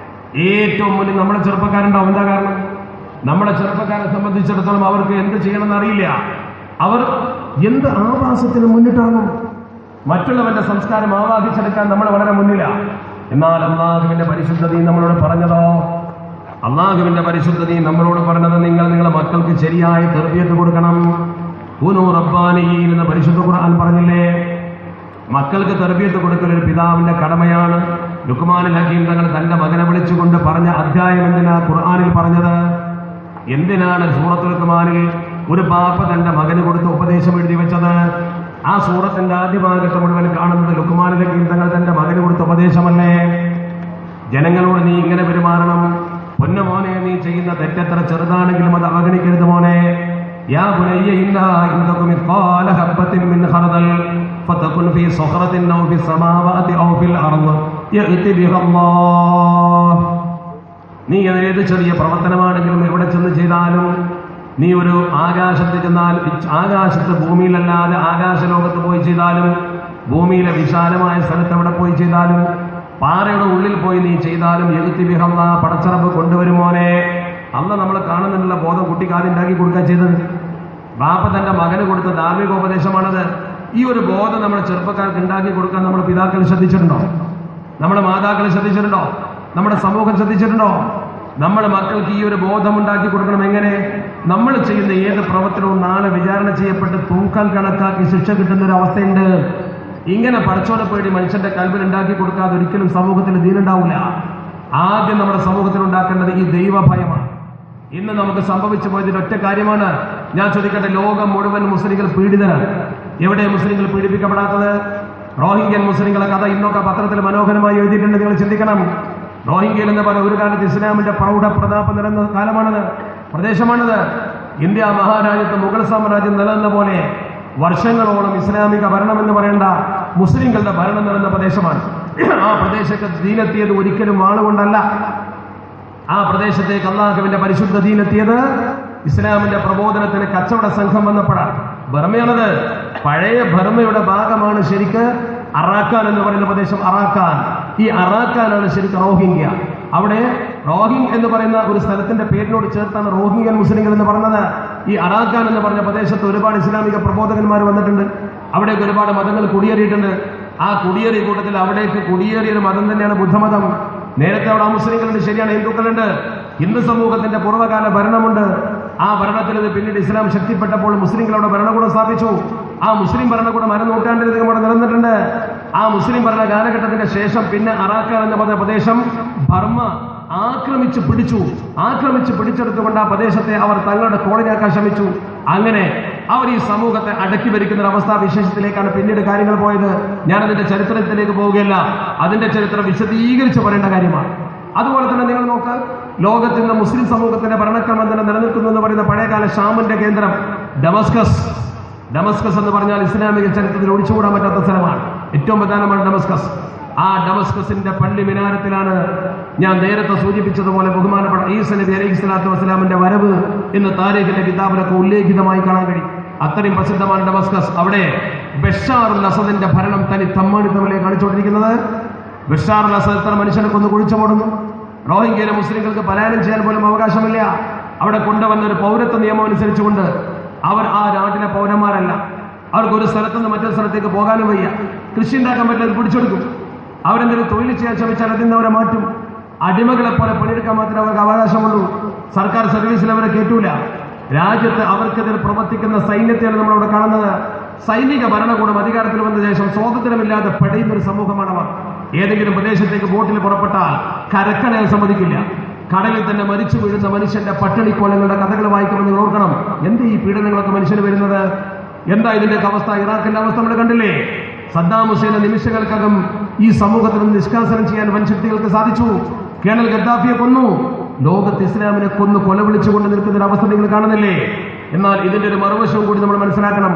ഏറ്റവും മുന്നിൽ നമ്മുടെ ചെറുപ്പക്കാരുണ്ടാവും. എന്താ കാരണം? നമ്മുടെ ചെറുപ്പക്കാരെ സംബന്ധിച്ചിടത്തോളം അവർക്ക് എന്ത് ചെയ്യണമെന്ന് അറിയില്ല. അവർ എന്ത് ആവാസത്തിന് മുന്നിട്ടാകും. മറ്റുള്ളവന്റെ സംസ്കാരം ആവാഹിച്ചെടുക്കാൻ നമ്മൾ വളരെ മുന്നിലാണ്. എന്നാൽ അള്ളാഹുവിന്റെ പരിശുദ്ധത നമ്മളോട് പറഞ്ഞതോ? അള്ളാഹുവിന്റെ പരിശുദ്ധത നമ്മളോട് പറഞ്ഞത് നിങ്ങളുടെ മക്കൾക്ക് ശരിയായ തർബിയത്ത് കൊടുക്കണം. കൂനൂ റബ്ബാനിയീൻ എന്ന് പരിശുദ്ധ ഖുർആൻ പറഞ്ഞില്ലേ? മക്കൾക്ക് തർബിയത്ത് കൊടുക്കൽ ഒരു പിതാവിന്റെ കടമയാണ്. ലുഖ്മാനുൽ ഹകീം തങ്ങൾ തന്റെ മകനെ വിളിച്ചുകൊണ്ട് പറഞ്ഞ അധ്യായം എന്തിനാ ഖുർആനിൽ പറഞ്ഞത്? എന്തിനാണ് സൂറത്തുൽ ലുഖ്മാനിൽ ഒരു ബാപ്പ തന്റെ മകന് കൊടുത്ത ഉപദേശം എഴുതി വെച്ചത്? ആ സൂറത്തിന്റെ ആദ്യ ഭാഗത്ത് മുഴുവൻ കാണുന്നത് ലുഖ്മാനുൽ ഹകീം തങ്ങൾ തന്റെ മകന് കൊടുത്ത ഉപദേശമല്ലേ? ജനങ്ങളോട് നീ ഇങ്ങനെ പെരുമാറണം. പൊന്നു മോനെ, നീ ചെയ്യുന്ന തെറ്റെത്ര ചെറുതാണെങ്കിലും അത് അവഗണിക്കരുത് മോനെ. യാ ബുനയ്യ ഇന്നാ ഇൻ തകും മിസ്ഖാല ഹബ്ബത്തിൻ മിൻ ഖർദൽ ഫതകുൻ ഫീ സഖറത്തിൻ ഔ ഫിസ് സമാവാതി ഔ ഫിൽ അർദ് യഅതി ബിഹല്ലാഹ്. നീ ഏത് ചെറിയ പ്രവർത്തനമാണെങ്കിലും എവിടെ ചെന്ന് ചെയ്താലും, നീ ഒരു ആകാശത്ത് ചെന്നാൽ, ആകാശത്ത് ഭൂമിയിലല്ലാതെ ആകാശലോകത്ത് പോയി ചെയ്താലും, ഭൂമിയിലെ വിശാലമായ സ്ഥലത്ത് എവിടെ പോയി ചെയ്താലും, പാറയുടെ ഉള്ളിൽ പോയി നീ ചെയ്താലും യഅതി ബിഹല്ലാഹ്, പടച്ചറബ് കൊണ്ടുവരുമോനെ. അല്ല നമ്മൾ കാണുന്നുള്ള ബോധം കുട്ടിക്ക് ആദ്യം ഉണ്ടാക്കി കൊടുക്കാൻ ചെയ്തത്. ബാപ്പ തന്റെ മകന് കൊടുത്ത ധാർമ്മികോപദേശമാണത്. ഈ ഒരു ബോധം നമ്മുടെ ചെറുപ്പക്കാർക്ക് ഉണ്ടാക്കി കൊടുക്കാൻ നമ്മുടെ പിതാക്കൾ ശ്രദ്ധിച്ചിട്ടുണ്ടോ? നമ്മുടെ മാതാക്കൾ ശ്രദ്ധിച്ചിട്ടുണ്ടോ? നമ്മുടെ സമൂഹം ശ്രദ്ധിച്ചിട്ടുണ്ടോ? നമ്മുടെ മക്കൾക്ക് ഈ ഒരു ബോധമുണ്ടാക്കി കൊടുക്കണം. എങ്ങനെ? നമ്മൾ ചെയ്യുന്ന ഏത് പ്രവർത്തനവും നാളെ വിചാരണ ചെയ്യപ്പെട്ട് തൂക്കാൻ കണക്കാക്കി ശിക്ഷ കിട്ടുന്ന ഒരു അവസ്ഥയുണ്ട്. ഇങ്ങനെ പടച്ചോനെ പേടി മനുഷ്യന്റെ കൽബിൽ ഉണ്ടാക്കി കൊടുക്കാതെ ഒരിക്കലും സമൂഹത്തിൽ ദീനുണ്ടാവില്ല. ആദ്യം നമ്മുടെ സമൂഹത്തിൽ ഉണ്ടാക്കേണ്ടത് ഈ ദൈവഭയമാണ്. ഇന്ന് നമുക്ക് സംഭവിച്ചു പോയതിൽ ഒറ്റ കാര്യമാണ്. ഞാൻ ചോദിക്കട്ടെ, ലോകം മുഴുവൻ മുസ്ലിങ്ങൾ പീഡിതരാണ്. എവിടെ മുസ്ലിങ്ങൾ പീഡിപ്പിക്കപ്പെടാത്തത്? റോഹിംഗ്യൻ മുസ്ലിങ്ങളെ കഥ ഇന്നൊക്കെ പത്രത്തിൽ മനോഹരമായി എഴുതിയിട്ടുണ്ട്. നിങ്ങൾ ചിന്തിക്കണം. റോഹിംഗ്യൻ എന്ന് പറഞ്ഞ ഒരു കാലത്ത് ഇസ്ലാമിന്റെ പ്രൗഢ പ്രതാപം നിലനിന്ന കാലമാണത്, പ്രദേശമാണത്. ഇന്ത്യ മഹാരാജ്യത്ത് മുഗൾ സാമ്രാജ്യം നിലനിന്ന പോലെ വർഷങ്ങളോളം ഇസ്ലാമിക ഭരണം എന്ന് പറയേണ്ട മുസ്ലിങ്ങളുടെ ഭരണം നിലനിന്ന പ്രദേശമാണ്. ആ പ്രദേശത്ത് ദീനെത്തിയത് ഒരിക്കലും ആളുകൊണ്ടല്ല. ആ പ്രദേശത്തേക്ക് അള്ളാഹുവിന്റെ പരിശുദ്ധ ദീനെത്തിയത് ഇസ്ലാമിന്റെ പ്രബോധനത്തിന് കച്ചവട സംഘം വന്നപ്പോഴാണ്. ബർമയാണത്. പഴയ ബർമയുടെ ഭാഗമാണ് ശരിക്ക് അറാക്കാൻ എന്ന് പറയുന്ന പ്രദേശം. അറാക്കാൻ, ഈ അറാക്കാനാണ് ശരിക്കും റോഹിംഗ്യ. അവിടെ റോഹിംഗ് എന്ന് പറയുന്ന ഒരു സ്ഥലത്തിന്റെ പേരിനോട് ചേർത്താണ് റോഹിംഗ്യൻ മുസ്ലിങ്ങൾ എന്ന് പറഞ്ഞത്. ഈ അറാക്കാൻ എന്ന് പറഞ്ഞ പ്രദേശത്ത് ഒരുപാട് ഇസ്ലാമിക പ്രബോധകന്മാർ വന്നിട്ടുണ്ട്. അവിടേക്ക് ഒരുപാട് മതങ്ങൾ കുടിയേറിയിട്ടുണ്ട്. ആ കുടിയേറിയ കൂട്ടത്തിൽ അവിടേക്ക് കുടിയേറിയ ഒരു മതം തന്നെയാണ് ബുദ്ധമതം. നേരത്തെ അവിടെ മുസ്ലിങ്ങളുണ്ട്, ശരിയാണ്, ഹിന്ദുക്കളുണ്ട്. ഹിന്ദു സമൂഹത്തിന്റെ പൂർവ്വകാല ഭരണമുണ്ട്. ആ ഭരണത്തിൽ നിന്ന് പിന്നീട് ഇസ്ലാം ശക്തിപ്പെട്ടപ്പോൾ മുസ്ലിങ്ങളുടെ ഭരണകൂടം സ്ഥാപിച്ചു. ആ മുസ്ലിം ഭരണകൂടം അരനൂറ്റാണ്ടിലധികം അവിടെ നിലനിന്നിട്ടുണ്ട്. ആ മുസ്ലിം ഭരണ കാലഘട്ടത്തിന്റെ ശേഷം പിന്നെ അറാക്കാൻ എന്ന് പറഞ്ഞ പ്രദേശം ബർമ്മ ആക്രമിച്ച് പിടിച്ചെടുത്തുകൊണ്ട് ആ പ്രദേശത്തെ അവർ തങ്ങളുടെ കോളനിയാക്കാൻ ശ്രമിച്ചു. അങ്ങനെ അവർ ഈ സമൂഹത്തെ അടക്കി ഭരിക്കുന്ന ഒരു അവസ്ഥാവിശേഷത്തിലേക്കാണ് പിന്നീട് കാര്യങ്ങൾ പോയത്. ഞാനതിന്റെ ചരിത്രത്തിലേക്ക് പോവുകയല്ല, അതിന്റെ ചരിത്രം വിശദീകരിച്ച് പറയേണ്ട കാര്യമാണ്. അതുപോലെ തന്നെ നിങ്ങൾ നോക്ക്, ലോകത്തിൽ നിന്ന് മുസ്ലിം സമൂഹത്തിന്റെ ഭരണക്രമം തന്നെ നിലനിൽക്കുന്നു എന്ന് പറയുന്ന പഴയകാല ഷാമിന്റെ കേന്ദ്രം ഡമസ്കസ് എന്ന് പറഞ്ഞാൽ ഇസ്ലാമിക ചരിത്രത്തിൽ ഒഴിച്ചുകൂടാൻ പറ്റാത്ത സ്ഥലമാണ്. ഏറ്റവും പ്രധാനമാണ് ഡമസ്കസ്. ആ ഡമസ്കസിന്റെ പള്ളി മിനാരത്തിലാണ് ഞാൻ നേരത്തെ സൂചിപ്പിച്ചതുപോലെ ബഹുമാനപ്പെട്ട ഈസാ നബി അലൈഹി സ്വലാത്തു വസ്സലാമിന്റെ വരവ് എന്ന് താരീഖിന്റെ കിതാബിലൊക്കെ ഉല്ലേഖിതമായി കാണാൻ കഴിയും. അത്രയും പ്രസിദ്ധമാണ് ഡമസ്കസ്. അവിടെ ബഷാറുൽ അസദിന്റെ ഭരണം തനി തമ്മാടിത്തമിലെ കാണിച്ചുകൊണ്ടിരിക്കുന്നത്. ബഷാറുൽ അസദ് എത്ര മനുഷ്യനെ കൊന്ന് കുഴിച്ചുമോടുന്നു. റോഹിംഗ്യയിലെ മുസ്ലിങ്ങൾക്ക് പലായനം ചെയ്യാൻ പോലും അവകാശമില്ല. അവിടെ കൊണ്ടുവന്ന ഒരു പൗരത്വ നിയമം അനുസരിച്ചുകൊണ്ട് അവർ ആ നാട്ടിലെ പൗരന്മാരല്ല. അവർക്ക് ഒരു സ്ഥലത്ത് നിന്ന് മറ്റൊരു സ്ഥലത്തേക്ക് പോകാനും വയ്യ. കൃഷി ഉണ്ടാക്കാൻ പറ്റില്ല, പിടിച്ചെടുക്കും. അവരെന്തെങ്കിലും തൊഴിൽ ചെയ്യാൻ ശ്രമിച്ചാൽ അതിൽ നിന്ന് അവരെ മാറ്റും. അടിമകളെ പോലെ പണിയെടുക്കാൻ മാത്രമേ അവർക്ക് അവകാശമുള്ളൂ. സർക്കാർ സർവീസിൽ അവരെ കയറ്റൂല. രാജ്യത്ത് അവർക്കെതിരെ പ്രവർത്തിക്കുന്ന സൈന്യത്തെയാണ് നമ്മളവിടെ കാണുന്നത്. സൈനിക ഭരണകൂടം അധികാരത്തിൽ വന്ന ശേഷം സ്വാതന്ത്ര്യമില്ലാതെ പടയുന്ന ഒരു സമൂഹമാണ് അവർ. ഏതെങ്കിലും പ്രദേശത്തേക്ക് ബോട്ടിൽ പുറപ്പെട്ടാൽ കരക്കണയാൻ സമ്മതിക്കില്ല. കടലിൽ തന്നെ മരിച്ചു വീഴുന്ന മനുഷ്യന്റെ പട്ടിണിക്കോലങ്ങളുടെ കഥകൾ വായിക്കുമ്പോൾ നിങ്ങൾ ഓർക്കണം, എന്ത് ഈ പീഡനങ്ങളൊക്കെ മനുഷ്യന് വരുന്നത്? എന്താ ഇതിന്റെ അവസ്ഥ? ഇറാഖിന്റെ അവസ്ഥ നമ്മൾ കണ്ടില്ലേ? സദ്ദാം ഹുസൈനെ നിമിഷങ്ങൾക്കകം ഈ സമൂഹത്തിൽ നിന്ന് നിഷ്കാസനം ചെയ്യാൻ വൻശക്തികൾക്ക് സാധിച്ചു. കേണൽ ഗദ്ദാഫിയെ കൊന്നു. ലോകത്ത് ഇസ്ലാമിനെ കൊന്നു കൊലവിളിച്ചുകൊണ്ട് നിൽക്കുന്ന ഒരു അവസ്ഥ നിങ്ങൾ കാണുന്നില്ലേ? എന്നാൽ ഇതിന്റെ ഒരു മറുവശവും കൂടി നമ്മൾ മനസ്സിലാക്കണം.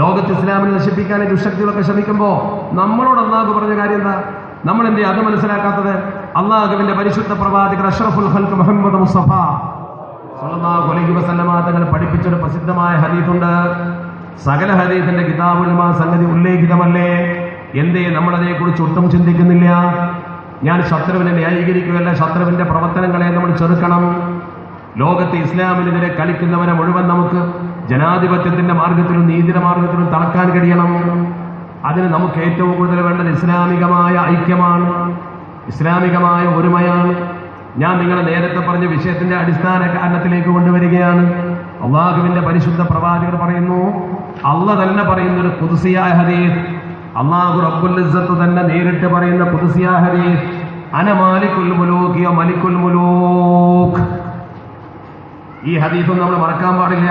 ലോകത്ത് ഇസ്ലാമിനെ നശിപ്പിക്കാനും ദുശക്തികളൊക്കെ ശ്രമിക്കുമ്പോൾ നമ്മളോട് അല്ലാഹു പറഞ്ഞ കാര്യം എന്താ? നമ്മൾ എന്തേ അത് മനസ്സിലാക്കാത്തത്? അള്ളാഹുവിന്റെ പരിശുദ്ധ പ്രവാചകർ അഷ്റഫുൽ ഖൽഖ് മുഹമ്മദ് മുസ്തഫ സ്വല്ലല്ലാഹു അലൈഹി വസല്ലമ തങ്ങൾ പഠിപ്പിച്ചൊരു പ്രസിദ്ധമായ ഹദീസുണ്ട്. സകല ഹദീസിന്റെ കിതാബുൽ മാ സംഗതി ഉല്ലേഖിതമല്ലേ? എന്തേ നമ്മളതേക്കുറിച്ച് ഒട്ടും ചിന്തിക്കുന്നില്ല? ഞാൻ ശത്രുവിനെ ന്യായീകരിക്കുകയല്ല, ശത്രുവിന്റെ പ്രവർത്തനങ്ങളെ നമ്മൾ ചെറുക്കണം. ലോകത്തെ ഇസ്ലാമിനെതിരെ കളിക്കുന്നവരെ മുഴുവൻ നമുക്ക് ജനാധിപത്യത്തിന്റെ മാർഗത്തിലും നീതിയുടെ മാർഗത്തിലും തളക്കാൻ കഴിയണം. അതിന് നമുക്ക് ഏറ്റവും കൂടുതൽ വേണ്ടത് ഇസ്ലാമികമായ ഐക്യമാണ്, ഇസ്ലാമികമായ ഒരുമയാണ്. ഞാൻ നിങ്ങളെ നേരത്തെ പറഞ്ഞ വിഷയത്തിന്റെ അടിസ്ഥാന കാരണത്തിലേക്ക് കൊണ്ടുവരികയാണ്. അള്ളാഹുവിന്റെ പരിശുദ്ധ പ്രവാചകർ പറയുന്നു, അള്ളാഹ് തന്നെ പറയുന്ന ഒരു ഖുദ്സിയായ ഹദീസ്, അള്ളാഹു റബ്ബുൽ ഇസ്സത്ത് തന്നെ നേരിട്ട് പറയുന്ന ഖുദ്സിയായ ഹദീസ്, അന മാലിക്കുൽ മുലൂക് യ മലിക്കുൽ മുലൂക്. ഈ ഹദീസും നമ്മൾ മറക്കാൻ പാടില്ല.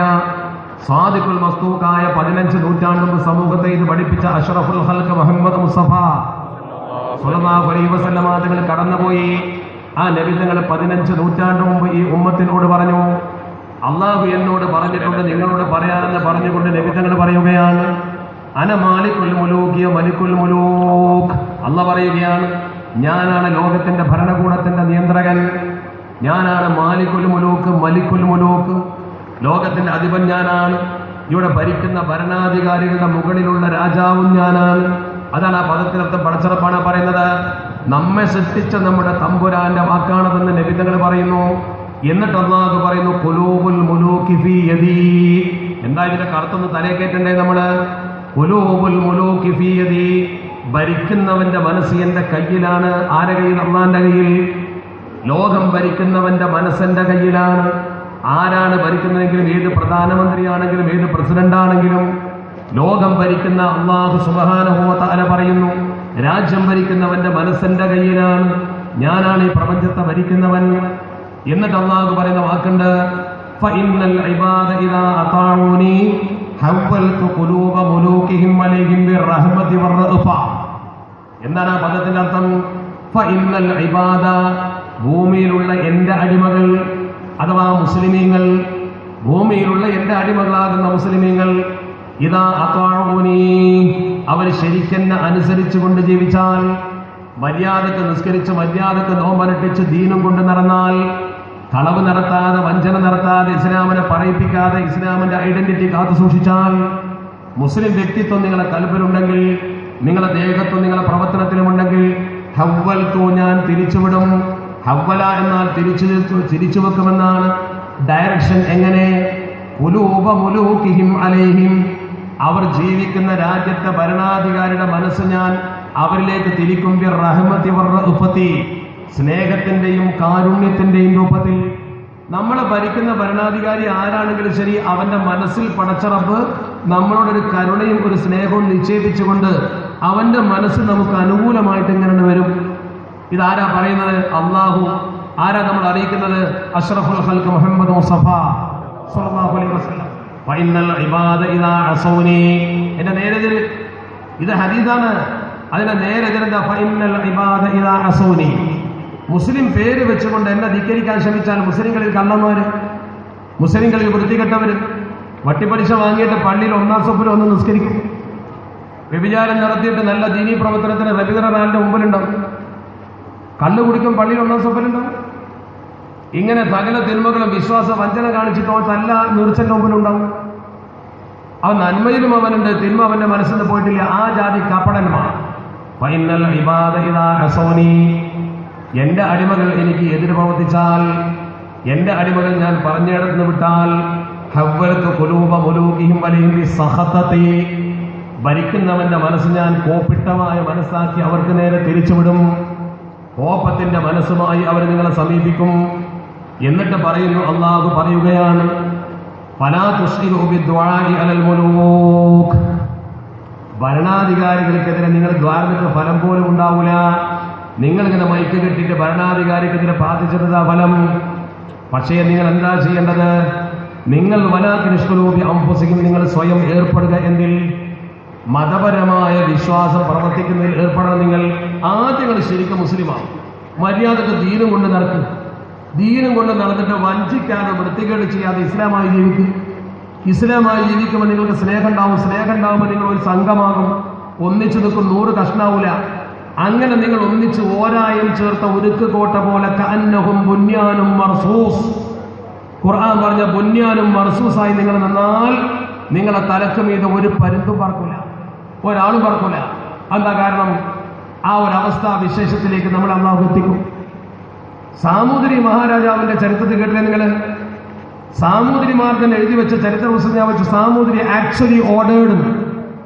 സാദിഖുൽ മസ്തൂഖായ 15 നൂറ്റാണ്ട് മുമ്പ് സമൂഹത്തെ ഇത് പഠിപ്പിച്ച അഷ്റഫുൽ ഖൽഖ് മുഹമ്മദ് മുസ്തഫ സ്വല്ലല്ലാഹു അലൈഹി വസല്ലമ തങ്ങൾ കടന്നുപോയി. ആ നബി തങ്ങൾ 15 നൂറ്റാണ്ട് മുമ്പ് ഈ ഉമ്മത്തിനോട് പറഞ്ഞു, അള്ളാഹു എന്നോട് പറഞ്ഞിട്ടുണ്ട് നിങ്ങളോട് പറയാനെന്ന് പറഞ്ഞുകൊണ്ട് നബി തങ്ങൾ പറയുകയാണ്, അന മാലിക്കുൽ മുലൂക് യ മലിക്കുൽ മുലൂക്. അള്ളാഹ് പറയുകയാണ്, ഞാനാണ് ലോകത്തിന്റെ ഭരണകൂടത്തിന്റെ നിയന്ത്രകൻ, ഞാനാണ് മാലിക്കുൽ മുലൂക് മലിക്കുൽ മുലൂക്. ലോകത്തിന്റെ അധിപൻ ഞാനാണ്, ഇവിടെ ഭരിക്കുന്ന ഭരണാധികാരികളുടെ മുകളിലുള്ള രാജാവും ഞാനാണ്. അതാണ് ആ പദത്തിനർത്ഥം. പടച്ചിറപ്പാണ് പറയുന്നത്. നമ്മെ സൃഷ്ടിച്ച നമ്മുടെ തമ്പുരാന്റെ വാക്കാണതെന്ന് നബി തങ്ങൾ പറയുന്നു. എന്നിട്ട് അല്ലാഹു പറയുന്നു, ഖുലൂബുൽ മുലൂകി ഫീ യദീ. എന്താ ഇതിന്റെ കറുത്തൊന്ന് തലേ കേട്ടണ്ടേ നമ്മള്? ഖുലൂബുൽ മുലൂകി ഫീ യദീ. ഭരിക്കുന്നവന്റെ മനസ്സ് എന്റെ കയ്യിലാണ്. ആരുടെ കയ്യിൽ? അല്ലാഹുവിന്റെ കയ്യിൽ. ലോകം ഭരിക്കുന്നവന്റെ മനസ്സെന്റെ കയ്യിലാണ്. ആരാണ് ഭരിക്കുന്നതെങ്കിലും, ഏത് പ്രധാനമന്ത്രിയാണെങ്കിലും, ഏത് പ്രസിഡന്റ് ആണെങ്കിലും, ലോകം ഭരിക്കുന്ന അല്ലാഹു സുബ്ഹാനഹു വ തആല പറയുന്നു, രാജ്യം ഭരിക്കുന്നവന്റെ മനസ്സെന്റെ കയ്യിലാണ്, ഞാനാണ് ഈ പ്രപഞ്ചത്തെ ഭരിക്കുന്നവൻ. എന്നിട്ട് അല്ലാഹു പറയുന്ന വാക്കുണ്ട്, ഫഇന്നൽ ഇബാദ ഇദാ അതാഊനി ഹവ്വൽതു ഖുലൂബ മുലൂകിഹിം അലൈഹിം ബിർറഹ്മതി വറഅഫ. എന്താണ് ആ പദത്തിന്റെ അർത്ഥം? ഫഇന്നൽ ഇബാദ, ഭൂമിയിലുള്ള എന്റെ അടിമകൾ അഥവാ മുസ്ലിമീങ്ങൾ, ഭൂമിയിലുള്ള എന്റെ അടിമകളാകുന്ന മുസ്ലിമീങ്ങൾ, ഇദാ അതാഊനി, അവർ ശരിക്കെന്നെ അനുസരിച്ചുകൊണ്ട് ജീവിച്ചാൽ, മര്യാദക്ക് നിസ്കരിച്ച് മര്യാദക്ക് നോമ്പനുഷ്ഠിച്ച് ദീനും കൊണ്ട് നടന്നാൽ, കളവ് നടത്താതെ വഞ്ചന നടത്താതെ ഇസ്ലാമിനെ പറയിപ്പിക്കാതെ ഇസ്ലാമിന്റെ ഐഡന്റിറ്റി കാത്തു സൂക്ഷിച്ചാൽ, മുസ്ലിം വ്യക്തിത്വം നിങ്ങളെ കൽബിലുണ്ടെങ്കിൽ, നിങ്ങളെ ദേഹത്വം നിങ്ങളെ പ്രവർത്തനത്തിലുമുണ്ടെങ്കിൽ, ഹവ്വൽതു, ഞാൻ തിരിച്ചുവിടും. ഹവ്വല എന്നാൽ തിരിച്ചു വെക്കുമെന്നാണ്. ഡയറക്ഷൻ എങ്ങനെ? ഖുലൂബ മുലൂകിഹിം അലൈഹിം, അവർ ജീവിക്കുന്ന രാജ്യത്തെ ഭരണാധികാരിയുടെ മനസ്സ് ഞാൻ അവരിലേക്ക് തിരിക്കും. ബിർറഹ്മതി വറഅഫതി, സ്നേഹത്തിന്റെയും കാരുണ്യത്തിന്റെയും രൂപത്തിൽ. നമ്മളെ ഭരിക്കുന്ന ഭരണാധികാരി ആരാണെങ്കിലും ശരി, അവന്റെ മനസ്സിൽ പടച്ച റബ്ബ് നമ്മളോടൊരു കരുണയും ഒരു സ്നേഹവും നിക്ഷേപിച്ചുകൊണ്ട് അവന്റെ മനസ്സ് നമുക്ക് അനുകൂലമായിട്ട് ഇങ്ങനെ വരും. ഇതാരാ പറയുന്നത്? അള്ളാഹു. ആരാ നമ്മൾ അറിയിക്കുന്നത്? അഷ്റഫുൽ ഖൽഖ് മുഹമ്മദ് മുസ്തഫ സ്വല്ലല്ലാഹു അലൈഹി വസല്ലം. ഫഇന്നൽ ഇബാദ ഇദാ അസൗനി, എന്റെ നേരെതിര്, ഇത് ഹദീസാണ്. അതിന്റെ നേരെതിരെന്താ? ഫഇന്നൽ ഇബാദ ഇദാ അസൗനി. മുസ്ലിം പേര് വെച്ചുകൊണ്ട് എന്നെ ധിക്കരിക്കാൻ ശ്രമിച്ചാൽ, മുസ്ലിങ്ങളിൽ കള്ളന്മാര്, മുസ്ലിങ്ങളിൽ വൃത്തികെട്ടവര്, വട്ടിപ്പലിശ വാങ്ങിയിട്ട് പള്ളിയിൽ ഒന്നാം സഫിൽ ഒന്ന് നിസ്കരിക്കും, വ്യഭിചാരം നടത്തിയിട്ട് നല്ല ദീനീ പ്രവർത്തനത്തിന് റബീദ് റാലിന്റെ മുമ്പിലുണ്ടാവും, കള്ളു കുടിക്കും പള്ളിയിൽ ഒന്നാം സഫിലുണ്ടാവും. ഇങ്ങനെ സകല തിന്മകളും വിശ്വാസ വഞ്ചന കാണിച്ചിട്ടോ തല്ല നീർച്ചന്റെ മുമ്പിലുണ്ടാവും. അവൻ നന്മയിലും അവനുണ്ട്, തിന്മ അവന്റെ മനസ്സിൽ നിന്ന് പോയിട്ടില്ല. ആ ജാതി കപടന്മാർ. ഫഇന്നൽ ഇബാദ ഇദാ അസൗനി, എന്റെ അടിമകൾ എനിക്ക് എതിര് പ്രവർത്തിച്ചാൽ, എന്റെ അടിമകൾ ഞാൻ പറഞ്ഞിടന്ന് വിട്ടാൽ, ഹവ്വൽതു ഖുലൂബ മുലൂകിഹിം അലൈഹിം ബിസ്സഖതതി, ഭരിക്കുന്നവന്റെ മനസ്സ് ഞാൻ കോപ്പിട്ടമായ മനസ്സാക്കി അവർക്ക് നേരെ തിരിച്ചുവിടും. കോപത്തിന്റെ മനസ്സുമായി അവർ നിങ്ങളെ സമീപിക്കും. എന്നിട്ട് പറയുന്നു, അല്ലാഹു പറയുകയാണ്, ഫലാ തുശ്രികൂ ബിദ്ദുആഇ അലൽ മുലൂക്, ഭരണാധികാരികൾക്കെതിരെ നിങ്ങൾ ദ്വാരത്തിന് ഫലം പോലും ഉണ്ടാവില്ല. നിങ്ങളിങ്ങനെ മൈക്ക് കെട്ടിയിട്ട് ഭരണാധികാരിക്കെതിരെ പ്രാർത്ഥിച്ചതാ ഫലം. പക്ഷേ നിങ്ങൾ എന്താ ചെയ്യേണ്ടത്? നിങ്ങൾ വലാകിനിഷ്കുലൂബി അംഫുസിഹിം, നിങ്ങൾ സ്വയം ഏർപ്പെടുക എന്നിൽ, മതപരമായ വിശ്വാസം പ്രവർത്തിക്കുന്നതിൽ ഏർപ്പെടണം. നിങ്ങൾ ആദ്യങ്ങൾ ശരിക്കും മുസ്ലിമാണ്. മര്യാദക്ക് ദീനും കൊണ്ട് നടക്കും. ദീനും കൊണ്ട് നടന്നിട്ട് വഞ്ചിക്കാതെ വൃത്തികേട് ചെയ്യാതെ ഇസ്ലാമായി ജീവിക്കും. ഇസ്ലാമായി ജീവിക്കുമ്പോൾ നിങ്ങൾക്ക് സ്നേഹം ഉണ്ടാവും. സ്നേഹം ഉണ്ടാവുമ്പോൾ നിങ്ങൾ ഒരു സംഘമാകും, ഒന്നിച്ചു നിൽക്കും, 100 കഷ്ണാവൂല. അങ്ങനെ നിങ്ങൾ ഒന്നിച്ച് ഓരായം ചേർത്ത ഉരുക്ക് കോട്ട പോലെ, കഅന്നഹും ബുന്യാനും മർസൂസ്, ഖുർആൻ പറഞ്ഞ ബുന്യാനും മർസൂസായി നിങ്ങൾ നിന്നാൽ നിങ്ങളെ തലക്ക് മീതെ ഒരു പരുന്തും പറക്കൂല, ഒരാളും പറക്കൂല. എന്താ കാരണം? ആ ഒരു അവസ്ഥ വിശേഷത്തിലേക്ക് നമ്മൾ അല്ലാഹു എത്തിക്കും. സാമൂതിരി മഹാരാജാവിന്റെ ചരിത്രത്തിൽ കേട്ടില്ലേ നിങ്ങൾ? സാമൂതിരിമാർ തന്നെ എഴുതി വെച്ച ചരിത്ര പുസ്തകം ഞാൻ വെച്ചു. സാമൂതിരി ആക്ച്വലി ഓർഡേർഡ്,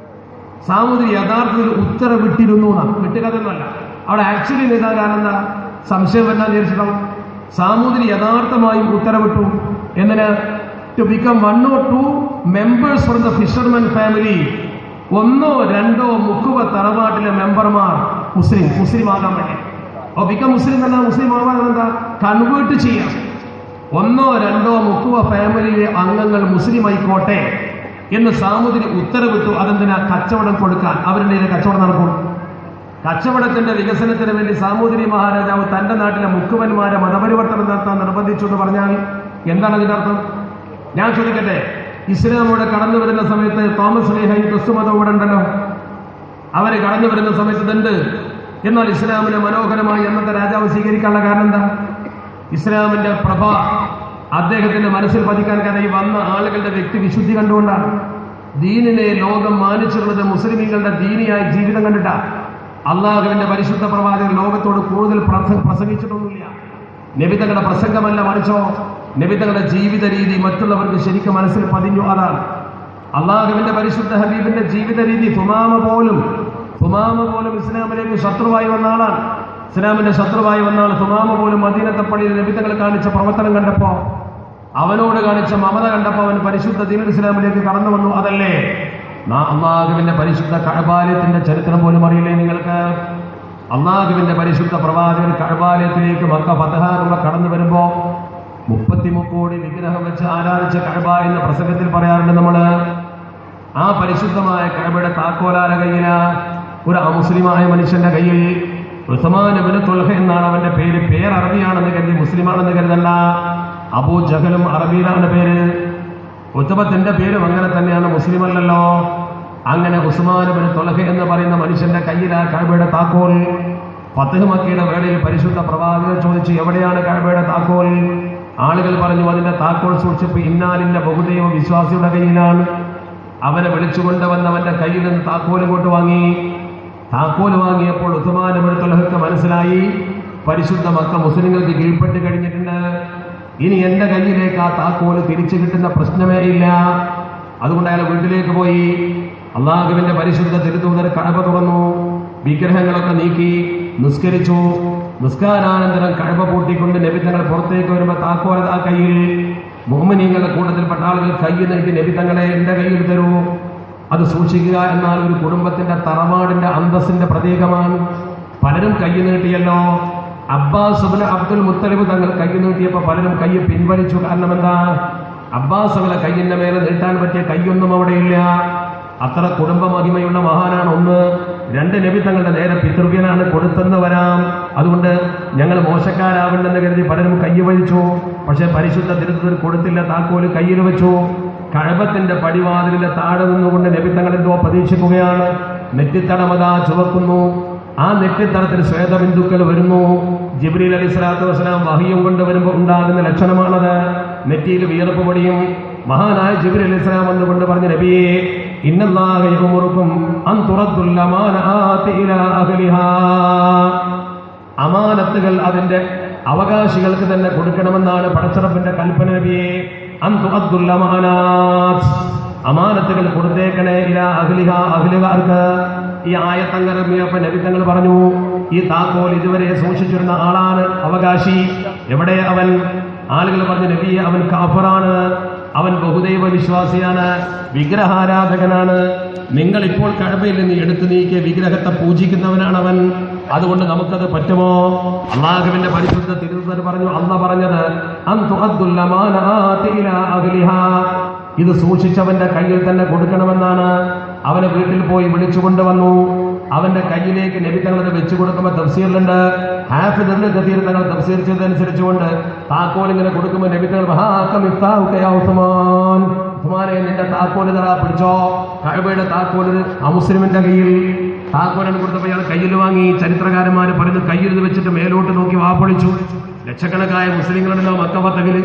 സാമൂതിരി യഥാർത്ഥത്തിൽ ഉത്തരവിട്ടിരുന്നു എന്നാണ്. വിട്ടുകഥയൊന്നുമല്ല. അവിടെ ആക്ച്വലി ചെയ്താൽ കാരണം എന്താ? സംശയം എന്നാ വിചാരിച്ചിട്ടുണ്ടാവും. സാമൂതിരി യഥാർത്ഥമായും ഉത്തരവിട്ടു. എന്തിന്? To become 1 or 2 members from the fisherman family, 1 or 2 മുക്കുവ തറവാട്ടിലെ മെമ്പർമാർ മുസ്ലിം ആകാൻ വേണ്ടി. അപ്പോൾ ബിക്കം മുസ്ലിം എന്നാ മുസ്ലിം ആവാൻ എന്താ? കൺവേർട്ട് ചെയ്യാം. 1 or 2 മുക്കുവ ഫാമിലിയിലെ അംഗങ്ങൾ മുസ്ലിം ആയിക്കോട്ടെ എന്ന് സാമൂതിരി ഉത്തരവിട്ടു. അതെന്തിനാ? കച്ചവടം കൊടുക്കാൻ. അവരുടെ കച്ചവടം നടക്കും. കച്ചവടത്തിന്റെ വികസനത്തിന് വേണ്ടി സാമൂതിരി മഹാരാജാവ് തന്റെ നാട്ടിലെ മുക്കുവന്മാരെ മതപരിവർത്തനം നടത്താൻ നിർബന്ധിച്ചു എന്ന് പറഞ്ഞാൽ എന്താണ് അതിന്റെ അർത്ഥം? ഞാൻ ചോദിക്കട്ടെ, ഇസ്ലാം ഇവിടെ കടന്നു വരുന്ന സമയത്ത് തോമസ് ലീഹയും ക്രിസ്തുമതം ഇവിടെ ഉണ്ടല്ലോ, അവര് കടന്നു വരുന്ന സമയത്ത് ഇതുണ്ട്. എന്നാൽ ഇസ്ലാമിനെ മനോഹരമായി അന്നത്തെ രാജാവ് സ്വീകരിക്കാനുള്ള കാരണം എന്താ? ഇസ്ലാമിന്റെ പ്രഭ അദ്ദേഹത്തിന്റെ മനസ്സിൽ പതിക്കാൻ കാരണം ഈ വന്ന ആളുകളുടെ വ്യക്തി വിശുദ്ധി കണ്ടുകൊണ്ടാണ്. ദീനിനെ ലോകം മാനിച്ചിട്ടുള്ളത് മുസ്ലിമീങ്ങളുടെ ദീനിയായ ജീവിതം കണ്ടിട്ടാണ്. അള്ളാഹുവിന്റെ പരിശുദ്ധ പ്രവാചകൻ ലോകത്തോട് കൂടുതൽ പ്രസംഗിച്ചിട്ടൊന്നുമില്ല. നബിതങ്ങളുടെ പ്രസംഗമല്ല, മറിച്ചോ നബിതങ്ങളുടെ ജീവിത രീതി മറ്റുള്ളവർക്ക് ശരിക്കും മനസ്സിൽ പതിഞ്ഞു. അതാണ് അള്ളാഹുവിന്റെ പരിശുദ്ധ ഹബീബിന്റെ ജീവിത രീതി. ഫുമാമ പോലും ഇസ്ലാമിലേക്ക് ശത്രുവായി വന്ന ആളാണ്. ഇസ്ലാമിന്റെ ശത്രുവായി വന്നാൽ സുമാമ പോലും മദീനത്തെ പള്ളിയിൽ നബി തങ്ങൾ കാണിച്ച പ്രവർത്തനം കണ്ടപ്പോ, അവനോട് കാണിച്ച മമത കണ്ടപ്പോ അവൻ പരിശുദ്ധ ദീനുൽ ഇസ്ലാമിലേക്ക് കടന്നു വന്നു. അതല്ലേ അള്ളാഹുവിന്റെ പരിശുദ്ധ കഅബാലയത്തിന്റെ ചരിത്രം പോലും അറിയില്ലേ നിങ്ങൾക്ക്? അള്ളാഹുവിന്റെ പരിശുദ്ധ പ്രവാചകൻ കഅബാലയത്തിലേക്ക് മക്ക ഫതഹാനുള്ള കടന്നു വരുമ്പോ 33 കോടി വിഗ്രഹം വെച്ച് ആരാധിച്ച കഅബ എന്ന പ്രസംഗത്തിൽ പറയാറുണ്ട് നമ്മള്. ആ പരിശുദ്ധമായ കഅബയുടെ താക്കോലാര കയ്യില ഒരു അമുസ്ലിമായ മനുഷ്യന്റെ കയ്യിൽ. ഉസ്മാൻ ഇബ്നു തുൽഹ എന്നാണ് അവന്റെ പേര്. പേര് അറബിയാണെന്ന് കരുതി മുസ്ലിമാണെന്ന് കരുതല്ല. അബൂ ജഹലും അറബിയിലാണ് പേര്. ഉത്ബത്തിന്റെ പേരും അങ്ങനെ തന്നെയാണ്, മുസ്ലിം അല്ലല്ലോ. അങ്ങനെ ഉസ്മാൻ ഇബ്നു തുൽഹ എന്ന് പറയുന്ന മനുഷ്യന്റെ കയ്യിൽ ആ കഅബയുടെ താക്കോൽ. ഫത്ഹ് മക്കയുടെ വേളയിൽ പരിശുദ്ധ പ്രവാചകൻ ചോദിച്ചു, എവിടെയാണ് കഅബയുടെ താക്കോൽ? ആളുകൾ പറഞ്ഞു, അതിന്റെ താക്കോൽ സൂക്ഷിപ്പ് ഇന്നാലിന്റെ ബഹുദൈവ വിശ്വാസിയുടെ കയ്യിലാണ്. അവനെ വിളിച്ചുകൊണ്ടുവന്നവന്റെ കയ്യിൽ നിന്ന് താക്കോൽ കൊണ്ട് വാങ്ങി. താക്കോൽ വാങ്ങിയപ്പോൾ ഉസ്മാൻ ഇബ്നു തുൽഹയ്ക്ക് മനസ്സിലായി, പരിശുദ്ധ മക്ക മുസ്ലിങ്ങൾക്ക് കീഴ്പ്പെട്ട് കഴിഞ്ഞിട്ടുണ്ട്. ഇനി എന്റെ കയ്യിലേക്ക് ആ താക്കോല് തിരിച്ചു കിട്ടുന്ന പ്രശ്നമേ ഇല്ല. അതുകൊണ്ട് അയാൾ വീട്ടിലേക്ക് പോയി. അള്ളാഹുവിന്റെ പരിശുദ്ധ തിരുദൂതർ കഅബ തുറന്നു, വിഗ്രഹങ്ങളൊക്കെ നീക്കി, നിസ്കരിച്ചു. നിസ്കാരാനന്തരം കഅബ പൂട്ടിക്കൊണ്ട് നബി തങ്ങൾ പുറത്തേക്ക് വരുമ്പോൾ താക്കോൽ ആ കയ്യിൽ. മുഅ്മിനീങ്ങളുടെ കൂട്ടത്തിൽപ്പെട്ട ആളുകൾ കൈ നീട്ടി, നബി തങ്ങളെ എന്റെ കയ്യിൽ തരൂ, അത് സൂക്ഷിക്കുക. എന്നാൽ ഒരു കുടുംബത്തിന്റെ തറവാടിന്റെ അന്തസ്സിന്റെ പ്രതീകമാണ്. പലരും കൈ നീട്ടിയല്ലോ. അബ്ബാസ് ഇബ്നു അബ്ദുൽ മുത്തലിബ് തങ്ങൾ കൈ നീട്ടിയപ്പോൾ പലരും കൈ പിൻവലിച്ചു. കാരണം എന്താ? അബ്ബാസ് അവരെ കയ്യിന്റെ മേലെ നീട്ടാൻ പറ്റിയ കൈയൊന്നും അവിടെയില്ല. അത്ര കുടുംബ മഹിമയുള്ള മഹാനാണ്. ഒന്ന്. രണ്ട്, നബി തങ്ങളുടെ നേരെ പിതൃവ്യനാണ്, കൊടുത്തെന്ന് വരാം. അതുകൊണ്ട് ഞങ്ങൾ മോശക്കാരാവണ്ടെന്ന് കരുതി പലരും കൈ വഴിച്ചു. പക്ഷെ പരിശുദ്ധ തിരുത്തൂർ കൊടുത്തില്ല, താക്കോല് കയ്യിൽ വെച്ചു. കഅബത്തിന്റെ പടിവാതിലിന്റെ താഴെ നിന്നുകൊണ്ട് നബി തങ്ങൾ എന്തോ പ്രതീക്ഷിക്കുകയാണ്. നെറ്റിത്തടമതാ ചുവക്കുന്നു. ആ നെറ്റിത്തടത്തിൽ ശ്വേതബിന്ദുക്കൾ വരുന്നു. ജിബ്രീൽ അലൈഹിസ്സലാത്തു വസ്സലാം വഹിയും കൊണ്ടുവരുമ്പോൾ ഉണ്ടാകുന്ന ലക്ഷണമാണത്. നെറ്റിയിൽ വിയർപ്പ് പൊടിയും. മഹാനായ ജിബ്രീൽ അലൈഹിസ്സലാം വന്നുകൊണ്ട് പറഞ്ഞു, നബിയേ, ഇന്നല്ലാഹ യഅ്മുറുക്കും അൻ തുറദ്ദുൽ അമാനാതി ഇലാ അഹ്ലിഹാ. അമാനത്തുകൾ അതിന്റെ അവകാശികൾക്ക് തന്നെ കൊടുക്കണമെന്നാണ് പടച്ചറപ്പിന്റെ കൽപ്പന. നബിയേ, അൻ തുറദ്ദുൽ അമാനാത്, അമാനത്തുകൾ കൊടുത്തേക്കണേ, ഇലാ അഹ്ലിഹാ, അഹ്ലുകാർക്ക്. ഈ ആയത്തങ്കരമിയപ്പോ നബി തങ്ങൾ പറഞ്ഞു, ഈ താക്കോൽ ഇതുവരെ സൂക്ഷിച്ചിരുന്ന ആളാണ് അവകാശി. എവിടെ അവൻ? ആളുകൾ പറഞ്ഞു, നബിയെ, അവൻ കാഫറാണ്, അവൻ ബഹുദൈവ വിശ്വാസിയാണ്, വിഗ്രഹാരാധകനാണ്. നിങ്ങൾ ഇപ്പോൾ കഅബയിൽ നിന്ന് എടുത്തു നീക്കിയ വിഗ്രഹത്തെ പൂജിക്കുന്നവനാണ് അവൻ. അതുകൊണ്ട് നമുക്കത് പറ്റുമോ? അല്ലാഹുവിന്റെ പരിശുദ്ധ തിരുദൂതർ പറഞ്ഞു, അല്ലാഹ് പറഞ്ഞത് അൻ തുഅദ്ദുൽ അമാനാതി ഇലാ അഹ്ലിഹാ, ഇത് സൂക്ഷിച്ചവന്റെ കയ്യിൽ തന്നെ കൊടുക്കണമെന്നാണ്. അവനെ വീട്ടിൽ പോയി വിളിച്ചു കൊണ്ടുവന്നു. അവന്റെ കയ്യിലേക്ക് നബി തങ്ങളത് വെച്ചു കൊടുക്കുമ്പോൾ തഫ്സീറിലുണ്ട്, ഹാഫിദ് ഇബ്നു കസീർ തങ്ങൾ തഫ്സീർ ചെയ്തതനുസരിച്ചുകൊണ്ട് താക്കോൽ ഇങ്ങനെ കൊടുക്കുമ്പോൾ നബി തങ്ങൾ, ഉസ്മാനെ, നിന്റെ താക്കോൽ തറാ, പിടിച്ചോ. കഅബയുടെ താക്കോൽ അമുസ്ലിമിന്റെ കയ്യിൽ. താക്കോലാണ് കൊടുത്തപ്പോൾ ഇയാൾ കയ്യിൽ വാങ്ങി. ചരിത്രകാരന്മാർ പറഞ്ഞു, കയ്യിൽ വെച്ചിട്ട് മേലോട്ട് നോക്കി വാപ്പൊളിച്ചു. ലക്ഷക്കണക്കായ മുസ്ലിങ്ങളുണ്ടല്ലോ മക്ക ഫതഹിൽ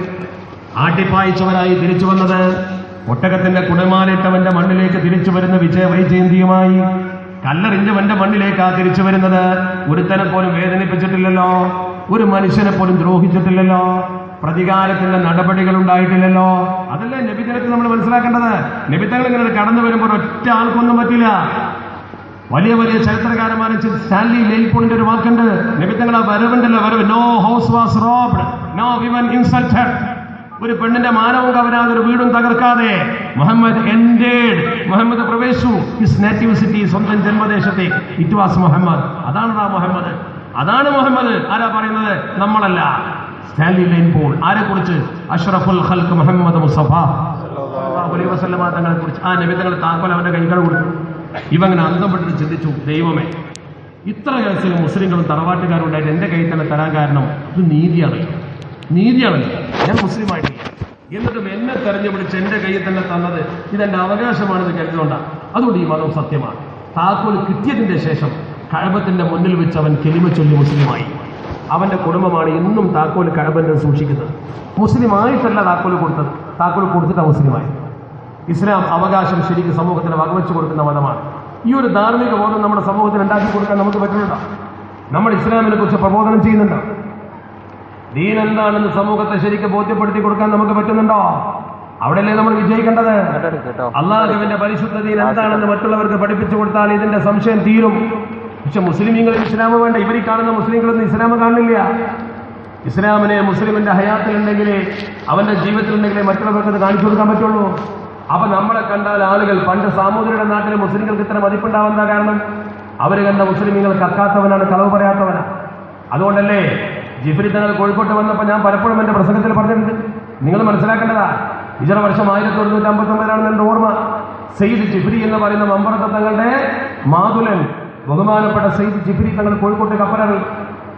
ആട്ടിപ്പായിച്ചവരായി തിരിച്ചു വന്നത്. ഒട്ടകത്തിന്റെ കുടമാലിട്ടവന്റെ മണ്ണിലേക്ക് തിരിച്ചു വരുന്ന വൈജയന്തിയുമായി കല്ലെറിഞ്ഞവന്റെ മണ്ണിലേക്കാ തിരിച്ചു വരുന്നത്. ഒരുത്തനെ പോലും വേദനിപ്പിച്ചിട്ടില്ലല്ലോ, ഒരു മനുഷ്യനെ പോലും ദ്രോഹിച്ചിട്ടില്ലല്ലോ, പ്രതികാരത്തിന്റെ നടപടികൾ ഉണ്ടായിട്ടില്ലല്ലോ. അതല്ലേ നബിതങ്ങൾക്ക് നമ്മൾ മനസ്സിലാക്കേണ്ടത്. നബിതങ്ങൾ ഇങ്ങനെ കടന്നു വരുമ്പോൾ ഒറ്റ ആൾക്കൊന്നും പറ്റില്ല. വലിയ വലിയ ചരിത്രകാരന്മാരെ സ്റ്റാൻലി ലെയ്പോളിന്റെ ഒരു വാക്കുണ്ട്, നബിതങ്ങൾ ആ വരവുണ്ടല്ലോ, വരവ്, no house was robbed, no women insulted. ഒരു പെണ്ണിന്റെ മാനവും കവരാതെ, ഒരു വീടും തകർക്കാതെ മുഹമ്മദ് എൻഡേഡ്, മുഹമ്മദ് പ്രവേശിച്ചു ഹിസ് നേറ്റീവ് സിറ്റി, സ്വന്തം ജന്മദേശത്തേക്ക്. It was Muhammad. അതാണ് മുഹമ്മദ്, അതാണ് മുഹമ്മദ്. ആരാ പറയുന്നത്? നമ്മളല്ല. സ്റ്റാൻലി ലെയ്പോൾ. ആരെ കുറിച്ച്? അഷ്റഫുൽ ഖൽഖ് മുഹമ്മദ് മുസ്തഫ സല്ലല്ലാഹു അലൈഹി വസല്ലമ തങ്ങളെ കുറിച്ച്. ആ നബി തങ്ങൾ താക്കോൽ അവന്റെ കൈകൾ കൊടുത്തു. ഇവങ്ങനെ അന്തപ്പെട്ടിട്ട് ചിന്തിച്ചു, ദൈവമേ, ഇത്ര കേസിൽ മുസ്ലിങ്ങളും തറവാട്ടുകാരും ഉണ്ടായിട്ട് എന്റെ കയ്യിൽ തന്നെ തരാൻ കാരണം ഇത് നീതിയാണല്ലോ. ഞാൻ മുസ്ലിം ആയിട്ടില്ല, എന്നിട്ടും എന്നെ തെരഞ്ഞുപിടിച്ച് എന്റെ കയ്യിൽ തന്നെ തന്നത് ഇതെന്റെ അവകാശമാണെന്ന് കരുതുകൊണ്ടാണ്. അതുകൊണ്ട് ഈ മതം സത്യമാണ്. താക്കോൽ കിട്ടിയതിന്റെ ശേഷം കഅബത്തിന്റെ മുന്നിൽ വെച്ച് അവൻ കലിമ ചൊല്ലി മുസ്ലിമായി. അവന്റെ കുടുംബമാണ് ഇന്നും താക്കോൽ കഅബന്റെ സൂക്ഷിക്കുന്നത്. മുസ്ലിം ആയിട്ടല്ല താക്കോൽ കൊടുത്തത്, താക്കോൽ കൊടുത്തിട്ട് മുസ്ലിമായി. ഇസ്ലാം അവകാശം ശരിക്കും സമൂഹത്തിന് വകവെച്ചു കൊടുക്കുന്ന മതമാണ്. ഈ ഒരു ധാർമ്മിക ബോധം നമ്മുടെ സമൂഹത്തിന് ഉണ്ടാക്കി കൊടുക്കാൻ നമുക്ക് പറ്റുന്നുണ്ടോ? നമ്മൾ ഇസ്ലാമിനെ കുറിച്ച് പ്രബോധനം ചെയ്യുന്നുണ്ടോ? ദീൻ എന്താണെന്ന് സമൂഹത്തെ ശരിക്കും ബോധ്യപ്പെടുത്തി കൊടുക്കാൻ നമുക്ക് പറ്റുന്നുണ്ടോ? അവിടെയല്ലേ നമ്മൾ വിജയിക്കേണ്ടത്. അല്ലാഹുവിന്റെ പരിശുദ്ധ ദീൻ എന്താണെന്ന് മറ്റുള്ളവർക്ക് പഠിപ്പിച്ചു കൊടുത്താൽ ഇതിന്റെ സംശയം തീരും. പക്ഷെ മുസ്ലിമീങ്ങൾ ഇസ്ലാം വേണ്ട. ഇവർ കാണുന്ന മുസ്ലിങ്ങളൊന്നും ഇസ്ലാം കാണില്ല. ഇസ്ലാമിനെ മുസ്ലിമിന്റെ ഹയാത്തിലുണ്ടെങ്കിൽ അവന്റെ ജീവിതത്തിലുണ്ടെങ്കിലേ മറ്റുള്ളവർക്ക് അത് കാണിച്ചു കൊടുക്കാൻ പറ്റുള്ളൂ. അപ്പൊ നമ്മളെ കണ്ടാൽ ആളുകൾ പണ്ട് സാമൂതിരിയുടെ നാട്ടിലെ മുസ്ലിങ്ങൾക്ക് ഇത്ര മതിപ്പുണ്ടാവുന്ന കാരണം അവർ കണ്ട മുസ്ലിമീങ്ങൾ കക്കാത്തവനാണ്, കളവ് പറയാത്തവനാണ്. അതുകൊണ്ടല്ലേ ജിഫ്രി തങ്ങൾ കോഴിക്കോട്ട് വന്നപ്പോൾ ഞാൻ പലപ്പോഴും എൻ്റെ പ്രസംഗത്തിൽ പറഞ്ഞിട്ടുണ്ട്, നിങ്ങൾ മനസ്സിലാക്കേണ്ടതാ. ഹിജറ വർഷം 1159 എൻ്റെ ഓർമ്മ. സെയ്ദ് ജിഫ്രി എന്ന് പറയുന്ന മമ്പറത്തെ തങ്ങളുടെ മാതുലൻ ബഹുമാനപ്പെട്ട സെയ്ദ് ജിഫ്രി തങ്ങൾ കോഴിക്കോട്ട് കപ്പലിറങ്ങി.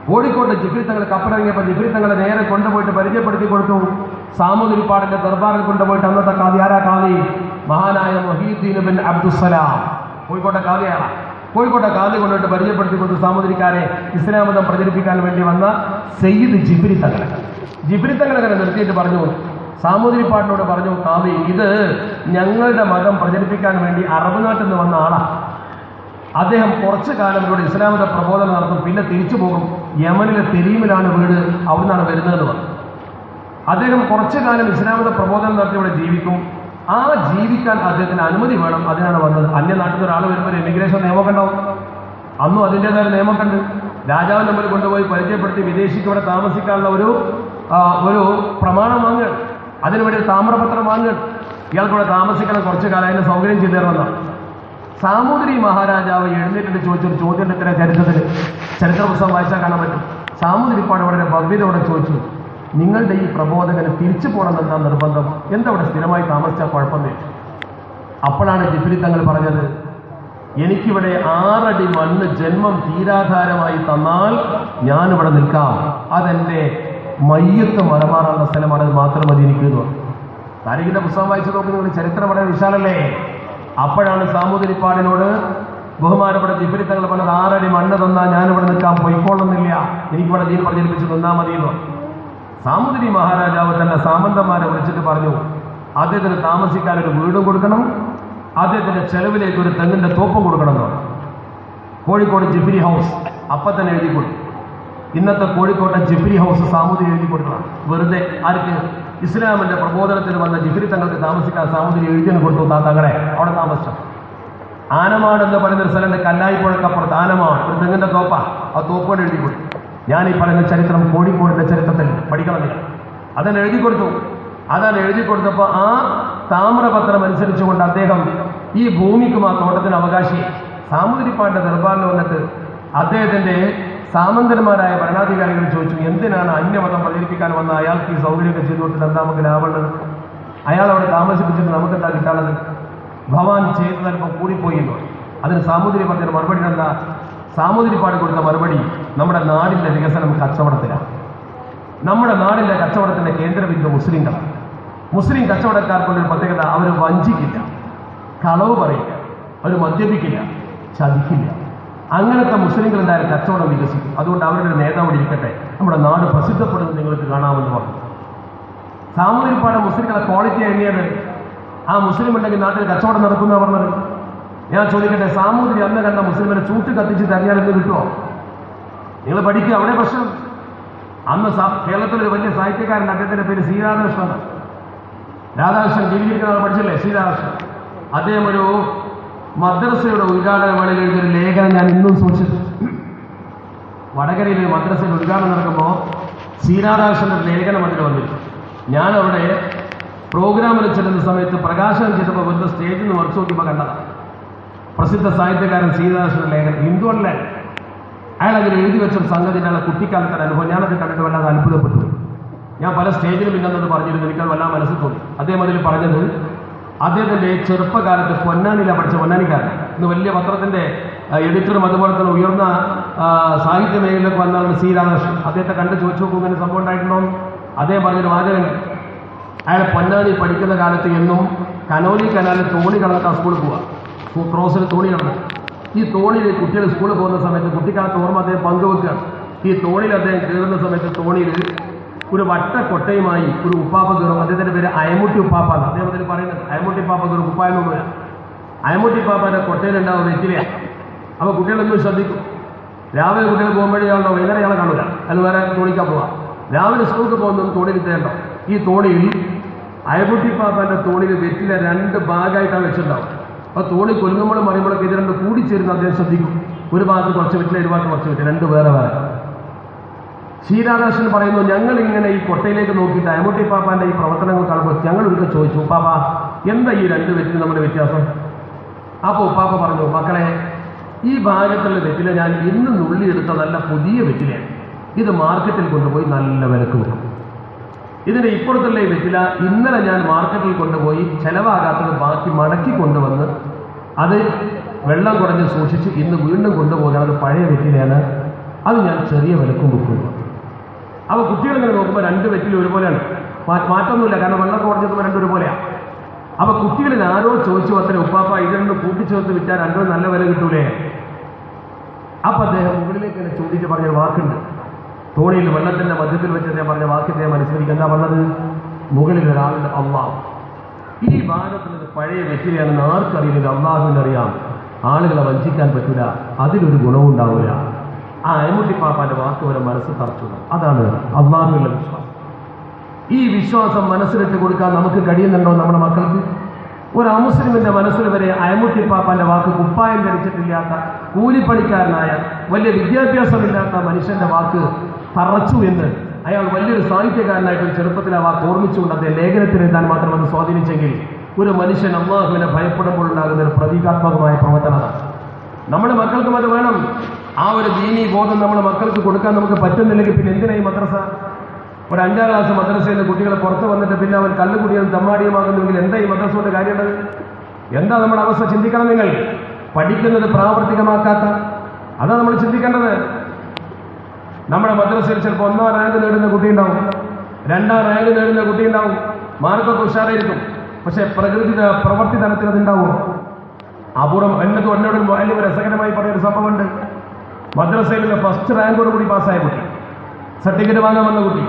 കോഴിക്കോട്ട് ജിഫ്രി തങ്ങൾ കപ്പലിറങ്ങിയപ്പോൾ ജിഫ്രി തങ്ങളെ നേരെ കൊണ്ടുപോയിട്ട് പരിചയപ്പെടുത്തി കൊടുത്തു. സാമൂതിരിപ്പാടിന്റെ ദർബാറിൽ കൊണ്ടുപോയിട്ട് അന്നത്തെ കാദി ആരാ? കാദി മഹാനായ മുഹീദ്ദീൻ ബിൻ അബ്ദുസ്സലാം, കോഴിക്കോട്ടെ കാദിയാണ്. കോഴിക്കോട്ടെ കാദി കൊണ്ടുപോയിട്ട് പരിചയപ്പെടുത്തി കൊടുത്തു സാമൂതിരിക്കാരെ ഇസ്ലാം മതം പ്രചരിപ്പിക്കാൻ വേണ്ടി വന്ന സെയ്ദ് ജിഫ്രി തങ്ങളെ. ജിഫ്രി തങ്ങളെ നിർത്തിയിട്ട് പറഞ്ഞു, സാമൂതിരിപ്പാടിനോട് പറഞ്ഞു, കാദി ഇത് ഞങ്ങളുടെ മതം പ്രചരിപ്പിക്കാൻ വേണ്ടി അറബ് നാട്ടിൽ നിന്ന് വന്ന ആളാണ്. അദ്ദേഹം കുറച്ചു കാലം ഇവിടെ ഇസ്ലാം മത പ്രബോധനം നടത്തും, പിന്നെ തിരിച്ചു പോകും. യമനിലെ തെരീമിലാണ് വീട്, അവിടെ നിന്നാണ് വരുന്നതെന്ന് പറഞ്ഞു. അദ്ദേഹം കുറച്ചു കാലം ഇസ്ലാം മത പ്രബോധനം നടത്തി ഇവിടെ ജീവിക്കും. ആ ജീവിക്കാൻ അദ്ദേഹത്തിന് അനുമതി വേണം, അതിനാണ് വന്നത്. അന്യനാട്ടിൽ നിന്ന് ഒരാൾ വരുമ്പോൾ എമിഗ്രേഷൻ നിയമമൊക്കെ ഉണ്ടാവും. അന്നും അതിൻ്റെതായ നിയമമൊക്കെ ഉണ്ട്. രാജാവിന് മുമ്പിൽ കൊണ്ടുപോയി പരിചയപ്പെടുത്തി വിദേശിക്ക് ഇവിടെ താമസിക്കാനുള്ള ഒരു പ്രമാണം വാങ്ങുക, അതിനുവേണ്ടി ഒരു താമ്രപത്രം വാങ്ങുക. ഇയാൾക്കിവിടെ താമസിക്കണം കുറച്ചു കാലം, അതിന് സൗകര്യം ചെയ്തു തരണമെന്നാണ്. സാമൂതിരി മഹാരാജാവ് എഴുന്നേറ്റിട്ട് ചോദിച്ചൊരു ചോദ്യം ഇത്ര ചരിത്ര പുസ്തകം വായിച്ചാൽ കാണാൻ പറ്റും. സാമൂതിരിപ്പാട് വളരെ ഭവ്യതയോടെ ചോദിച്ചു, നിങ്ങളുടെ ഈ പ്രബോധകന് തിരിച്ചു പോകണമെന്നാ നിർബന്ധം, എന്തവിടെ സ്ഥിരമായി താമസിച്ചാൽ കുഴപ്പമില്ല. അപ്പോഴാണ് ജിഫ്രി തങ്ങൾ പറഞ്ഞത്, എനിക്കിവിടെ 6 അടി മണ്ണ് ജന്മം തീരാധാരമായി തന്നാൽ ഞാനിവിടെ നിൽക്കാം, അതെൻ്റെ മയ്യത്ത് മറമാറാനുള്ള സ്ഥലമാണ്, അത് മാത്രം മതി എനിക്ക് എന്ന് പറഞ്ഞു. താരിഖിന്റെ പുസ്തകം വായിച്ചു നോക്കുന്ന ചരിത്രം വളരെ വിശാലല്ലേ. അപ്പോഴാണ് സാമൂതിരിപ്പാടിനോട് ബഹുമാനപ്പെട്ട ജിഫ്രി തങ്ങൾ പറഞ്ഞത്, 6 അടി മണ്ണ് തന്നാൽ ഞാനിവിടെ നിൽക്കാൻ പോയിക്കൊള്ളുന്നില്ല, എനിക്കിവിടെ ദീൻ പ്രചരിപ്പിച്ച് തന്നാൽ മതി എന്ന് പറഞ്ഞു. സാമൂതിരി മഹാരാജാവ് തന്നെ സാമന്തന്മാരെ വിളിച്ചിട്ട് പറഞ്ഞു, അദ്ദേഹത്തിന് താമസിക്കാൻ ഒരു വീടും കൊടുക്കണം, അദ്ദേഹത്തിന്റെ ചെലവിലേക്ക് ഒരു തെങ്ങിന്റെ തോപ്പും കൊടുക്കണം എന്ന് പറഞ്ഞു. കോഴിക്കോട് ജിഫ്രി ഹൗസ് അപ്പം തന്നെ എഴുതി കൊടുത്തു. ഇന്നത്തെ കോഴിക്കോട്ടെ ജിഫ്രി ഹൗസ് സാമൂതിരി എഴുതി കൊടുക്കണം. വെറുതെ ആർക്ക്? ഇസ്ലാമിന്റെ പ്രബോധനത്തിന് വന്ന ജിഫ്രി തങ്ങൾക്ക് താമസിക്കാൻ സാമൂതിരി എഴുതിന് കൊടുത്തു. തങ്ങളെ അവിടെ താമസിച്ചു. ആനമാട് എന്ന് പറയുന്നൊരു സ്ഥലം കല്ലായിപ്പുഴക്കപ്പുറത്ത് ആനമാട്, ഒരു തെങ്ങിന്റെ തോപ്പ, ആ തോപ്പോട് എഴുതി കൊടുത്തു. ഞാൻ ഈ പറയുന്ന ചരിത്രം കോഴിക്കോടിന്റെ ചരിത്രത്തിൽ പഠിക്കണമെന്നില്ല. അതെന്നെ എഴുതി കൊടുത്തു. അതാണ് എഴുതി കൊടുത്തപ്പോൾ ആ താമ്രപത്രം അനുസരിച്ചുകൊണ്ട് അദ്ദേഹം ഈ ഭൂമിക്കും ആ തോട്ടത്തിന് അവകാശി. സാമൂതിരിപ്പാടിന്റെ ദർബാറിൽ വന്നിട്ട് അദ്ദേഹത്തിന്റെ സാമന്തന്മാരായ ഭരണാധികാരികൾ ചോദിച്ചു, എന്തിനാണ് അന്യമതം പ്രചരിപ്പിക്കാൻ വന്ന അയാൾക്ക് ഈ സൗകര്യമൊക്കെ ചെയ്തു കൊടുത്തിട്ട് എന്താ നമുക്ക് ലാഭമുള്ളത്? അയാൾ അവിടെ താമസിപ്പിച്ചിട്ട് നമുക്ക് എന്താ കിട്ടാനുള്ളത്? ഭവാൻ ചെയ്തത് അല്പം കൂടിപ്പോയി എന്ന് പറയും. അതിന് സാമൂതിരി പറഞ്ഞ മറുപടി എന്താ? സാമൂതിരിപ്പാട് കൊടുത്ത മറുപടി, നമ്മുടെ നാടിന്റെ വികസനം കച്ചവടത്തിലാണ്. നമ്മുടെ നാടിന്റെ കച്ചവടത്തിന്റെ കേന്ദ്രബിന്ദു മുസ്ലിങ്ങളാണ്. മുസ്ലിം കച്ചവടക്കാർക്കുള്ളൊരു പ്രത്യേകത, അവർ വഞ്ചിക്കില്ല, കളവ് പറയില്ല, അവർ മദ്യപിക്കില്ല, ചതിക്കില്ല. അങ്ങനത്തെ മുസ്ലിങ്ങളുണ്ടായാലും കച്ചവടം വികസിക്കും. അതുകൊണ്ട് അവരുടെ ഒരു നേതാവ് ഇരിക്കട്ടെ, നമ്മുടെ നാട് പ്രസിദ്ധപ്പെടുന്നത് നിങ്ങൾക്ക് കാണാമെന്ന് പറഞ്ഞു. സാമൂതിരിപ്പാട് മുസ്ലിങ്ങളെ ക്വാളിറ്റി എണ്ണിയത്, ആ മുസ്ലിം ഉണ്ടെങ്കിൽ നാട്ടിൽ കച്ചവടം നടക്കുന്ന പറഞ്ഞത്. ഞാൻ ചോദിക്കട്ടെ, സാമൂതിരി അന്ന് കണ്ട മുസ്ലിമിനെ ചൂട്ട് കത്തിച്ച് തരിയാലെന്ന് കിട്ടുമോ? നിങ്ങൾ പഠിക്കുക, അവിടെ പ്രശ്നം. അന്ന് കേരളത്തിലൊരു വലിയ സാഹിത്യകാരൻ, അദ്ദേഹത്തിന്റെ പേര് ശ്രീരാധാകൃഷ്ണൻ. രാധാകൃഷ്ണൻ ജീവിക്കുന്ന പഠിച്ചില്ലേ? ശ്രീരാധാകൃഷ്ണൻ. അദ്ദേഹം ഒരു മദ്രസയുടെ ഉദ്ഘാടന വേളയിൽ എഴുതിയൊരു ലേഖനം ഞാൻ ഇന്നും സൂക്ഷിച്ചു. വടകരയിൽ മദ്രസയുടെ ഉദ്ഘാടനം നടക്കുമ്പോൾ ശ്രീരാധാകൃഷ്ണന്റെ ലേഖനം അതിൽ വന്നിരുന്നു. ഞാനവിടെ പ്രോഗ്രാമിൽ ചെല്ലുന്ന സമയത്ത് പ്രകാശനം ചെയ്തപ്പോൾ വെറുതെ സ്റ്റേജിൽ നിന്ന് മറിച്ച് നോക്കിയപ്പോൾ കണ്ടതാണ് പ്രസിദ്ധ സാഹിത്യകാരൻ ശ്രീരാധാകൃഷ്ണന്റെ ലേഖനം. ഹിന്ദു അല്ലേ, അയാൾ അതിൽ എഴുതി വെച്ചൊരു സംഗതി, അയാളെ കുട്ടിക്കാലത്തെ അനുഭവം. ഞാനത് കണ്ടിട്ട് വല്ലാതെ അത്ഭുതപ്പെട്ടു. ഞാൻ പല സ്റ്റേജിലും ഇന്നത് പറഞ്ഞിരുന്നു, എനിക്കത് വല്ലാതെ മനസ്സിൽ തോന്നി. അദ്ദേഹം അതിൽ പറഞ്ഞത്, അദ്ദേഹത്തിന്റെ ചെറുപ്പകാലത്ത് പൊന്നാനിയിലാണ് പഠിച്ച, പൊന്നാനിക്കാരൻ, ഇന്ന് വലിയ പത്രത്തിന്റെ എഡിറ്ററും അതുപോലെ തന്നെ ഉയർന്ന സാഹിത്യ മേഖലയിലേക്ക് വന്നാണ് ശ്രീരാധാകൃഷ്ണൻ. അദ്ദേഹത്തെ കണ്ട് ചോദിച്ചു നോക്കും, ഇങ്ങനെ സംഭവം ഉണ്ടായിട്ടുണ്ടോ? അദ്ദേഹം പറഞ്ഞൊരു വാചകം, അയാൾ പൊന്നാനി പഠിക്കുന്ന കാലത്ത് എന്നും കനോലി കനാലിൽ തോണി കടന്നിട്ടാണ് സ്കൂളിൽ പോവുക. ക്രോസിൽ തോണി കടന്നു. ഈ തോണിയിൽ കുട്ടികൾ സ്കൂളിൽ പോകുന്ന സമയത്ത് കുട്ടിക്കാലത്ത് ഓർമ്മ അദ്ദേഹം പങ്കുവെക്കുകയാണ്. ഈ തോണിയിൽ അദ്ദേഹം കയറുന്ന സമയത്ത് തോണിയിൽ ഒരു വട്ട കൊട്ടയുമായി ഒരു ഉപ്പാപ്പ കയറും. അദ്ദേഹത്തിന്റെ പേര് അയമുട്ടി ഉപ്പാപ്പ എന്ന് അദ്ദേഹത്തിന് പറയുന്നത്. അയമുട്ടി ഉപ്പാപ്പ കയറും, ഉപ്പായെന്നൊന്നുമില്ല. അയമുട്ടി ഉപ്പാപ്പന്റെ കൊട്ടയിലുണ്ടാവും വെറ്റിലയാണ്. അപ്പോൾ കുട്ടികളൊന്നും ശ്രദ്ധിക്കും. രാവിലെ കുട്ടികൾ പോകുമ്പോഴേയാണോ വൈകുന്നേരം ഇയാളെ കാണൂല, അത് വേറെ തോണിക്കാൻ പോവാം. രാവിലെ സ്കൂൾക്ക് പോകുന്നതും തോണിയിൽ തേണ്ടോ. ഈ തോണിയിൽ അയമുട്ടി ഉപ്പാപ്പന്റെ തോണിയിൽ വെറ്റില 2 ഭാഗമായിട്ടാണ് വെച്ചിട്ടുണ്ടാവും. അപ്പോൾ തോണി കൊല്ലുമ്പോഴും മറിയുമ്പോഴൊക്കെ ഇത് 2 കൂടിച്ചേരുന്ന അദ്ദേഹം ശ്രദ്ധിക്കും. ഒരു ഭാഗത്ത് കുറച്ച് വെറ്റില, ഒരു ഭാഗത്ത് കുറച്ച് വെറ്റില, രണ്ട് വേറെ വേറെ. ശ്രീരാധാകൃഷ്ണൻ പറയുന്നു, ഞങ്ങൾ ഇങ്ങനെ ഈ കൊട്ടയിലേക്ക് നോക്കിയിട്ട് അയമുട്ടി പാപ്പാന്റെ ഈ പ്രവർത്തനങ്ങൾ കാണുമ്പോൾ ഞങ്ങൾ ഒരിക്കൽ ചോദിച്ചു, ഉപ്പാപ്പ എന്താ ഈ രണ്ട് വെറ്റില നമ്മുടെ വ്യത്യാസം? അപ്പോൾ ഉപ്പാപ്പ പറഞ്ഞു, മക്കളെ, ഈ ഭാഗത്തുള്ള വെറ്റില ഞാൻ ഇന്ന് നുള്ളിയെടുത്ത നല്ല പുതിയ വെറ്റിലയാണ്. ഇത് മാർക്കറ്റിൽ കൊണ്ടുപോയി നല്ല വിലക്ക് വെക്കും. ഇതിൻ്റെ ഇപ്പുറത്തുള്ള ഈ വെറ്റില ഇന്നലെ ഞാൻ മാർക്കറ്റിൽ കൊണ്ടുപോയി ചിലവാകാത്തത് ബാക്കി മടക്കി കൊണ്ടുവന്ന് അത് വെള്ളം കുറഞ്ഞ് സൂക്ഷിച്ച് ഇന്ന് വീണ്ടും കൊണ്ടുപോകാൻ അത് പഴയ വെറ്റിലയാണ്, അത് ഞാൻ ചെറിയ വിലക്കും വെക്കുന്നു. അപ്പോൾ കുട്ടികളിങ്ങനെ നോക്കുമ്പോൾ രണ്ട് വെറ്റില ഒരുപോലെയാണ്, മാറ്റമൊന്നുമില്ല, കാരണം വെള്ളം കുറഞ്ഞപ്പോൾ രണ്ടും ഒരുപോലെയാണ്. അപ്പോൾ കുട്ടികളിൽ ആരോ ചോദിച്ചു അത്ര, ഉപ്പാപ്പ ഇതിനൊന്ന് കൂട്ടിച്ചേർത്ത് വിറ്റാൽ രണ്ടും നല്ല വില കിട്ടൂലേ? അപ്പം അദ്ദേഹം മുകളിലേക്ക് തന്നെ ചൂണ്ടിയിട്ട് പറഞ്ഞൊരു വാക്കുണ്ട്, തോണിയിൽ വെള്ളത്തിൻ്റെ മധ്യത്തിൽ വെച്ച് അദ്ദേഹം പറഞ്ഞ വാക്കിനെ മനസ്സിലാക്കി. എന്താ പറഞ്ഞത്? മുകളിൽ ഒരാളുടെ അള്ളാഹ്. ഈ ഭാഗത്തുള്ളത് പഴയ വെറ്റിലയാണെന്ന് ആർക്കറിയില്ല, അള്ളാഹുവിനറിയാം. ആളുകളെ വഞ്ചിക്കാൻ പറ്റില്ല, അതിലൊരു ഗുണവും ഉണ്ടാവില്ല. ആ അയമുട്ടി പാപ്പാന്റെ വാക്ക് വരെ മനസ്സ് തറച്ചു. അതാണ് അള്ളാഹുവിലുള്ള വിശ്വാസം. ഈ വിശ്വാസം മനസ്സിലിട്ട് കൊടുക്കാൻ നമുക്ക് കഴിയുന്നുണ്ടോ നമ്മുടെ മക്കൾക്ക്? ഒരു അമുസ്ലിമിന്റെ മനസ്സിൽ വരെ അയമുട്ടി പാപ്പാന്റെ വാക്ക്, കുപ്പായം ധരിച്ചിട്ടില്ലാത്ത കൂലിപ്പണിക്കാരനായ വലിയ വിദ്യാഭ്യാസമില്ലാത്ത മനുഷ്യന്റെ വാക്ക് തറച്ചു എന്ന് അയാൾ വലിയൊരു സാഹിത്യകാരനായിട്ട് ചെറുപ്പത്തിൽ ആ വാക്ക് ഓർമ്മിച്ചുകൊണ്ട് അദ്ദേഹം ലേഖനത്തിൽ എഴുതാൻ മാത്രം അത് സ്വാധീനിച്ചെങ്കിൽ ഒരു മനുഷ്യൻ അള്ളാഹുവിനെ ഭയപ്പെടുമ്പോൾ ഉണ്ടാകുന്ന ഒരു പ്രതീകാത്മകമായ പ്രവർത്തനമാണ്. നമ്മുടെ മക്കൾക്കും അത് വേണം. ആ ഒരു ദീനീ ബോധം നമ്മുടെ മക്കൾക്ക് കൊടുക്കാൻ നമുക്ക് പറ്റുന്നില്ലെങ്കിൽ പിന്നെ എന്തിനായി മദ്രസ? ഒരു 5ാം ക്ലാസ് മദ്രസയിൽ നിന്ന് കുട്ടികൾ പുറത്ത് വന്നിട്ട് പിന്നെ അവൻ കല്ലുകുടിയും തമ്മാടിയുമാകുന്നെങ്കിൽ എന്താ ഈ മദ്രസ കൊണ്ട് കാര്യമുള്ളത്? എന്താ നമ്മുടെ അവസ്ഥ? ചിന്തിക്കണം നിങ്ങൾ. പഠിക്കുന്നത് പ്രാവർത്തികമാക്കാത്ത, അതാണ് നമ്മൾ ചിന്തിക്കേണ്ടത്. നമ്മുടെ മദ്രസയിൽ ചിലപ്പോൾ 1ാം റാങ്ക് നേടുന്ന കുട്ടിയുണ്ടാവും, 2ാം റാങ്ക് നേടുന്ന കുട്ടിയുണ്ടാവും, മാർക്കൊക്കെ ഉഷാറായിരിക്കും. പക്ഷെ പ്രവൃത്തി തലത്തിൽ അതുണ്ടാവും. അപൂർവം. എന്നോട് വലിയ രസകരമായി പറഞ്ഞൊരു സംഭവമുണ്ട്. മദ്രസയിൽ ഫസ്റ്റ് റാങ്കോട് കൂടി പാസ്സായ കുട്ടി, സർട്ടിഫിക്കറ്റ് വാങ്ങാൻ വന്ന കുട്ടി,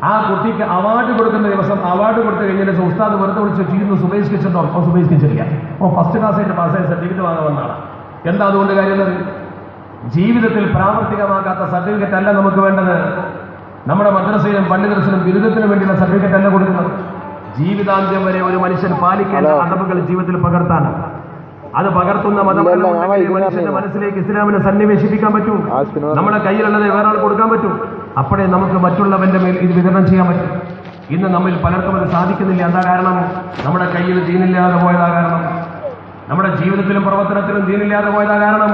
ആ കുട്ടിക്ക് അവാർഡ് കൊടുക്കുന്ന ദിവസം അവാർഡ് കൊടുത്തു കഴിഞ്ഞാൽ ഉസ്താദ് വെറുതെ വിളിച്ച് ചെയ്യുന്നു, സുബൈസ് കിച്ചണ്ടോ? അപ്പോൾ സുബൈസ് കിച്ചില്ല. അപ്പോൾ ഫസ്റ്റ് ക്ലാസ്സായിട്ട് പാസ്സായ സർട്ടിഫിക്കറ്റ് വാങ്ങാൻ വന്നതാണ്. എന്താ അതുകൊണ്ട് കാര്യം? ജീവിതത്തിൽ പ്രാവർത്തികമാക്കാത്ത സർട്ടിഫിക്കറ്റ് അല്ല നമുക്ക് വേണ്ടത്. നമ്മുടെ മദ്രസയിലും പള്ളിദർശനും ബിരുദത്തിനും വേണ്ടിയുള്ള സർട്ടിഫിക്കറ്റ് അല്ല കൊടുക്കുന്നത്. ജീവിതാന്ത്യം വരെ ഒരു മനുഷ്യൻ പാലിക്കേണ്ട അടവുകൾ ജീവിതത്തിൽ പകർത്താൻ, അത് പകർത്തുന്ന മനുഷ്യന്റെ മനസ്സിലേക്ക് ഇസ്ലാമിനെ സന്നിവേശിപ്പിക്കാൻ പറ്റൂ. നമ്മുടെ കയ്യിലുള്ളത് വേറെ ആൾ കൊടുക്കാൻ പറ്റും. അപ്പോഴേ നമുക്ക് മറ്റുള്ളവന്റെ മേൽ ഇത് വിതരണം ചെയ്യാൻ പറ്റും. ഇന്ന് നമ്മിൽ പലർക്കും അത് സാധിക്കുന്നില്ല. എന്താ കാരണം? നമ്മുടെ കയ്യിൽ ദീനില്ലാതെ പോയതാ കാരണം. നമ്മുടെ ജീവിതത്തിലും പ്രവർത്തനത്തിലും ദീനില്ലാതെ പോയതാ കാരണം.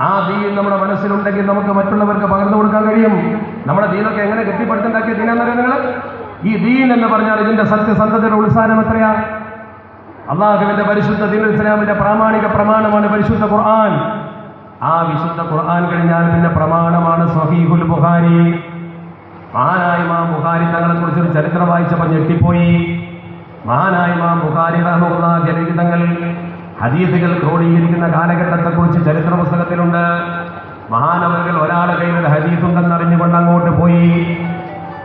ആ ദീൻ നമ്മുടെ മനസ്സിലുണ്ടെങ്കിൽ നമുക്ക് മറ്റുള്ളവർക്ക് പകർന്നു കൊടുക്കാൻ കഴിയും. നമ്മുടെ ദീനൊക്കെ എങ്ങനെ കെട്ടിപ്പടുത്തുണ്ടാക്കിയ ദീനാന്നറിയാം നിങ്ങൾ? ഈ ദീൻ എന്ന് പറഞ്ഞാൽ ഇതിന്റെ സത്യസന്ധതയുടെ ഉത്സാഹം എത്രയാ? അള്ളാഹുവിന്റെ പരിശുദ്ധ ദീനുൽ ഇസ്ലാമിന്റെ പ്രാമാണിക പ്രമാണമാണ് പരിശുദ്ധ ഖുർആൻ. ആ വിശുദ്ധ ഖുർആൻ കഴിഞ്ഞാൽ പിന്നെ പ്രമാണമാണ് സ്വഹീഹുൽ ബുഖാരി. മഹാനായ ഇമാം ബുഖാരി തങ്ങളെ കുറിച്ചൊരു ചരിത്രം വായിച്ചപ്പോൾ ഞെട്ടിപ്പോയി. മഹാനായ ഇമാം ബുഖാരി റഹ്മത്തുള്ളാഹി അലൈഹി തങ്ങൾ ഹദീസുകൾ ക്രോഡീകരിക്കുന്ന കാലഘട്ടത്തെക്കുറിച്ച് ചരിത്ര പുസ്തകത്തിലുണ്ട്. മഹാനവറുകൾ ഒരാളുടെ കയ്യിൽ ഒരു ഹദീസുണ്ടെന്ന് അറിഞ്ഞുകൊണ്ട് അങ്ങോട്ട് പോയി.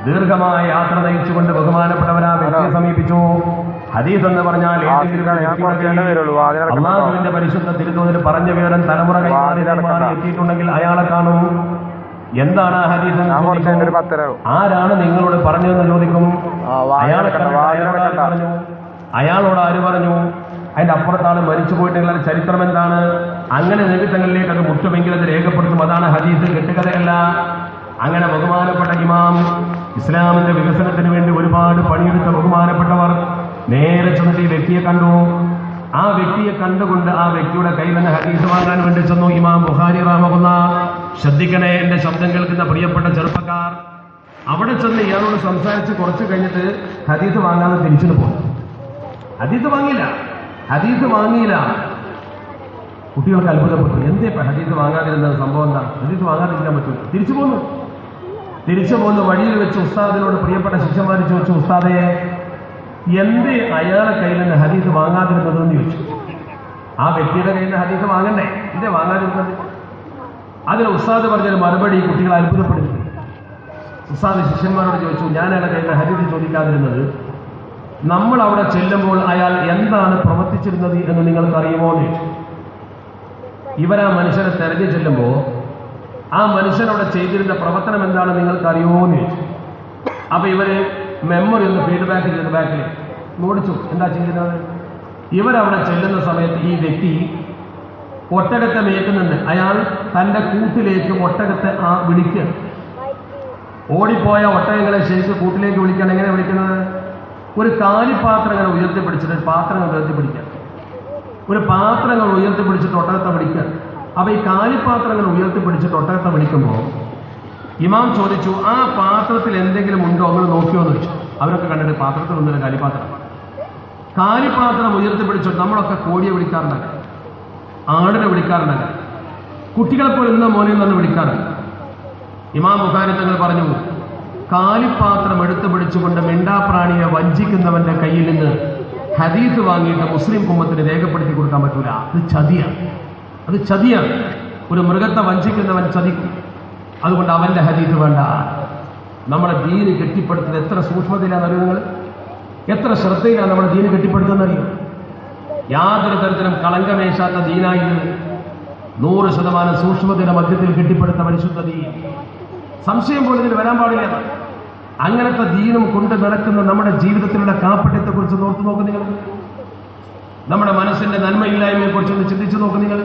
ദീർഘമായ യാത്ര നയിച്ചുകൊണ്ട് ബഹുമാനപ്പെട്ടവരാ വ്യക്തിയെ സമീപിച്ചു. ഹദീസ് എന്ന് പറഞ്ഞാൽ അള്ളാഹുവിന്റെ പരിശുദ്ധ തിരുതൂതർ പറഞ്ഞ വിവരം തലമുറ കൈമാറി എത്തിയിട്ടുണ്ടെങ്കിൽ അയാളെ കാണും. എന്താണ് ആ ഹദീസ്? ആരാണ് നിങ്ങളോട് പറഞ്ഞതെന്ന് ചോദിക്കും. അയാളോട് ആര് പറഞ്ഞു? അതിന്റെ അപ്പുറത്താണ് മരിച്ചു പോയിട്ടുള്ള ചരിത്രം എന്താണ്? അങ്ങനെ നിമിത്തങ്ങളിലേക്ക് അത് മുട്ടുമെങ്കിൽ അത് രേഖപ്പെടുത്തും. അതാണ് ഹദീസ്, കെട്ടുകഥയല്ല. അങ്ങനെ ബഹുമാനപ്പെട്ട ഇമാം, ഇസ്ലാമിന്റെ വികസനത്തിന് വേണ്ടി ഒരുപാട് പണിയെടുത്ത ബഹുമാനപ്പെട്ടവർ നേരെ ചെന്നിട്ട് ഈ വ്യക്തിയെ കണ്ടു. ആ വ്യക്തിയെ കണ്ടുകൊണ്ട് ആ വ്യക്തിയുടെ കയ്യിൽ നിന്ന് ഹദീസ് വാങ്ങാൻ വേണ്ടി ചെന്നു ഇമാം ബുഖാരി റഹ്മത്തുള്ളാഹി. ശ്രദ്ധിക്കണേ എന്റെ ശബ്ദം കേൾക്കുന്ന പ്രിയപ്പെട്ട ചെറുപ്പക്കാർ. അവിടെ ചെന്ന് ഇയാളോട് സംസാരിച്ച് കുറച്ച് കഴിഞ്ഞിട്ട് ഹദീസ് വാങ്ങാതെ തിരിച്ചു പോകും. ഹദീസ് വാങ്ങിയില്ല. കുട്ടികൾക്ക് അത്ഭുതപ്പെട്ടു. എന്തേ ഹദീസ് വാങ്ങാതിരുന്നത്? സംഭവം എന്താ? ഹദീസ് വാങ്ങാതിരിക്കാൻ പറ്റും. തിരിച്ചു പോന്നു. വഴിയിൽ വെച്ച് ഉസ്താദിനോട് പ്രിയപ്പെട്ട ശിഷ്യന്മാർ ചോദിച്ചു, ഉസ്താദേ എന്തേ അയാളെ കയ്യിൽ നിന്ന് ഹദീസ് വാങ്ങാതിരുന്നതെന്ന് ചോദിച്ചു. ആ വ്യക്തിയുടെ കയ്യിൽ നിന്ന് ഹദീസ് വാങ്ങണ്ടേ, എന്തേ വാങ്ങാതിരുന്നത്? അതിന് ഉസ്താദ് പറഞ്ഞൊരു മറുപടി കുട്ടികളെ അത്ഭുതപ്പെടുത്തി. ഉസ്താദ് ശിഷ്യന്മാരോട് ചോദിച്ചു, ഞാൻ അയാളുടെ കയ്യിൽ നിന്ന് ഹദീസ് ചോദിക്കാതിരുന്നത്, നമ്മൾ അവിടെ ചെല്ലുമ്പോൾ അയാൾ എന്താണ് പ്രവർത്തിച്ചിരുന്നത് എന്ന് നിങ്ങൾക്ക് അറിയുമോ എന്ന് ചോദിച്ചു. ഇവരാ മനുഷ്യനെ തെരഞ്ഞു ചെല്ലുമ്പോൾ ആ മനുഷ്യനവിടെ ചെയ്തിരുന്ന പ്രവർത്തനം എന്താണ് നിങ്ങൾക്ക് അറിയുമോ എന്ന് ചോദിച്ചു. അപ്പൊ ഇവര് മെമ്മറി ഒന്ന് ഫീഡ്ബാക്ക് ചെയ്ത് ബാക്കിൽ ഓടിച്ചു. എന്താ ചെയ്യുന്നത്? ഇവരവിടെ ചെല്ലുന്ന സമയത്ത് ഈ വ്യക്തി ഒട്ടകത്തെ മേയ്ക്കുന്നുണ്ട്. അയാൾ തൻ്റെ കൂട്ടിലേക്ക് ഒട്ടകത്തെ വിളിക്കുക. ഓടിപ്പോയ ഒട്ടകങ്ങളെ ശരിക്ക് കൂട്ടിലേക്ക് വിളിക്കാൻ എങ്ങനെ വിളിക്കുന്നത്? ഒരു കാലിപ്പാത്രം ഇങ്ങനെ ഉയർത്തിപ്പിടിച്ചിട്ട് പാത്രങ്ങൾ ഉയർത്തിപ്പിടിക്കുക. ഒരു പാത്രങ്ങൾ ഉയർത്തിപ്പിടിച്ചിട്ട് ഒട്ടകത്തെ വിളിക്കുക. അപ്പോൾ ഈ കാലിപ്പാത്രങ്ങൾ ഉയർത്തിപ്പിടിച്ചിട്ട് ഒട്ടകത്തെ വിളിക്കുമ്പോൾ ഇമാം ചോദിച്ചു, ആ പാത്രത്തിൽ എന്തെങ്കിലും ഉണ്ടോ നിങ്ങൾ നോക്കിയോ എന്ന് ചോദിച്ചു. അവരൊക്കെ കണ്ടിട്ട് പാത്രത്തിൽ ഒന്നുമില്ല, കാലിപ്പാത്രം ഉയർത്തിപ്പിടിച്ചിട്ട് നമ്മളൊക്കെ കോഴിയെ വിളിക്കാറുണ്ടാകും, ആടിനെ വിളിക്കാറുണ്ടാകും, കുട്ടികളെ പോലെ ഇന്ന മോനെ നിന്ന് വിളിക്കാറുണ്ട്. ഇമാം ബുഖാരി തങ്ങൾ പറഞ്ഞു, കാലിപ്പാത്രം എടുത്തു പിടിച്ചുകൊണ്ട് മിണ്ടാപ്രാണിയെ വഞ്ചിക്കുന്നവന്റെ കയ്യിൽ നിന്ന് ഹദീസ് വാങ്ങിയിട്ട് മുസ്ലിം ഉമ്മത്തിന് രേഖപ്പെടുത്തി കൊടുക്കാൻ പറ്റൂല. അത് ചതിയാണ്. ഒരു മൃഗത്തെ വഞ്ചിക്കുന്നവൻ ചതിക്കും. അതുകൊണ്ട് അവന്റെ ഹദീസ് വേണ്ട. നമ്മുടെ ദീന് കെട്ടിപ്പടുത്തുന്നത് എത്ര സൂക്ഷ്മതയിലാണ് അറിയുന്നത്, എത്ര ശ്രദ്ധയിലാണ് നമ്മുടെ ദീന് കെട്ടിപ്പടുത്തുന്നത് അറിയും. യാതൊരു തരത്തിലും കളങ്കമേശാത്ത ദീനായത് 100% സൂക്ഷ്മതയുടെ മധ്യത്തിൽ കെട്ടിപ്പടുത്ത പരിശുദ്ധ ദീൻ. സംശയം പോലും ഇതിന് വരാൻ പാടില്ല. അങ്ങനത്തെ ദീനും കൊണ്ട് നടക്കുന്ന നമ്മുടെ ജീവിതത്തിലുള്ള കാപ്പട്യത്തെക്കുറിച്ച് ഓർത്തു നോക്ക് നിങ്ങൾ. നമ്മുടെ മനസ്സിന്റെ നന്മയില്ലായ്മയെക്കുറിച്ചൊന്ന് ചിന്തിച്ചു നോക്ക് നിങ്ങൾ.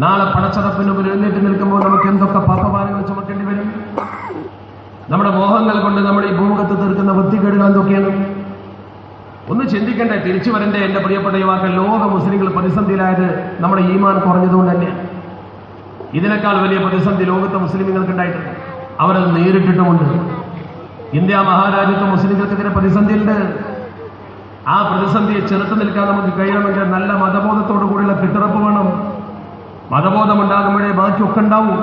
നാളെ പടച്ചടപ്പിന് മുമ്പിൽ എഴുന്നേറ്റ് നിൽക്കുമ്പോൾ നമുക്ക് എന്തൊക്കെ പാപഭാരങ്ങൾ ചുമക്കേണ്ടി വരും. നമ്മുടെ മോഹങ്ങൾ കൊണ്ട് നമ്മൾ ഈ ഭൂമുഖത്ത് തീർക്കുന്ന വൃത്തികേടുകൾ എന്തൊക്കെയാണ് ഒന്ന് ചിന്തിക്കണ്ടേ. തിരിച്ചു വരണ്ടേ എൻ്റെ പ്രിയപ്പെട്ട യുവാക്കൾ. ലോക മുസ്ലിങ്ങൾ പ്രതിസന്ധിയിലായത് നമ്മുടെ ഈമാൻ കുറഞ്ഞതുകൊണ്ട് തന്നെയാണ്. ഇതിനേക്കാൾ വലിയ പ്രതിസന്ധി ലോകത്തെ മുസ്ലിങ്ങൾക്ക് ഉണ്ടായിട്ടുണ്ട്. അവരത് നേരിട്ടിട്ടുമുണ്ട്. ഇന്ത്യ മഹാരാജ്യത്തെ മുസ്ലിങ്ങൾക്കെതിരെ പ്രതിസന്ധിയുണ്ട്. ആ പ്രതിസന്ധിയെ ചെറുത്തു നിൽക്കാൻ നമുക്ക് കഴിയണമെങ്കിൽ നല്ല മതബോധത്തോടു കൂടിയുള്ള കെട്ടിറപ്പ് വേണം. മതബോധം ഉണ്ടാകുമ്പോഴേ ബാക്കിയൊക്കെ ഉണ്ടാവും.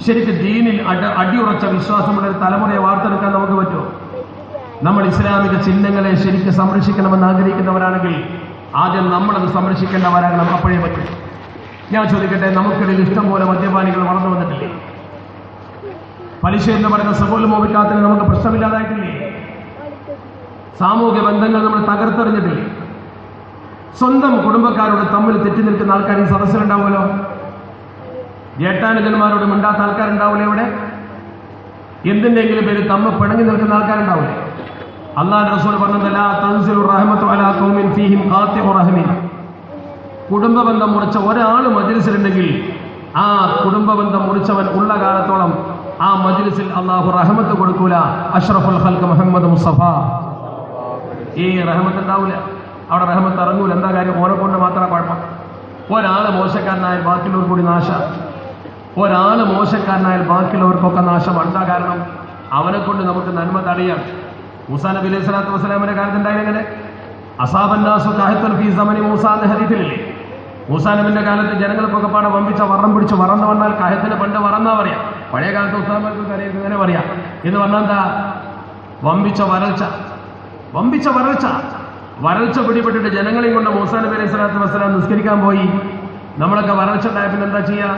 ശരിക്കും ദീനിൽ അടിയുറച്ച വിശ്വാസമുള്ള ഒരു തലമുറയെ വാർത്തെടുക്കാൻ നമുക്ക് പറ്റുമോ? നമ്മൾ ഇസ്ലാമിക ചിഹ്നങ്ങളെ ശരിക്കും സംരക്ഷിക്കണമെന്ന് ആഗ്രഹിക്കുന്നവരാണെങ്കിൽ ആദ്യം നമ്മളത് സംരക്ഷിക്കേണ്ടവരാകണം. അപ്പോഴേ പറ്റും. ഞാൻ ചോദിക്കട്ടെ, നമുക്കിടയിൽ ഇഷ്ടംപോലെ മദ്യപാനികൾ വളർന്നു വന്നിട്ടില്ലേ? പലിശ എന്ന് പറയുന്ന സകോലമോപിക്കാത്തിന് നമുക്ക് പ്രശ്നമില്ലാതായിട്ടില്ലേ? സാമൂഹ്യ ബന്ധങ്ങൾ നമ്മൾ തകർത്തെറിഞ്ഞിട്ടില്ലേ? സ്വന്തം കുടുംബക്കാരോട് തമ്മിൽ തെറ്റി നിൽക്കുന്ന ആൾക്കാർ ഈ സദസ്സിലുണ്ടാവുമല്ലോ. ജേട്ടാനുജന്മാരോട് മിണ്ടാത്ത ആൾക്കാരുണ്ടാവില്ലേ ഇവിടെ? എന്തിൻ്റെങ്കിലും പേര് തമ്മിൽ പിണങ്ങി നിൽക്കുന്ന ആൾക്കാരുണ്ടാവില്ലേ? അല്ലാഹുവിന്റെ റസൂൽ പറഞ്ഞതല്ല, തൻസിലു റഹ്മത്തു അലാ ഖൗമിൻ ഫീഹിം ഖാതിഉ റഹ്മിൻ. കുടുംബബന്ധം മുറിച്ച ഒരാൾ മജ്ലിസിലുണ്ടെങ്കിൽ ആ കുടുംബബന്ധം മുറിച്ചവൻ ഉള്ള കാലത്തോളം ആ മജ്ലിസിൽ അള്ളാഹു റഹ്മത്ത് കൊടുക്കൂല. അഷ്റഫുൽ ഖൽഖ് മുഹമ്മദ് മുസ്തഫ. ഈ റഹ്മത്ത് ഉണ്ടാവില്ല, അവിടെ റഹ്മത്ത് ഇറങ്ങൂല. എന്താ കാര്യം? ഓനെ കൊണ്ട് മാത്രം കുഴപ്പം. ഒരാൾ മോശക്കാരനായാൽ ബാക്കിയുള്ളവർ കൂടി നാശം. ഒരാൾ മോശക്കാരനായാൽ ബാക്കിയുള്ളവർക്കൊക്കെ നാശം. എന്താ കാരണം? അവനെ കൊണ്ട് നമുക്ക് നന്മ തടയാം. മൂസാ നബി അലൈഹി സ്വലാത്തു വസ്സലാമിന്റെ കാലത്ത് ഉണ്ടായിരുന്നെങ്ങനെ? അസാബന്നാസു കാഹത്തുൽ ഫീ സമനി മൂസാ എന്ന ഹദീസിലില്ലേ? മൂസാ നബിന്റെ കാലത്ത് ജനങ്ങൾക്കൊക്കെ പാടെ വമ്പിച്ച വറം പിടിച്ച് വറന്നു വന്നാൽ കാഹത്തിന് പണ്ട് വറന്നാ പറയാം. പഴയ കാലത്ത് ഉസ്താദർക്ക് കരയൊക്കെ ഇങ്ങനെ പറയാം. ഇത് പറഞ്ഞാൽ എന്താ? വമ്പിച്ച വരൾച്ച പിടിപെട്ടിട്ട് ജനങ്ങളെയും കൊണ്ട് മൂസാ നബി അലൈഹി സ്വലാത്തു വസ്സലാം നിസ്കരിക്കാൻ പോയി. നമ്മളൊക്കെ വരൾച്ച ഉണ്ടായ പിന്നെ എന്താ ചെയ്യുക?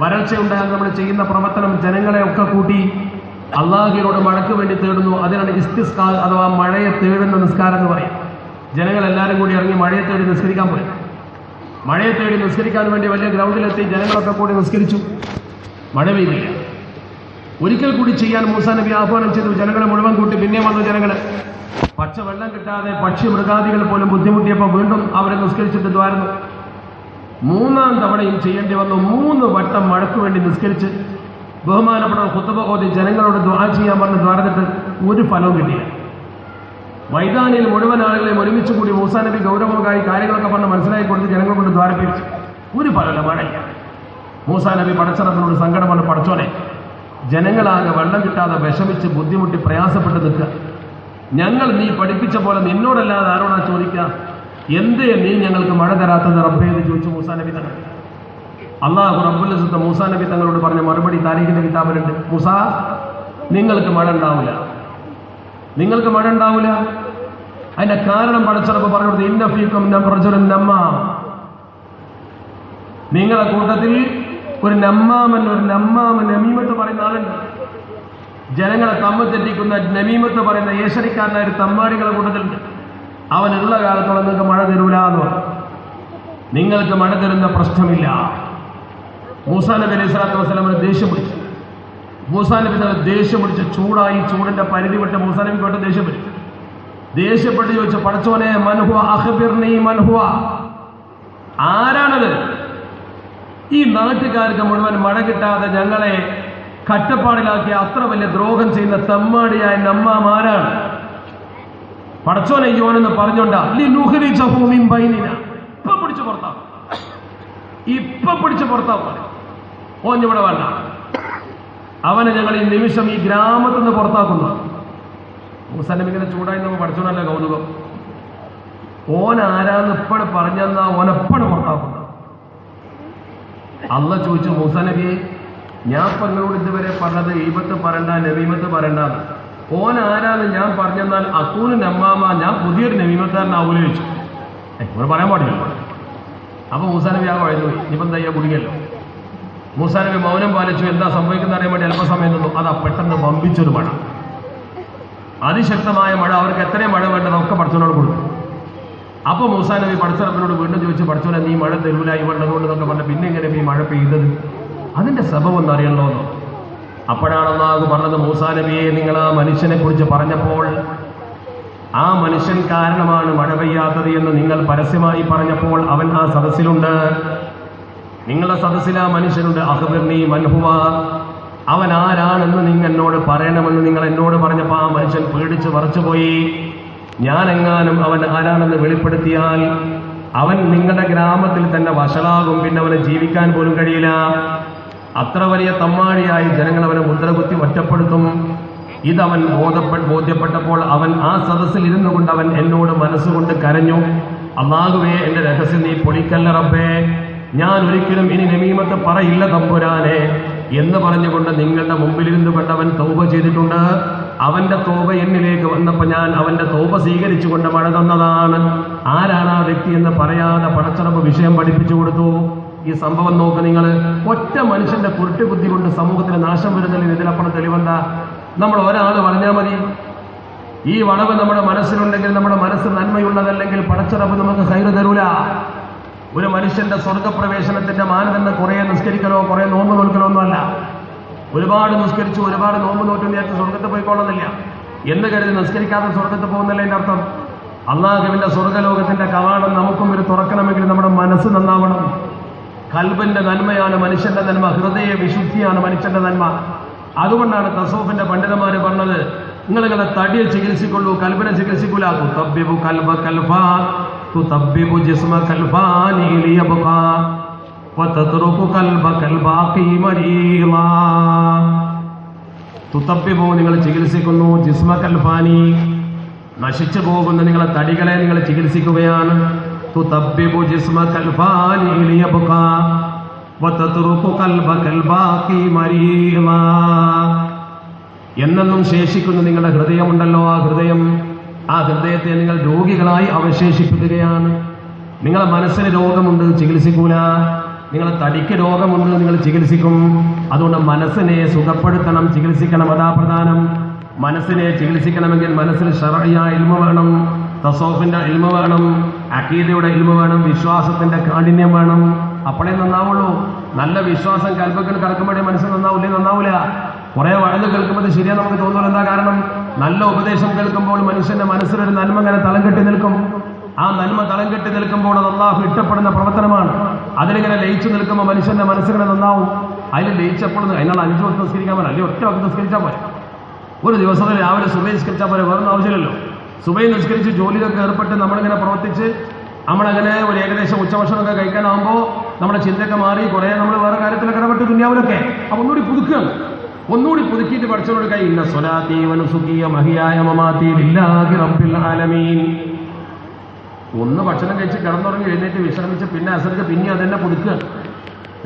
വരൾച്ച ഉണ്ടായാൽ നമ്മൾ ചെയ്യുന്ന പ്രവർത്തനം ജനങ്ങളെ ഒക്കെ കൂട്ടി അള്ളാഹുവിനോട് മഴയ്ക്ക് വേണ്ടി തേടുന്നു. അതിനാണ് ഇസ്തിസ്കാ അഥവാ മഴയെ തേടുന്ന നിസ്കാരം എന്ന് പറയും. ജനങ്ങളെല്ലാവരും കൂടി ഇറങ്ങി മഴയെ തേടി നിസ്കരിക്കാൻ പോയി. മഴയെ തേടി നിസ്കരിക്കാൻ വേണ്ടി വലിയ ഗ്രൗണ്ടിലെത്തി ജനങ്ങളൊക്കെ കൂടി നിസ്കരിച്ചു. മഴ പെയ്തില്ല. ഒരിക്കൽ കൂടി ചെയ്യാൻ മൂസാ നബി ആഹ്വാനം ചെയ്തു. ജനങ്ങളെ മുഴുവൻ കൂട്ടി പിന്നെയും വന്നു ജനങ്ങൾ. പച്ച വെള്ളം കിട്ടാതെ പക്ഷി മൃഗാദികൾ പോലും ബുദ്ധിമുട്ടിയപ്പോൾ വീണ്ടും അവരെ നിസ്കരിച്ചിട്ട് ദ്വാരുന്നു. 3-ാം തവണയും ചെയ്യേണ്ടി വന്നു. 3 വട്ടം മഴയ്ക്ക് വേണ്ടി നിസ്കരിച്ച് ബഹുമാനപ്പെട്ട ഖുത്ബ ഓതി ജനങ്ങളോട് ദുആ ചെയ്യാൻ പറഞ്ഞ് ദ്വാരത്തിട്ട് ഒരു ഫലവും കിട്ടിയില്ല. മൈതാനിയിൽ മുഴുവൻ ആളുകളെയും ഒരുമിച്ച് കൂടി മൂസാ നബി ഗൗരവമായി കാര്യങ്ങളൊക്കെ പറഞ്ഞ് മനസ്സിലാക്കി കൊടുത്ത് ജനങ്ങളെ കൊണ്ട് ദ്വാരപ്പിച്ചു. ഒരു ഫലമില്ല, മഴയില്ല. മൂസാ നബി പടച്ചറപ്പിനോട് സങ്കടം കൊണ്ട്, പടച്ചോനെ, ജനങ്ങളാകെ വെള്ളം കിട്ടാതെ വിഷമിച്ച് ബുദ്ധിമുട്ടി പ്രയാസപ്പെട്ട് നിൽക്കുക. ഞങ്ങൾ നീ പഠിപ്പിച്ച പോലെ നിന്നോടല്ലാതെ ആരോടാ ചോദിക്കുക? എന്തേ നീ ഞങ്ങൾക്ക് മഴ തരാത്തത് റബ്ബേ എന്ന് ചോദിച്ചു മൂസാ നബി തങ്ങൾ. അള്ളാഹു റബ്ബുൽ ഇസ്സത്ത് മൂസാ നബി തങ്ങളോട് പറഞ്ഞ മറുപടി താരീഖിന്റെ കിതാബിലുണ്ട്. മൂസാ, നിങ്ങൾക്ക് മഴ ഉണ്ടാവില്ല. അതിന്റെ കാരണം പടച്ചറപ്പ് പറഞ്ഞു, ഇന്ന ഫീക്കും റജുലുൻ നമ്മാം. നിങ്ങളെ കൂട്ടത്തിൽ ഒരു നമീമത്ത് പറയുന്ന ആളുണ്ട്. ജനങ്ങളെ തമ്മിൽ തെറ്റിക്കുന്ന നമീമത്ത് പറയുന്ന ഏഷണിക്കാരനായ ഒരു തമ്മാടികളെ കൂട്ടത്തിലുണ്ട്. അവനുള്ള കാലത്തോളം നിങ്ങൾക്ക് മഴ തരൂല എന്ന് പറഞ്ഞു. നിങ്ങൾക്ക് മഴ തരുന്ന പ്രശ്നമില്ല. മൂസാ നബി അലൈഹി സ്വലാത്തു വസ്സലാമിന് ദേഷ്യം പിടിച്ചു. മൂസാ നബി ദേഷ്യം പിടിച്ച് ചൂടായി. ചൂടിന്റെ പരിധി വിട്ട് മൂസാ നബി കൊണ്ട് ദേഷ്യപ്പെട്ട് ചോദിച്ചു, പടച്ചോനെ, മൻഹുവ അഖ്ബിർനി മൻഹുവ, ആരാണത്? ഈ നാട്ടുകാർക്ക് മുഴുവൻ മഴ കിട്ടാതെ ഞങ്ങളെ കട്ടപ്പാടിലാക്കിയ അത്ര വലിയ ദ്രോഹം ചെയ്യുന്ന തെമ്മാടിയായ നമ്മമാരാണ്. പടച്ചോനയ്യോനെന്ന് പറഞ്ഞോണ്ടാ ഇപ്പൊ പിടിച്ചു പുറത്താക്കും, ഇപ്പൊ പിടിച്ചു പുറത്താക്കും. ഓഞ്ഞിവിടെ വേണ്ട, അവനെ ഞങ്ങൾ ഈ നിമിഷം ഈ ഗ്രാമത്തിൽ നിന്ന് പുറത്താക്കുന്നു. മൂസനബി ഇങ്ങനെ ചൂടായി നമ്മൾ പഠിച്ചോണ്ടല്ലേ കൗതുകം. ഓനാരാന്ന് ഇപ്പോഴും പറഞ്ഞെന്നാ ഓനെപ്പോഴും പുറത്താക്കുന്ന. അള്ള ചോദിച്ചു, മൂസനബി ഞാൻ നിങ്ങളോട് ഇതുവരെ പറഞ്ഞത് ഈബത്ത് പറയണ്ട, നബീമത്ത് പറയണ്ടെന്ന്. ഓനാരാന്ന് ഞാൻ പറഞ്ഞെന്നാൽ അക്കൂന് നമ്മാമ ഞാൻ പുതിയൊരു നബീമത്താരനാവൂല ചോദിച്ചു. ഇവിടെ പറയാൻ പാടില്ല. അപ്പൊ മൂസാനബി ആ വഴുതു പോയി. ഇനിയിപ്പം എന്താ കുടുങ്ങിയല്ലോ. മൂസാനബി മൗനം പാലിച്ചു. എന്താ സംഭവിക്കുന്ന അറിയാൻ വേണ്ടി അല്പസമയം നിന്നു. അതാ പെട്ടെന്ന് വമ്പിച്ചൊരു മഴ, അതിശക്തമായ മഴ. അവർക്ക് എത്രയും മഴ വേണ്ടതൊക്കെ പഠിച്ചവനോട് കൊടുത്തു. അപ്പൊ മൂസാനബി പഠിച്ചറപ്പിനോട് വീണ്ടും ചോദിച്ചു, പഠിച്ചവനെ നീ മഴ തരൂല ഈ വെള്ളതുകൊണ്ട് എന്നൊക്കെ പറഞ്ഞു. പിന്നെ എങ്ങനെ ഈ മഴ പെയ്തത്, അതിന്റെ സബബ് ഒന്ന് അറിയണമല്ലോ. അപ്പോഴാണ് അല്ലാഹു പറഞ്ഞത്, മൂസാനബിയെ നിങ്ങൾ ആ മനുഷ്യനെ കുറിച്ച് പറഞ്ഞപ്പോൾ ആ മനുഷ്യൻ കാരണമാണ് മഴ പെയ്യാത്തത് എന്ന് നിങ്ങൾ പരസ്യമായി പറഞ്ഞപ്പോൾ അവൻ ആ സദസ്സിലുണ്ട്. നിങ്ങളുടെ സദസ്സിൽ ആ മനുഷ്യനുണ്ട്. അഖ്ബിർനി മൻഹുവ, അവൻ ആരാണെന്ന് നിങ്ങൾ എന്നോട് പറയണമെന്ന് നിങ്ങൾ എന്നോട് പറഞ്ഞപ്പോൾ ആ മനുഷ്യൻ പേടിച്ച് വറച്ചുപോയി. ഞാനെങ്ങാനും അവൻ ആരാണെന്ന് വെളിപ്പെടുത്തിയാൽ അവൻ നിങ്ങളുടെ ഗ്രാമത്തിൽ തന്നെ വഷളാകും, പിന്നെ അവനെ ജീവിക്കാൻ പോലും കഴിയില്ല. അത്ര വലിയ തമ്മാടിയായി ജനങ്ങൾ അവനെ മുദ്രകുത്തി ഒറ്റപ്പെടുത്തും. ഇതവൻ ബോധ്യപ്പെട്ടപ്പോൾ അവൻ ആ സദസ്സിൽ ഇരുന്നു കൊണ്ട് അവൻ എന്നോട് മനസ്സുകൊണ്ട് കരഞ്ഞു, അല്ലാഹുവേ എന്റെ രഹസ്യം നീ പൊളിക്കല്ല റബ്ബേ, ഞാൻ ഒരിക്കലും ഇനി നമീമത്ത് പറയില്ല തമ്പുരാനെ എന്ന് പറഞ്ഞുകൊണ്ട് നിങ്ങളുടെ മുമ്പിലിരുന്നു കൊണ്ട് അവൻ തൗബ ചെയ്തിട്ടുണ്ട്. അവന്റെ തൗബ എന്നിലേക്ക് വന്നപ്പോൾ ഞാൻ അവന്റെ തൗബ സ്വീകരിച്ചുകൊണ്ട് മഴ തന്നതാണ്. ആരാണ് ആ വ്യക്തി എന്ന് പറയാതെ പടച്ചറപ്പ് വിഷയം പഠിപ്പിച്ചു കൊടുത്തു. ഈ സംഭവം നോക്ക് നിങ്ങൾ. ഒറ്റ മനുഷ്യന്റെ കുരുട്ടി ബുദ്ധി കൊണ്ട് സമൂഹത്തിന് നാശം വരുന്നതിൽ ഇതിലപ്പുറം തെളിവെന്താ? നമ്മൾ ഒരാൾ പറഞ്ഞാൽ മതി. ഈ വളവ് നമ്മുടെ മനസ്സിലുണ്ടെങ്കിൽ, നമ്മുടെ മനസ്സ് നന്മയുള്ളതല്ലെങ്കിൽ പടച്ചറപ്പ് നമുക്ക് ഹൈറ് തരൂല. ഒരു മനുഷ്യന്റെ സ്വർഗപ്രവേശനത്തിന്റെ മാനദണ്ഡം കുറേ നിസ്കരിക്കലോ കുറേ നോമ്പ് നോൽക്കലോ ഒന്നുമല്ല. ഒരുപാട് നിസ്കരിച്ചു ഒരുപാട് നോമ്പ് നോറ്റു നേരത്തെ സ്വർഗത്ത് പോയിക്കൊള്ളുന്നില്ല എന്ന് കരുതി നിസ്കരിക്കാതെ സ്വർഗത്ത് പോകുന്നില്ല. എൻ്റെ അർത്ഥം അള്ളാഹുവിന്റെ സ്വർഗലോകത്തിന്റെ കവാടം നമുക്കും ഒരു തുറക്കണമെങ്കിൽ നമ്മുടെ മനസ്സ് നന്നാവണം. കൽബിന്റെ നന്മയാണ് മനുഷ്യന്റെ നന്മ, ഹൃദയ വിശുദ്ധിയാണ് മനുഷ്യന്റെ നന്മ. അതുകൊണ്ടാണ് തസൂഫിന്റെ പണ്ഡിതന്മാര് പറഞ്ഞത്, നിങ്ങളിങ്ങനെ തടിയെ ചികിത്സിക്കുള്ളൂ, കൽബിനെ ചികിത്സിക്കൂല. തുതബ്ബിബു കൽബ കൽഫാ തുതബ്ബിബു ജിസ്മ കൽഫാനി ലിയബ്ഖാ വതത്റുകു കൽബ കൽബാഖി മരീളാ. തുതബ്ബിബു നിങ്ങൾ ചികിത്സിക്കുന്നു, ജിസ്മ കൽഫാനി നശിച്ചു പോകുന്ന നിങ്ങളെ തടികളെ നിങ്ങൾ ചികിത്സിക്കുകയാണ്. തുതബ്ബിബു ജിസ്മ കൽഫാനി ലിയബ്ഖാ വതത്റുകു കൽബ കൽബാഖി മരീളാ. എന്നെന്നും ശേഷിക്കുന്ന നിങ്ങളുടെ ഹൃദയമുണ്ടല്ലോ, ആ ഹൃദയത്തെ നിങ്ങൾ രോഗികളായി അവശേഷിപ്പിക്കുകയാണ്. നിങ്ങളെ മനസ്സിന് രോഗമുണ്ട്, ചികിത്സിക്കൂല. നിങ്ങളെ തടിക്ക് രോഗമുണ്ട്, നിങ്ങൾ ചികിത്സിക്കും. അതുകൊണ്ട് മനസ്സിനെ സുഖപ്പെടുത്തണം, ചികിത്സിക്കണം. അതാ പ്രധാനം. മനസ്സിനെ ചികിത്സിക്കണമെങ്കിൽ മനസ്സിൽ ശർഈയായ ഇൽമ വേണം, തസൗഫിന്റെ ഇൽമ വേണം, അഖീദയുടെ ഇൽമ വേണം, വിശ്വാസത്തിന്റെ കാഠിന്യം വേണം. അപ്പോഴേ നന്നാവുള്ളൂ. നല്ല വിശ്വാസം കൽബക്കിൽ കിടക്കുമ്പോഴേ മനസ്സ് നന്നാവില്ലേ? നന്നാവില്ല. കുറെ വഴുത് കേൾക്കുമ്പോൾ ശരിയാ നമുക്ക് തോന്നുന്നത്. എന്താ കാരണം? നല്ല ഉപദേശം കേൾക്കുമ്പോൾ മനുഷ്യന്റെ മനസ്സിലൊരു നന്മ ഇങ്ങനെ തളം കെട്ടി നിൽക്കും. ആ നന്മ തളം കെട്ടി നിൽക്കുമ്പോൾ അത് അല്ലാഹു ഇഷ്ടപ്പെടുന്ന പ്രവർത്തനമാണ്. അതിലിങ്ങനെ ലയിച്ചു നിൽക്കുമ്പോൾ മനുഷ്യന്റെ മനസ്സിങ്ങനെ നന്നാവും. അതിൽ ലയിച്ചപ്പോഴും അതിനുള്ള 5 വക്ത് നിസ്കരിക്കാൻ പോലെ, അല്ലെങ്കിൽ ഒറ്റ വക്ത് നിസ്കരിച്ചാൽ പോലെ. ഒരു ദിവസത്തിൽ രാവിലെ സുബൈ നിസ്കരിച്ചാൽ പോലെ, വേറൊന്നും ആവശ്യമില്ലല്ലോ. സുബൈ നിസ്കരിച്ച് ജോലിയിലൊക്കെ ഏർപ്പെട്ട് നമ്മളിങ്ങനെ പ്രവർത്തിച്ച് നമ്മളങ്ങനെ ഒരു ഏകദേശം ഉച്ചഭക്ഷണമൊക്കെ കഴിക്കാനാകുമ്പോൾ നമ്മുടെ ചിന്തയൊക്കെ മാറി കുറേ നമ്മൾ വേറെ കാര്യത്തിലൊക്കെ ഇടപെട്ട് ദുനിയാവിലൊക്കെ. അപ്പം ഒന്നുകൂടി പുതുക്കുകയാണ്. ഒന്നുകൂടി പുതുക്കിയിട്ട് പഠിച്ചവരോട് കൈ ഇന്ന സ്വലാത്തി വനുസുഖി മഹിയായ മമാതി ലില്ലാഹി റബ്ബിൽ ആലമീൻ. ഒന്ന് ഭക്ഷണം കഴിച്ച് കിടന്നുറങ്ങി എഴുന്നേറ്റ് വിശ്രമിച്ച് പിന്നെ അസർക്ക് പിന്നെ അതെന്നെ പുതുക്കുക.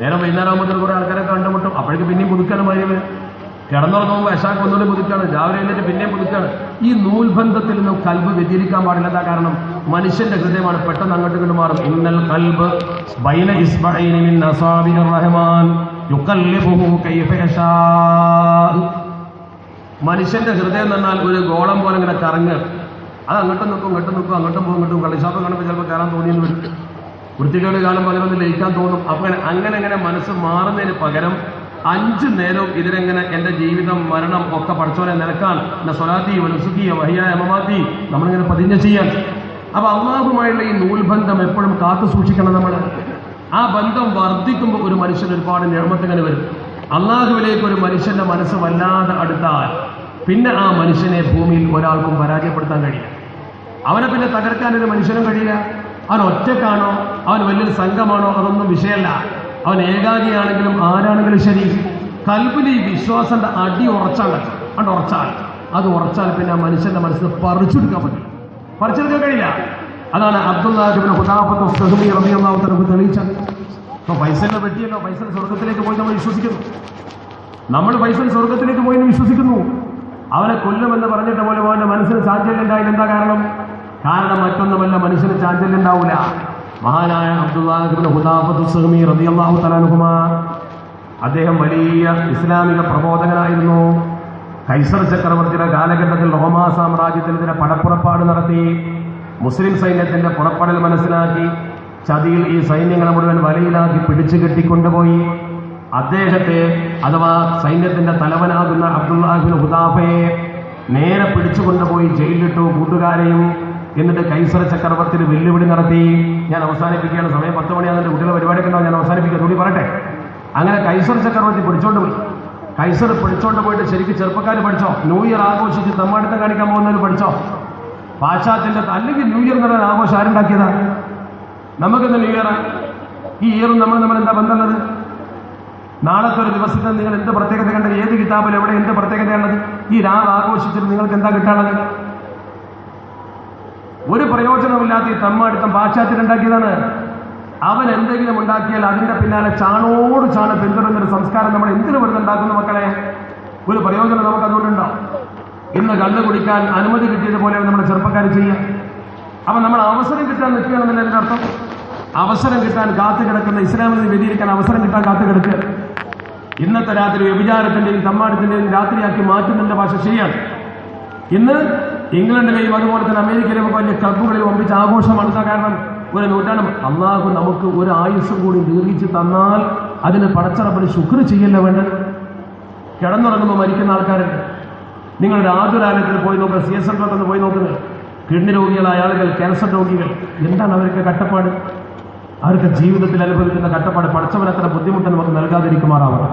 നേരം വൈകുന്നേരം ആകുമ്പോൾ കുറേ ആൾക്കാരെ കണ്ടുമുട്ടും. അപ്പോഴേക്ക് പിന്നെയും പുതുക്കാണ്. മരുവ് കിടന്നുറങ്ങുമ്പോൾ അശാക്ക് ഒന്നുകൂടി പുതുക്കാണ്. രാവിലെ എഴുന്നേറ്റ് പിന്നെയും പുതുക്കാണ്. ഈ നൂൽബന്ധത്തിൽ നിന്നും കൽബ് വ്യതിരിക്കാൻ പാടില്ല. എന്താ കാരണം? മനുഷ്യന്റെ ഹൃദയമാണ് പെട്ടെന്ന് അങ്ങോട്ട് ഇങ്ങോട്ട് മാറും. ഇന്നൽ കൽബ് ബൈന ഇസ്ബഈനി മിൻ അസാബിർ റഹ്മാൻ യുഖല്ലിബുഹു കൈഫ യശാ. മനുഷ്യന്റെ ഹൃദയം എന്നാൽ ഒരു ഗോളം പോലെ ഇങ്ങനെ കറങ്ങുക. അത് അങ്ങോട്ടും നിൽക്കും അങ്ങോട്ടും പോകും. കളിശാപ്പ് കാണുമ്പോൾ ചിലപ്പോൾ കയറാൻ തോന്നിയെന്ന് വരും. വൃത്തികേട് കാണുമ്പോൾ അതിനൊന്ന് ലയിക്കാൻ തോന്നും. അപ്പോൾ അങ്ങനെ മനസ്സ് മാറുന്നതിന് പകരം 5 നേരവും ഇതിനെങ്ങനെ എൻ്റെ ജീവിതം മരണം ഒക്കെ പഠിച്ചോനെ നിരക്കാൻ എന്നെ സ്വലാത്തി വനുസുഖി വഹിയായ മമാതി നമ്മളിങ്ങനെ പതിഞ്ഞ ചെയ്യാൻ. അപ്പൊ അള്ളാഹുമായുള്ള ഈ നൂൽബന്ധം എപ്പോഴും കാത്തു സൂക്ഷിക്കണം. നമ്മൾ ആ ബന്ധം വർദ്ധിക്കുമ്പോൾ ഒരു മനുഷ്യന് ഒരുപാട് നിയമത്തിങ്ങനെ വരും. അള്ളാഹുവിലേക്ക് ഒരു മനുഷ്യന്റെ മനസ്സ് വല്ലാതെ അടുത്താൽ പിന്നെ ആ മനുഷ്യനെ ഭൂമിയിൽ ഒരാൾക്കും പരാജയപ്പെടുത്താൻ കഴിയില്ല. അവനെ പിന്നെ തകർക്കാൻ ഒരു മനുഷ്യനും കഴിയില്ല. അവൻ ഒറ്റക്കാണോ, അവൻ വലിയൊരു സംഘമാണോ, അതൊന്നും വിഷയമല്ല. അവൻ ഏകാഗിയാണെങ്കിലും ആരാണെങ്കിലും ശരി, കൽബിൽ ഈ വിശ്വാസന്റെ അടി ഉറച്ചാൽ അത് ഉറച്ചാൽ പിന്നെ ആ മനുഷ്യന്റെ മനസ്സിൽ പറിച്ചെടുക്കാൻ പറ്റില്ല, പറിച്ചെടുക്കാൻ കഴിയില്ല. അതാണ് അബ്ദുല്ലാഹ് ഇബ്നു ഹുദാഫത്ത് അസ്സഹ്മി റളിയല്ലാഹു തആല തെളിയിച്ചത്. അപ്പോൾ ഫൈസലിനെ പറ്റിയല്ലോ, ഫൈസൽ സ്വർഗത്തിലേക്ക് പോയി നമ്മൾ വിശ്വസിക്കുന്നു. നമ്മൾ ഫൈസൽ സ്വർഗത്തിലേക്ക് പോയി വിശ്വസിക്കുന്നു. അവനെ കൊല്ലുമെന്ന് പറഞ്ഞിട്ട് പോലും അവന്റെ മനസ്സിന് ചാഞ്ചല്യം ഉണ്ടായില്ല. എന്താ കാരണം? മറ്റൊന്നുമല്ല, മനുഷ്യന് ചാഞ്ചല്യം ഉണ്ടാവില്ല. മഹാനായ അബ്ദുല്ലാഹ് ഇബ്നു ഹുദാഫത്ത് അസ്സഹ്മി റളിയല്ലാഹു തആല അൻഹുമാ, അദ്ദേഹം വലിയ ഇസ്ലാമിക പ്രബോധകനായിരുന്നു. കൈസർ ചക്രവർത്തിയുടെ കാലഘട്ടത്തിൽ റോമാ സാമ്രാജ്യത്തിനെതിരെ പടപ്പുറപ്പാട് നടത്തി. മുസ്ലിം സൈന്യത്തിന്റെ പുറപ്പെടൽ മനസ്സിലാക്കി ചതിയിൽ ഈ സൈന്യങ്ങളെ മുഴുവൻ വലയിലാക്കി പിടിച്ചു കെട്ടിക്കൊണ്ടുപോയി അദ്ദേഹത്തെ, അഥവാ സൈന്യത്തിന്റെ തലവനാകുന്ന അബ്ദുല്ലാഹ് ഇബ്നു ഹുദാഫയെ നേരെ പിടിച്ചുകൊണ്ടുപോയി ജയിലിലിട്ടു, കൂട്ടുകാരെയും. എന്നിട്ട് കൈസർ ചക്രവർത്തിയിൽ വെല്ലുവിളി നടത്തി. ഞാൻ അവസാനിപ്പിക്കുകയാണ്, സമയം 10 മണിയാകുന്ന കുട്ടികളെ പരിപാടിയൊക്കെ ഉണ്ടാവും, ഞാൻ അവസാനിപ്പിക്കുക, കൂടി പറയട്ടെ. അങ്ങനെ കൈസർ ചക്രവർത്തി പിടിച്ചോണ്ട് പോയി. കൈസർ പിടിച്ചോണ്ട് പോയിട്ട് ശരിക്കും ചെറുപ്പക്കാർ പഠിച്ചോ, ന്യൂ ഇയർ ആഘോഷിച്ച് തമ്മാടിത്തം കാണിക്കാൻ പോകുന്നവർ പഠിച്ചോ. പാശ്ചാത്യന്റെ അല്ലെങ്കിൽ ന്യൂ ഇയർ എന്നുള്ള ആഘോഷം ആരുണ്ടാക്കിയതാ? നമുക്കെന്താ ന്യൂ ഇയർ? ഈ ഇയറും നമ്മൾ എന്താ ബന്ധമുള്ളത്? നാളത്തെ ഒരു ദിവസത്തിൽ നിങ്ങൾ എന്ത് പ്രത്യേകത കണ്ടത്? ഏത് കിതാബിൽ എവിടെ എന്ത് പ്രത്യേകതയാണുള്ളത്? ഈ രാവ് ആഘോഷിച്ചിട്ട് നിങ്ങൾക്ക് എന്താ കിട്ടാനുള്ളത്? ഒരു പ്രയോജനമില്ലാത്ത ഈ തമ്മാടിത്തം പാശ്ചാത്യരുണ്ടാക്കിയതാണ്. അവൻ എന്തെങ്കിലും ഉണ്ടാക്കിയാൽ അതിന്റെ പിന്നാലെ ചാണോട് ചാണ് പിന്തുടരുന്നൊരു സംസ്കാരം നമ്മൾ എന്തിനു വെറുതെ ഉണ്ടാക്കുന്ന മക്കളെ? ഒരു പ്രയോജനം നമുക്ക് അതുകൊണ്ടുണ്ടോ? ഇന്ന് കള്ളു കുടിക്കാൻ അനുമതി കിട്ടിയതുപോലെ നമ്മുടെ ചെറുപ്പക്കാർ ചെയ്യാം. അപ്പൊ നമ്മൾ അവസരം കിട്ടാൻ നിൽക്കുകയാണെന്നല്ല എൻ്റെ അർത്ഥം. അവസരം കിട്ടാൻ കാത്തു കിടക്കുന്ന, ഇസ്ലാമിൽ നിന്ന് വ്യതിരിക്കാൻ അവസരം കിട്ടാൻ കാത്തു കിടക്കുക. ഇന്നത്തെ രാത്രി വ്യഭിചാരത്തിന്റെയും തമ്മാടത്തിന്റെയും രാത്രിയാക്കി മാറ്റുന്നതിന്റെ ഭാഷ ശരിയാണ്. ഇന്ന് ഇംഗ്ലണ്ടിലെയും അതുപോലെ തന്നെ അമേരിക്കയിലും വലിയ ക്ലബ്ബുകളിൽ ഒമ്പിച്ച് ആഘോഷമാണ്. കാരണം ഒരു നൂറ്റാണ്ട് അള്ളാഹു നമുക്ക് ഒരു ആയുസ്സും കൂടി ദീർഘിച്ച് തന്നാൽ അതിന് പടച്ചറപ്പിന് ശുക്ർ ചെയ്യല്ല വേണ്ടത്. കിടന്നുറങ്ങുമ്പോൾ മരിക്കുന്ന ആൾക്കാരുണ്ട്. നിങ്ങളുടെ ആതുരാലയത്തിൽ പോയി നോക്കുക, CSR ഒന്ന് പോയി നോക്കുന്നത്. കിഡ്നി രോഗികളായ ആളുകൾ, ക്യാൻസർ രോഗികൾ, എന്താണ് അവർക്ക് കഷ്ടപ്പാട്? അവർക്ക് ജീവിതത്തിൽ അനുഭവിക്കുന്ന കഷ്ടപ്പാട് പടച്ചവൻ അത്ര ബുദ്ധിമുട്ട് നമുക്ക് നൽകാതിരിക്കുമാറാവണം.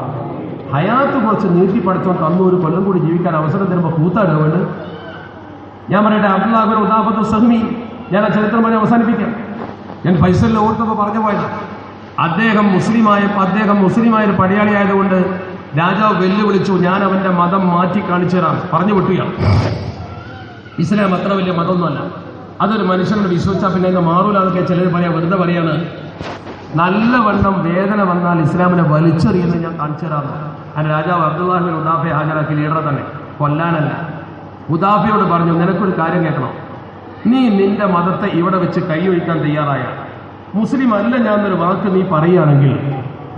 ഹയാത്ത് കുറച്ച് നീട്ടി പഠിച്ചോ തന്നു ഒരു കൊല്ലം കൂടി ജീവിക്കാൻ അവസരം തരുമ്പോൾ കൂത്താടുക വേണ്ടത്. ഞാൻ പറയട്ടെ, അബ്ദുല്ലാഹ് ഇബ്നു ഹുദാഫത്ത് അസ്സഹ്മി, ഞാൻ ആ ചരിത്രം പറഞ്ഞ് അവസാനിപ്പിക്കാം. ഞാൻ ഫൈസലിനെ ഓർത്തപ്പോൾ പറഞ്ഞു പോയത്, അദ്ദേഹം മുസ്ലിമായ ഒരു പടയാളിയായതുകൊണ്ട് രാജാവ് വെല്ലുവിളിച്ചു, ഞാൻ അവന്റെ മതം മാറ്റി കാണിച്ചു തരാം. പറഞ്ഞു വിട്ടുകയാണ്. ഇസ്ലാം അത്ര വലിയ മതമൊന്നുമല്ല, അതൊരു മനുഷ്യനോട് വിശ്വസിച്ചാൽ പിന്നെ ഇന്ന് മാറൂലാന്നൊക്കെ ചിലർ പറയാം, വെറുതെ പറയാണ്. നല്ലവണ്ണം വേദന വന്നാൽ ഇസ്ലാമിനെ വലിച്ചെറിയുന്നത് ഞാൻ കാണിച്ചു തരാമെന്ന്. അങ്ങനെ രാജാവ് അബ്ദുല്ലാഹ് ഇബ്നു ഹുദാഫയെ ഹാജരാക്കി, ലീഡറെ തന്നെ, കൊല്ലാനല്ല. ഹുദാഫയോട് പറഞ്ഞു, നിനക്കൊരു കാര്യം കേൾക്കണം. നീ നിന്റെ മതത്തെ ഇവിടെ വെച്ച് കൈയൊഴിക്കാൻ തയ്യാറായ, മുസ്ലിം അല്ല ഞാൻ എന്നൊരു വാക്ക് നീ പറയുകയാണെങ്കിൽ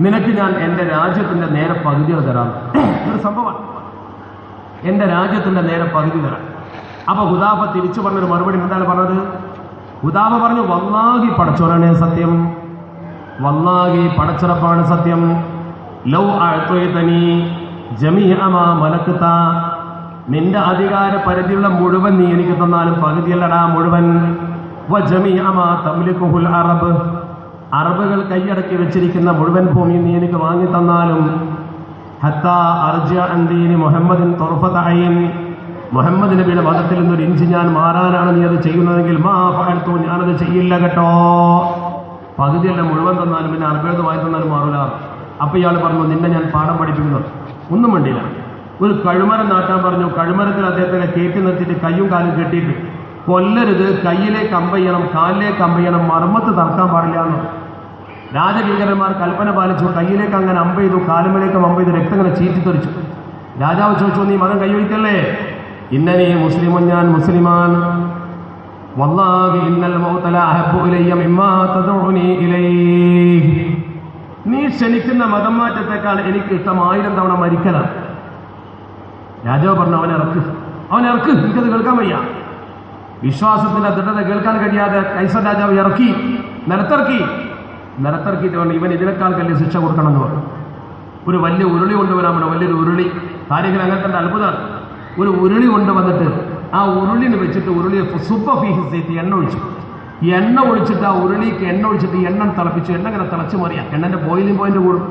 നിനക്ക് ഞാൻ എൻ്റെ രാജ്യത്തിൻ്റെ നേരെ പകുതികൾ തരാം. ഒരു സംഭവമാണ്, എൻ്റെ രാജ്യത്തിൻ്റെ നേരെ പകുതി തരാം. അപ്പൊ ഹുദാഫ തിരിച്ചു പറഞ്ഞൊരു മറുപടി എന്താണ് പറഞ്ഞത്? ഹുദാഫ പറഞ്ഞു, വല്ലാഹി പടച്ചോറാണ് സത്യം, വല്ലാഹി പടച്ചിറപ്പാണ് സത്യം. ലൗ അഅ്തൈതനി ജമീഅ മാ മലക്ത, നിന്റെ അധികാര പരിധിയുള്ള മുഴുവൻ നീ എനിക്ക് തന്നാലും പകുതിയല്ലടാ മുഴുവൻ. വ ജമീഅ മാ തംലികുൽ അറബ്, അറബുകൾ കൈയടക്കി വെച്ചിരിക്കുന്ന മുഴുവൻ ഭൂമി നീ എനിക്ക് വാങ്ങി തന്നാലും, ഹത്താ അർജിഅ അൻ ദീനി മുഹമ്മദിൻ തുർഫത ഐൻ, മുഹമ്മദ് നബിയുടെ മതത്തിൽ നിന്നൊരു ഇഞ്ച് ഞാൻ മാറാനാണ് നീ അത് ചെയ്യുന്നതെങ്കിൽ മാ ഫഅൽതു, ഞാനത് ചെയ്യില്ല കേട്ടോ. പകുതിയല്ല മുഴുവൻ തന്നാലും പിന്നെ അറബിയത് വാങ്ങി തന്നാലും മാറൂല. അപ്പൊ ഇയാൾ പറഞ്ഞു, നിന്നെ ഞാൻ പാഠം പഠിപ്പിക്കുന്നത്. ഒന്നും വേണ്ടിയില്ല, ഒരു കഴുമരം നാട്ടാൻ പറഞ്ഞു. കഴുമരത്തിൽ അദ്ദേഹത്തിനെ കയറ്റി നിർത്തിയിട്ട് കയ്യും കാലും കെട്ടിയിട്ട്, കൊല്ലരുത്, കയ്യിലേക്ക് അമ്പയ്യണം, കാലിലേക്ക് അമ്പയ്യണം, മർമ്മത്ത് തറക്കാൻ പാടില്ല എന്ന് രാജകിങ്കരന്മാർ കൽപ്പന പാലിച്ചു. കയ്യിലേക്ക് അങ്ങനെ അമ്പ ചെയ്തു, കാലുമലേക്ക് അമ്പ ചെയ്തു, രക്തം അങ്ങനെ ചീറ്റിത്തെറിച്ചു. രാജാവ് ചോദിച്ചു, നീ മതം കൈവയ്ക്കല്ലേ? ഇന്നനി മുസ്ലിമുൻ, ഞാൻ മുസ്ലിമാൻ. വല്ലാഹി ഇന്നൽ മൗത ലാ അഹബ്ബു ഇലയ്യ മിമ്മാ തദഉനി ഇലൈഹി, നീ ക്ഷണിക്കുന്ന മതം മാറ്റത്തെക്കാൾ എനിക്ക് ഇഷ്ടം 1000 തവണ മരിക്കലാണ്. രാജാവ് പറഞ്ഞു, അവനെ ഇറക്ക്, എനിക്കത് കേൾക്കാൻ വയ്യ. വിശ്വാസത്തിന്റെ ദൃഢത കേൾക്കാൻ കഴിയാതെ കൈസർ രാജാവ് നിലത്തിറക്കിയിട്ട് പറഞ്ഞു, ഇവൻ ഇതിനേക്കാൾ വലിയ ശിക്ഷ കൊടുക്കണം എന്ന് പറഞ്ഞു. ഒരു വലിയ ഉരുളി കൊണ്ടുവരാൻ പറഞ്ഞു, വലിയൊരു ഉരുളി. കാര്യങ്ങൾ അങ്ങനത്തെ അത്ഭുതമാണ്. ഒരു ഉരുളി കൊണ്ടുവന്നിട്ട് ആ ഉരുളിന് വെച്ചിട്ട് ഉരുളിയെ സുബ്ബ ഫീഹി സൈത്ത്, എണ്ണ ഒഴിച്ചു. എണ്ണ ഒഴിച്ചിട്ട് ആ ഉരുളിക്ക് എണ്ണ ഒഴിച്ചിട്ട് എണ്ണ തിളപ്പിച്ചു. എണ്ണ ഇങ്ങനെ തിളച്ച് മറിയാം. എണ്ണൻ്റെ ബോയിലിംഗ് പോയിന്റ് കൂടും.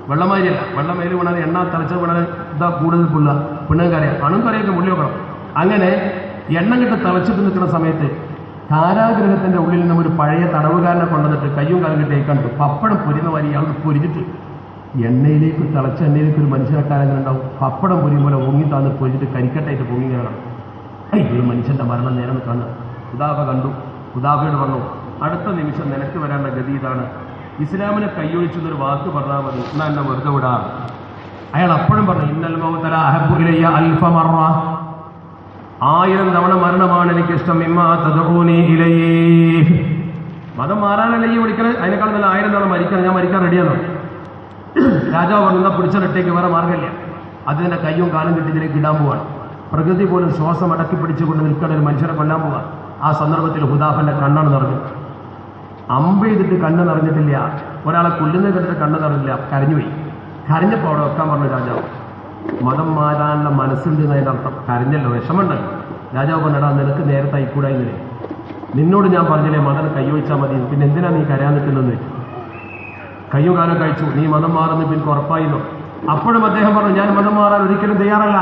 വെള്ളമാരിയല്ല, വെള്ളം മേല് വീണാൽ എണ്ണ തിളച്ച് വീണാൽ ഇതാ കൂടുതൽ പുള്ള പെണ്ണും കറിയാം, അണും കറിയൊക്കെ മുള്ളി വെക്കണം. അങ്ങനെ എണ്ണ കിട്ട് തിളച്ചിട്ട് നിൽക്കുന്ന സമയത്ത് കാരാഗ്രഹത്തിൻ്റെ ഉള്ളിൽ നിന്നും ഒരു പഴയ തടവുകാരനെ കൊണ്ടുവന്നിട്ട് കയ്യും കാലം കിട്ടേക്കണ്ടു പപ്പടം പൊരിയുന്ന വരി അയാൾക്ക് പൊരിച്ചിട്ട് എണ്ണയിലേക്ക് തിളച്ച എണ്ണയിലേക്ക് ഒരു മനുഷ്യനെക്കാരെങ്ങനെ ഉണ്ടാവും. പപ്പടം പൊരിയും പോലെ ഓങ്ങി താന്ന് പൊരിച്ചിട്ട് കരിക്കട്ടായിട്ട് പൊങ്ങി കയറണം. ഒരു മനുഷ്യൻ്റെ മരണം നേരം കാണുക. ഹുദാഫ കണ്ടു. ഹുദാഫയോട് പറഞ്ഞു, അടുത്ത നിമിഷം നിനക്ക് വരാനുള്ള ഗതി ഇതാണ്, ഇസ്ലാമിനെ കൈയൊഴിച്ചെന്നൊരു വാക്ക് പറഞ്ഞാൽ മതി, എന്നാൽ എന്നെ വെറുതെ വിടാം. അയാൾ അപ്പോഴും പറഞ്ഞു, ഇന്നൽ മൗത അഹബ്ബു ഇലയ്യ അൽഫ മറ, 1000 തവണ മരണമാണ് എനിക്കിഷ്ടം. ഇമ്മാ തദ്ഊനി ഇലൈഹി, മതം മാറാനല്ലേ ഈ വിളിക്കണത്, അതിനേക്കാൾ നല്ല 1000 തവണ മരിക്കണം, ഞാൻ മരിക്കാൻ റെഡിയാണ്. രാജാവ് പറഞ്ഞു, പിടിച്ചിട്ടേക്ക് വേറെ മാർഗമില്ല. അതിൻ്റെ കയ്യും കാലും കിട്ടി ഇതിലേക്ക് ഇടാൻ പോവാണ്. പ്രകൃതി പോലും ശ്വാസം അടക്കി പിടിച്ചുകൊണ്ട് നിൽക്കുന്ന ഒരു മനുഷ്യരെ കൊല്ലാൻ പോവാൻ. ആ സന്ദർഭത്തിൽ ഹുദാഫന്റെ കണ്ണാണ് നിറഞ്ഞു. അമ്പ് ചെയ്തിട്ട് കണ്ണ് നിറഞ്ഞിട്ടില്ല, ഒരാളെ കൊല്ലുന്നത് കണ്ടിട്ട് കണ്ണ് നിറഞ്ഞില്ല, കരഞ്ഞുപോയി. കരഞ്ഞപ്പോൾ അവിടെ വെക്കാൻ പറഞ്ഞു രാജാവ്. മതം മാറാനുള്ള മനസ്സുണ്ട് എന്നതിൻ്റെ അർത്ഥം. കരഞ്ഞല്ലോ, വിഷമമുണ്ടല്ലോ. രാജാവ് പറഞ്ഞടാ, നിനക്ക് നേരത്തെ ആയിക്കൂടായിരുന്നില്ലേ, നിന്നോട് ഞാൻ പറഞ്ഞില്ലേ മതം കൈവച്ചാൽ മതി, പിന്നെ എന്തിനാ നീ കരയാൻ നിൽക്കുന്നതെന്ന് വെച്ചു. കയ്യും കാലം കഴിച്ചു, നീ മതം മാറുന്നു എനിക്ക് ഉറപ്പായിരുന്നു. അപ്പോഴും അദ്ദേഹം പറഞ്ഞു, ഞാൻ മതം മാറാൻ ഒരിക്കലും തയ്യാറല്ല,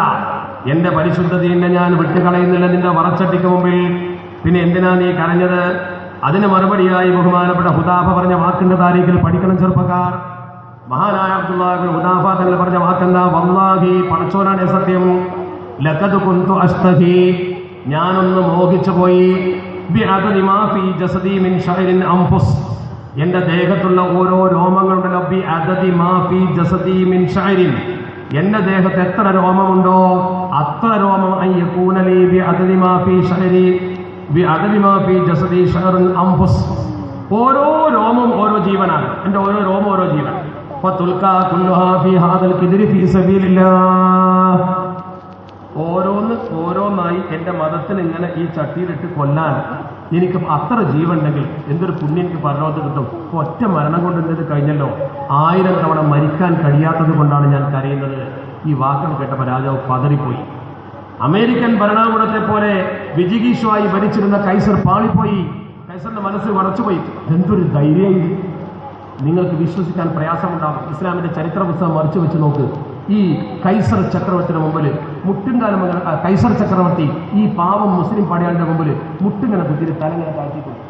എൻ്റെ പരിശുദ്ധതയെ ഞാൻ വിട്ടുകളയുന്നില്ല നിന്റെ വറച്ചട്ടിക്ക് മുമ്പിൽ, പിന്നെ എന്തിനാ നീ കരഞ്ഞത്? അതിന് മറുപടിയായി ബഹുമാനപ്പെട്ട ഹുദാഫ പറഞ്ഞ വാക്കിന്റെ താരീഖിൽ പഠിക്കണം ചെറുപ്പക്കാർ. മഹാനായ അബ്ദുല്ലാഹി ഹുദാഫ തങ്ങൾ പറഞ്ഞ വാക്കെന്താ? വല്ലാഹി, പടച്ചോനാണ് സത്യം, ലഖദ് കുന്തു അസ്തഹി, ഞാനൊന്ന് മോഹിച്ചു പോയി, ബിഅദദി മാ ഫീ ജസദി മിൻ ശഅരിൻ അൻഫുസ്, എൻ്റെ ദേഹത്തുള്ള ഓരോ രോമങ്ങളുണ്ടല്ലോ, ബിഅദദി മാ ഫീ ജസദി മിൻ ശഅരിൻ, എൻ്റെ ദേഹത്ത് എത്ര രോമമുണ്ടോ അത്ര രോമം, അയ്യകൂന ലീ ബിഅദദി മാ ഫീ ശഅരി ബിഅദദി മാ ഫീ ജസദി ശഅറുൻ അൻഫുസ്, ഓരോ രോമം ഓരോ ജീവനാണ്, എൻ്റെ ഓരോ രോമം ഓരോ ജീവൻ. ഫതുൽകാ കുല്ലുഹാ ഫീ ഹാദൽ ഖിദ്രി ഫീ സബീലില്ലാഹ്, ഓരോന്നായി എൻ്റെ മതത്തിന് ഇങ്ങനെ ഈ ചട്ടിയിലിട്ട് കൊല്ലാൻ എനിക്ക് അത്ര ജീവനുണ്ടെങ്കിൽ എന്തൊരു പുണ്യം എനിക്ക് പറഞ്ഞോട്ട് കിട്ടും. ഒറ്റ മരണം കൊണ്ട് എന്ത് കഴിഞ്ഞല്ലോ, 1000 തവണ മരിക്കാൻ കഴിയാത്തത് കൊണ്ടാണ് ഞാൻ കരയുന്നത്. ഈ വാക്കുകൾ കേട്ടപ്പോൾ രാജാവ് പതറിപ്പോയി. അമേരിക്കൻ ഭരണകൂടത്തെ പോലെ വിജിഗീഷുവായി ഭരിച്ചിരുന്ന കൈസർ പാളിപ്പോയി. കൈസറിന്റെ മനസ്സ് മറച്ചുപോയി. എന്തൊരു ധൈര്യം! നിങ്ങൾക്ക് വിശ്വസിക്കാൻ പ്രയാസമുണ്ടാകും. ഇസ്ലാമിന്റെ ചരിത്ര പുസ്തകം മറിച്ചു വെച്ച് നോക്ക്. ഈ കൈസർ ചക്രവർത്തിയുടെ മുമ്പിൽ മുട്ടുംകാലം, കൈസർ ചക്രവർത്തി ഈ പാവം മുസ്ലിം പടയാളിന്റെ മുമ്പിൽ മുട്ടിങ്ങനെ കുത്തിരി തലങ്ങനെ താഴ്ത്തിക്കൊണ്ടു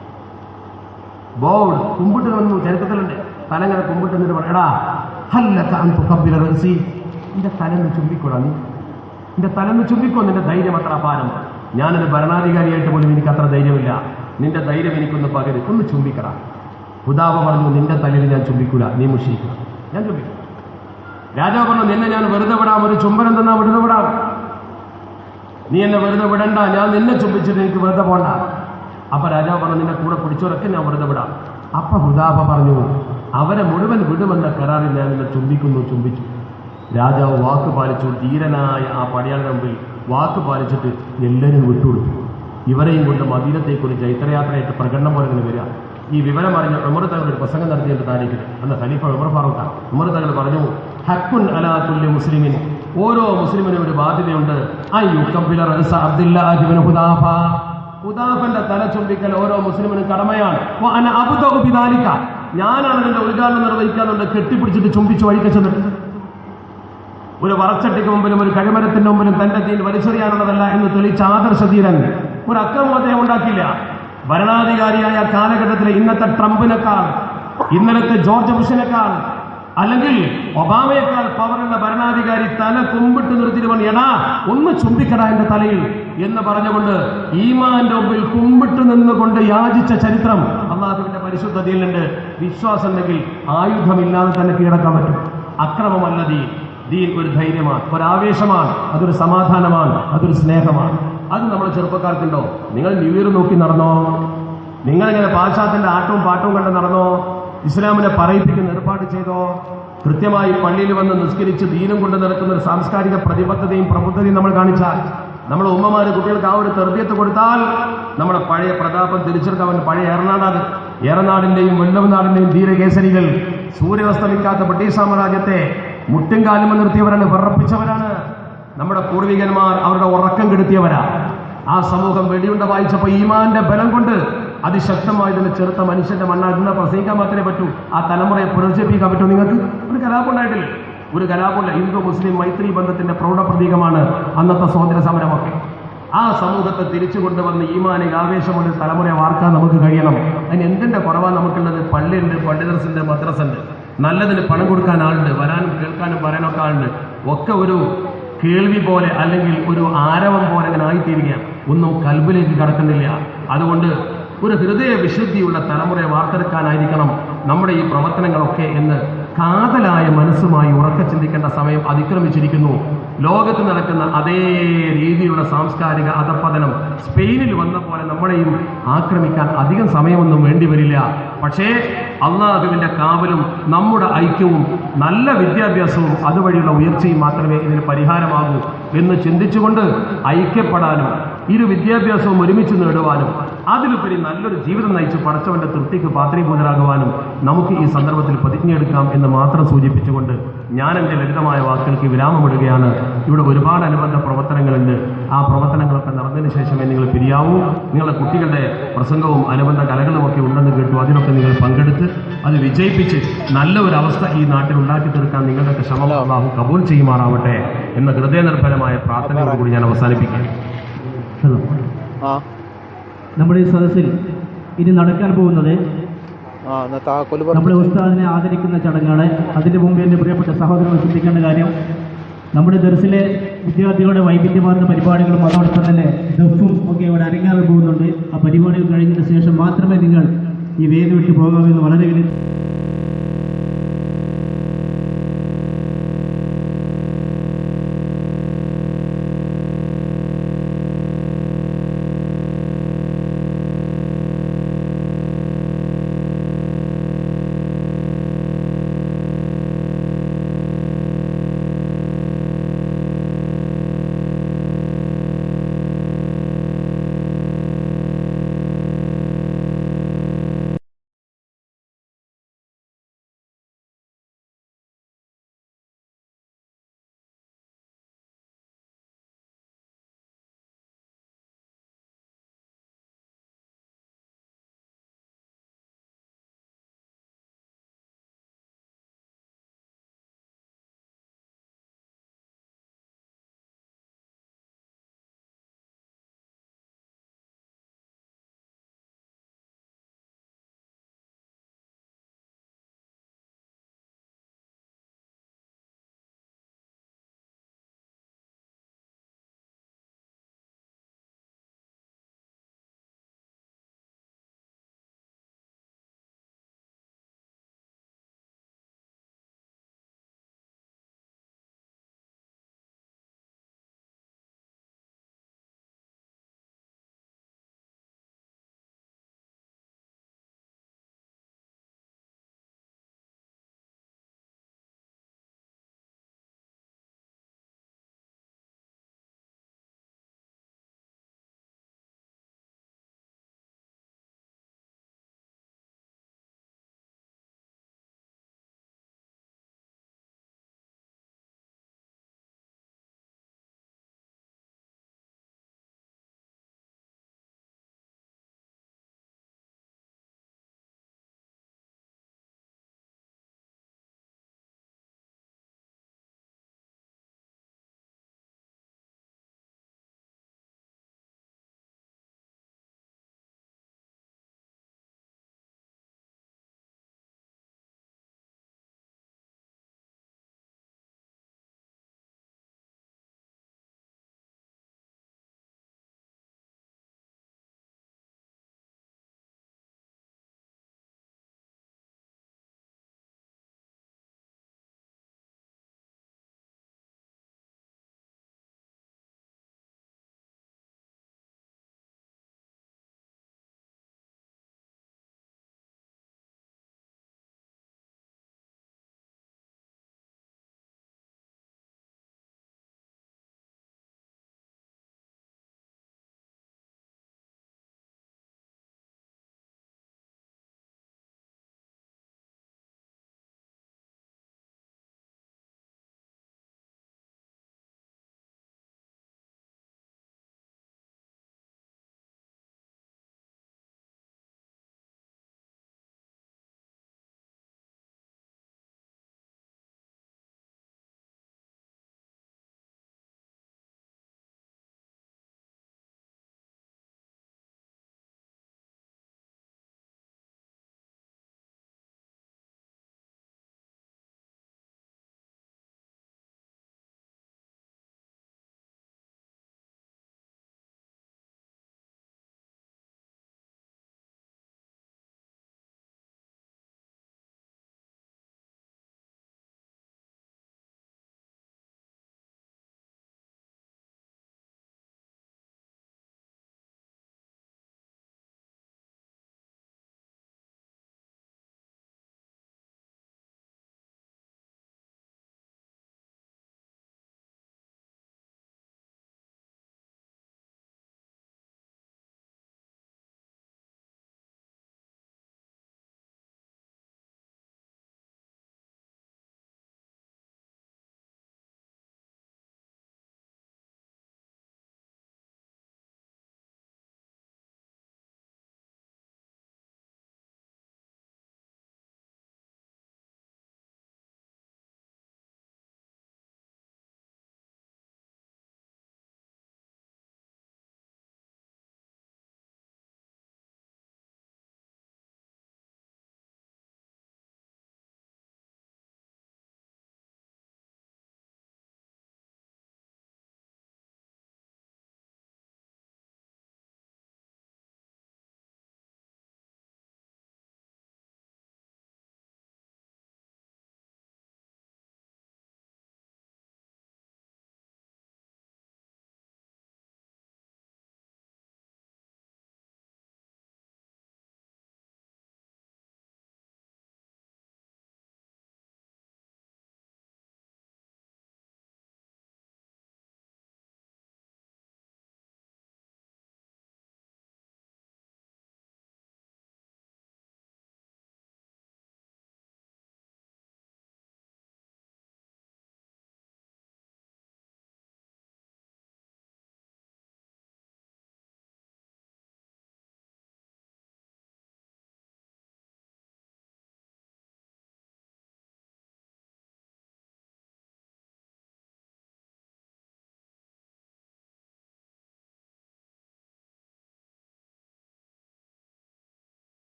ബോർഡ് കുമ്പിട്ട് വന്നു. ചരിത്രത്തിലുണ്ട്. തലങ്ങനെ കുമ്പിട്ട് എന്നിട്ട് പറയടാ, ഹല്ലക അൻ തുഖബ്ബില റഅസി, നിന്റെ തലന്ന് ചുംബിക്കോടാ, നീ നിന്റെ തലന്ന് ചുംബിക്കോ, നിന്റെ ധൈര്യം അത്ര അപാരം. ഞാനൊരു ഭരണാധികാരിയായിട്ട് പോലും എനിക്ക് അത്ര ധൈര്യമില്ല, നിന്റെ ധൈര്യം എനിക്കൊന്ന് പകരം ഒന്ന് ചുംബിക്കടാ. ഹുദാഫ പറഞ്ഞു, നിന്റെ തലയിൽ ഞാൻ ചുംബിക്കൂല, നീ മുഷിക്കുക, ഞാൻ ചുംബിക്കും. രാജാവ് പറഞ്ഞു, നിന്നെ ഞാൻ വെറുതെ വിടാം, ഒരു ചുംബനം തന്നാ വെറുതെ വിടാം, നീ എന്നെ വെറുതെ വിടണ്ട, ഞാൻ നിന്നെ ചുംബിച്ചിട്ട് എനിക്ക് വെറുതെ പോണ്ട. അപ്പൊ രാജാവ് പറഞ്ഞു, നിന്നെ കൂടെ പിടിച്ചവരൊക്കെ ഞാൻ വെറുതെ വിടാം. അപ്പൊ ഹുദാഫ പറഞ്ഞു, അവരെ മുഴുവൻ വിടുമെന്ന കരാറിൽ ഞാൻ നിന്നെ ചുംബിച്ചു. രാജാവ് വാക്ക് പാലിച്ചു. ധീരനായ ആ പടയാളിയുടെ മുമ്പിൽ വാക്ക് പാലിച്ചിട്ട് എല്ലാവരും വിട്ടുകൊടുത്തു. ഇവരെയും കൊണ്ട് മദീനത്തേക്കൊരു ചൈത്രയാത്രയായിട്ട് പ്രകടനം പോലെ ഇങ്ങനെ വരിക. ഈ വിവരം അറിഞ്ഞ ഉമർ തങ്ങൾ ഒരു പ്രസംഗം നടത്തിയതിന്റെ താരീഖിൽ അന്ന് ഖലീഫ ഉമർ ഫാറൂഖ് ഉമർ തങ്ങൾ പറഞ്ഞു, ഹക്കുൻ അലാ കുല്ലി മുസ്ലിമിൻ, ഓരോ മുസ്ലിമിനും ഒരു ബാധ്യതയുണ്ട്. അയ്യുഖബ്ബില റഅസ അബ്ദുല്ലാഹി ഇബ്നു ഹുദാഫ, ഹുദാഫന്റെ തല ചുംബിക്കൽ ഓരോ മുസ്ലിമിനും കടമയാണ്. വഅന അബ്ദഉ ബിദാലിക, ഞാനാണ് ഇതിന്റെ ഉദ്ഘാടനം നിർവഹിക്കാനുണ്ട്. കെട്ടിപ്പിടിച്ചിട്ട് ചുംബിച്ച് വഴിക്കച്ചെന്നിട്ട് ഒരു വറച്ചട്ടിക്ക് മുമ്പിലും ഒരു കഴിമരത്തിന്റെ മുമ്പിലും തന്റെ ദീൻ വലിച്ചെറിയാനുള്ളതല്ല എന്ന് തെളിയിച്ച ആദർശധീരൻ. ഒരു അക്രമം അദ്ദേഹം ഉണ്ടാക്കില്ല. ഭരണാധികാരിയായ കാലഘട്ടത്തിലെ ഇന്നത്തെ ട്രംപിനേക്കാൾ, ഇന്നലത്തെ ജോർജ് ബുഷിനേക്കാൾ, അല്ലെങ്കിൽ ഒബാമയേക്കാൾ പവറുള്ള ഭരണാധികാരി തല കുമ്പിട്ട് നിർത്തിയിട്ട് എടാ ഒന്ന് ചുംബിക്കടാ എന്റെ തലയിൽ എന്ന് പറഞ്ഞുകൊണ്ട് ഈമാന്റെ മുമ്പിൽ കുമ്പിട്ട് നിന്നുകൊണ്ട് യാചിച്ച ചരിത്രം അള്ളാഹുവിന്റെ പരിശുദ്ധതയിലുണ്ട്. വിശ്വാസം ഉണ്ടെങ്കിൽ ആയുധമില്ലാതെ തന്നെ കീഴടക്കാൻ പറ്റും. അക്രമമല്ല ദീൻ. ദീൻ ഒരു ധൈര്യമാണ്, ഒരാവേശമാണ്, അതൊരു സമാധാനമാണ്, അതൊരു സ്നേഹമാണ്. അത് നമ്മുടെ ചെറുപ്പക്കാർക്കുണ്ടോ? നിങ്ങൾ ന്യൂ ഇയർ നോക്കി നടന്നോ? നിങ്ങളിങ്ങനെ പാശ്ചാത്യന്റെ ആട്ടവും പാട്ടവും കണ്ട് നടന്നോ? ഇസ്ലാമിനെ പറയിപ്പിക്കുന്ന ഏർപ്പാട് ചെയ്തോ? കൃത്യമായി പള്ളിയിൽ വന്ന് നിസ്കരിച്ച് ദീനം കൊണ്ട് നടക്കുന്ന ഒരു സാംസ്കാരിക പ്രതിബദ്ധതയും പ്രബുദ്ധതയും നമ്മൾ കാണിച്ചാൽ, നമ്മുടെ ഉമ്മമാര് കുട്ടികൾക്ക് ആ ഒരു തെർബിയത്ത് കൊടുത്താൽ നമ്മുടെ പഴയ പ്രതാപം തിരിച്ചെടുക്കാൻ പഴയ ഏറനാടിന്റെയും വല്ലവനാടിന്റെയും ധീരകേസരികൾ സൂര്യനസ്തമിക്കാത്ത ബ്രിട്ടീഷ് സാമ്രാജ്യത്തെ മുട്ടുംകാലും നിർത്തിയവരാണ്, വിറപ്പിച്ചവരാണ്. നമ്മുടെ പൂർവികന്മാർ അവരുടെ ഉറക്കം കെടുത്തിയവരാ. ആ സമൂഹം വെടിയുണ്ട വായിച്ചപ്പോൾ ഈമാന്റെ ബലം കൊണ്ട് അതിശക്തമായതിനെ ചെറുത്ത മനുഷ്യന്റെ മണ്ണാകുന്ന പ്രസംഗിക്കാൻ മാത്രമേ പറ്റൂ. ആ തലമുറയെ പുനർജീവിക്കാൻ പറ്റൂ. നിങ്ങൾക്ക് ഒരു കലാപുണ്ടായിട്ടില്ല, ഒരു കലാപുള്ള ഹിന്ദു മുസ്ലിം മൈത്രി ബന്ധത്തിന്റെ പ്രൗഢപ്രതീകമാണ് അന്നത്തെ സ്വാതന്ത്ര്യ സമരമൊക്കെ. ആ സമൂഹത്തെ തിരിച്ചു കൊണ്ടുവന്ന് ഈമാനിക ആവേശമുള്ള തലമുറയെ വാർക്കാൻ നമുക്ക് കഴിയണം. അതിന് എന്തിന്റെ കുറവാണ് നമുക്കുള്ളത്? പള്ളിയുണ്ട്, പള്ളിദർസുണ്ട്, മദ്രസുണ്ട്, നല്ലതിന് പണം കൊടുക്കാൻ ആളുണ്ട്, വരാനും കേൾക്കാനും പറയാനൊക്കെ ആളുണ്ട്. ഒക്കെ ഒരു കേൾവി പോലെ അല്ലെങ്കിൽ ഒരു ആരവം പോലെ അങ്ങനെ ആയിത്തീരുകയാണ്. ഒന്നും കൽബിലേക്ക് കടക്കുന്നില്ല. അതുകൊണ്ട് ഒരു ഹൃദയ വിശുദ്ധിയുള്ള തലമുറയെ വാർത്തെടുക്കാനായിരിക്കണം നമ്മുടെ ഈ പ്രവർത്തനങ്ങളൊക്കെ എന്ന് കാതലായ മനസ്സുമായി ഉറക്കെ ചിന്തിക്കേണ്ട സമയം അതിക്രമിച്ചിരിക്കുന്നു. ലോകത്ത് നടക്കുന്ന അതേ രീതിയിലുള്ള സാംസ്കാരിക അധപ്പതനം സ്പെയിനിൽ വന്ന പോലെ നമ്മളെയും ആക്രമിക്കാൻ അധികം സമയമൊന്നും വേണ്ടിവരില്ല. പക്ഷേ അള്ളാഹുവിൻ്റെ കാവലും നമ്മുടെ ഐക്യവും നല്ല വിദ്യാഭ്യാസവും അതുവഴിയുള്ള ഉയർച്ചയും മാത്രമേ ഇതിന് പരിഹാരമാകൂ എന്ന് ചിന്തിച്ചുകൊണ്ട് ഐക്യപ്പെടാനും ഇരു വിദ്യാഭ്യാസവും ഒരുമിച്ച് നേടുവാനും അതിലുപരി നല്ലൊരു ജീവിതം നയിച്ച് പടച്ചവന്റെ തൃപ്തിക്ക് പാത്രീഭൂതരാകുവാനും നമുക്ക് ഈ സന്ദർഭത്തിൽ പ്രതിജ്ഞയെടുക്കാം എന്ന് മാത്രം സൂചിപ്പിച്ചുകൊണ്ട് ഞാൻ എൻ്റെ ലളിതമായ വാക്കുകൾക്ക് വിരാമമിടുകയാണ്. ഇവിടെ ഒരുപാട് അനുബന്ധ പ്രവർത്തനങ്ങളുണ്ട്. ആ പ്രവർത്തനങ്ങളൊക്കെ നടന്നതിന് ശേഷമേ നിങ്ങൾ പിരിയാവൂ. നിങ്ങളുടെ കുട്ടികളുടെ പ്രസംഗവും അനുബന്ധ കലകളും ഒക്കെ ഉണ്ടെന്ന് കേട്ടു. അതിനൊക്കെ നിങ്ങൾ പങ്കെടുത്ത് അത് വിജയിപ്പിച്ച് നല്ല ഒരു അവസ്ഥ ഈ നാട്ടിൽ ഉണ്ടാക്കി തീർക്കാൻ നിങ്ങളുടെയൊക്കെ ശ്രമം അല്ലാഹു കബൂൽ ചെയ്യുമാറാവട്ടെ എന്ന ഹൃദയനിർഭരമായ പ്രാർത്ഥനയോടുകൂടി ഞാൻ അവസാനിപ്പിക്കാം. നമ്മുടെ ഈ സദസ്സിൽ ഇനി നടക്കാൻ പോകുന്നത് നമ്മുടെ ഉസ്താദിനെ ആദരിക്കുന്ന ചടങ്ങാണ്. അതിന് മുമ്പ് എൻ്റെ പ്രിയപ്പെട്ട സഹോദരങ്ങൾ ശ്രദ്ധിക്കേണ്ട കാര്യം, നമ്മുടെ ദർസിലെ വിദ്യാർത്ഥികളുടെ വൈവിധ്യമാർന്ന പരിപാടികളും അതോടൊപ്പം തന്നെ ദഫും ഒക്കെ ഇവിടെ അരങ്ങേറാൻ പോകുന്നുണ്ട്. ആ പരിപാടികൾ കഴിഞ്ഞതിന് ശേഷം മാത്രമേ നിങ്ങൾ ഈ വേദി വിട്ടു പോകാമെന്ന് വളരെ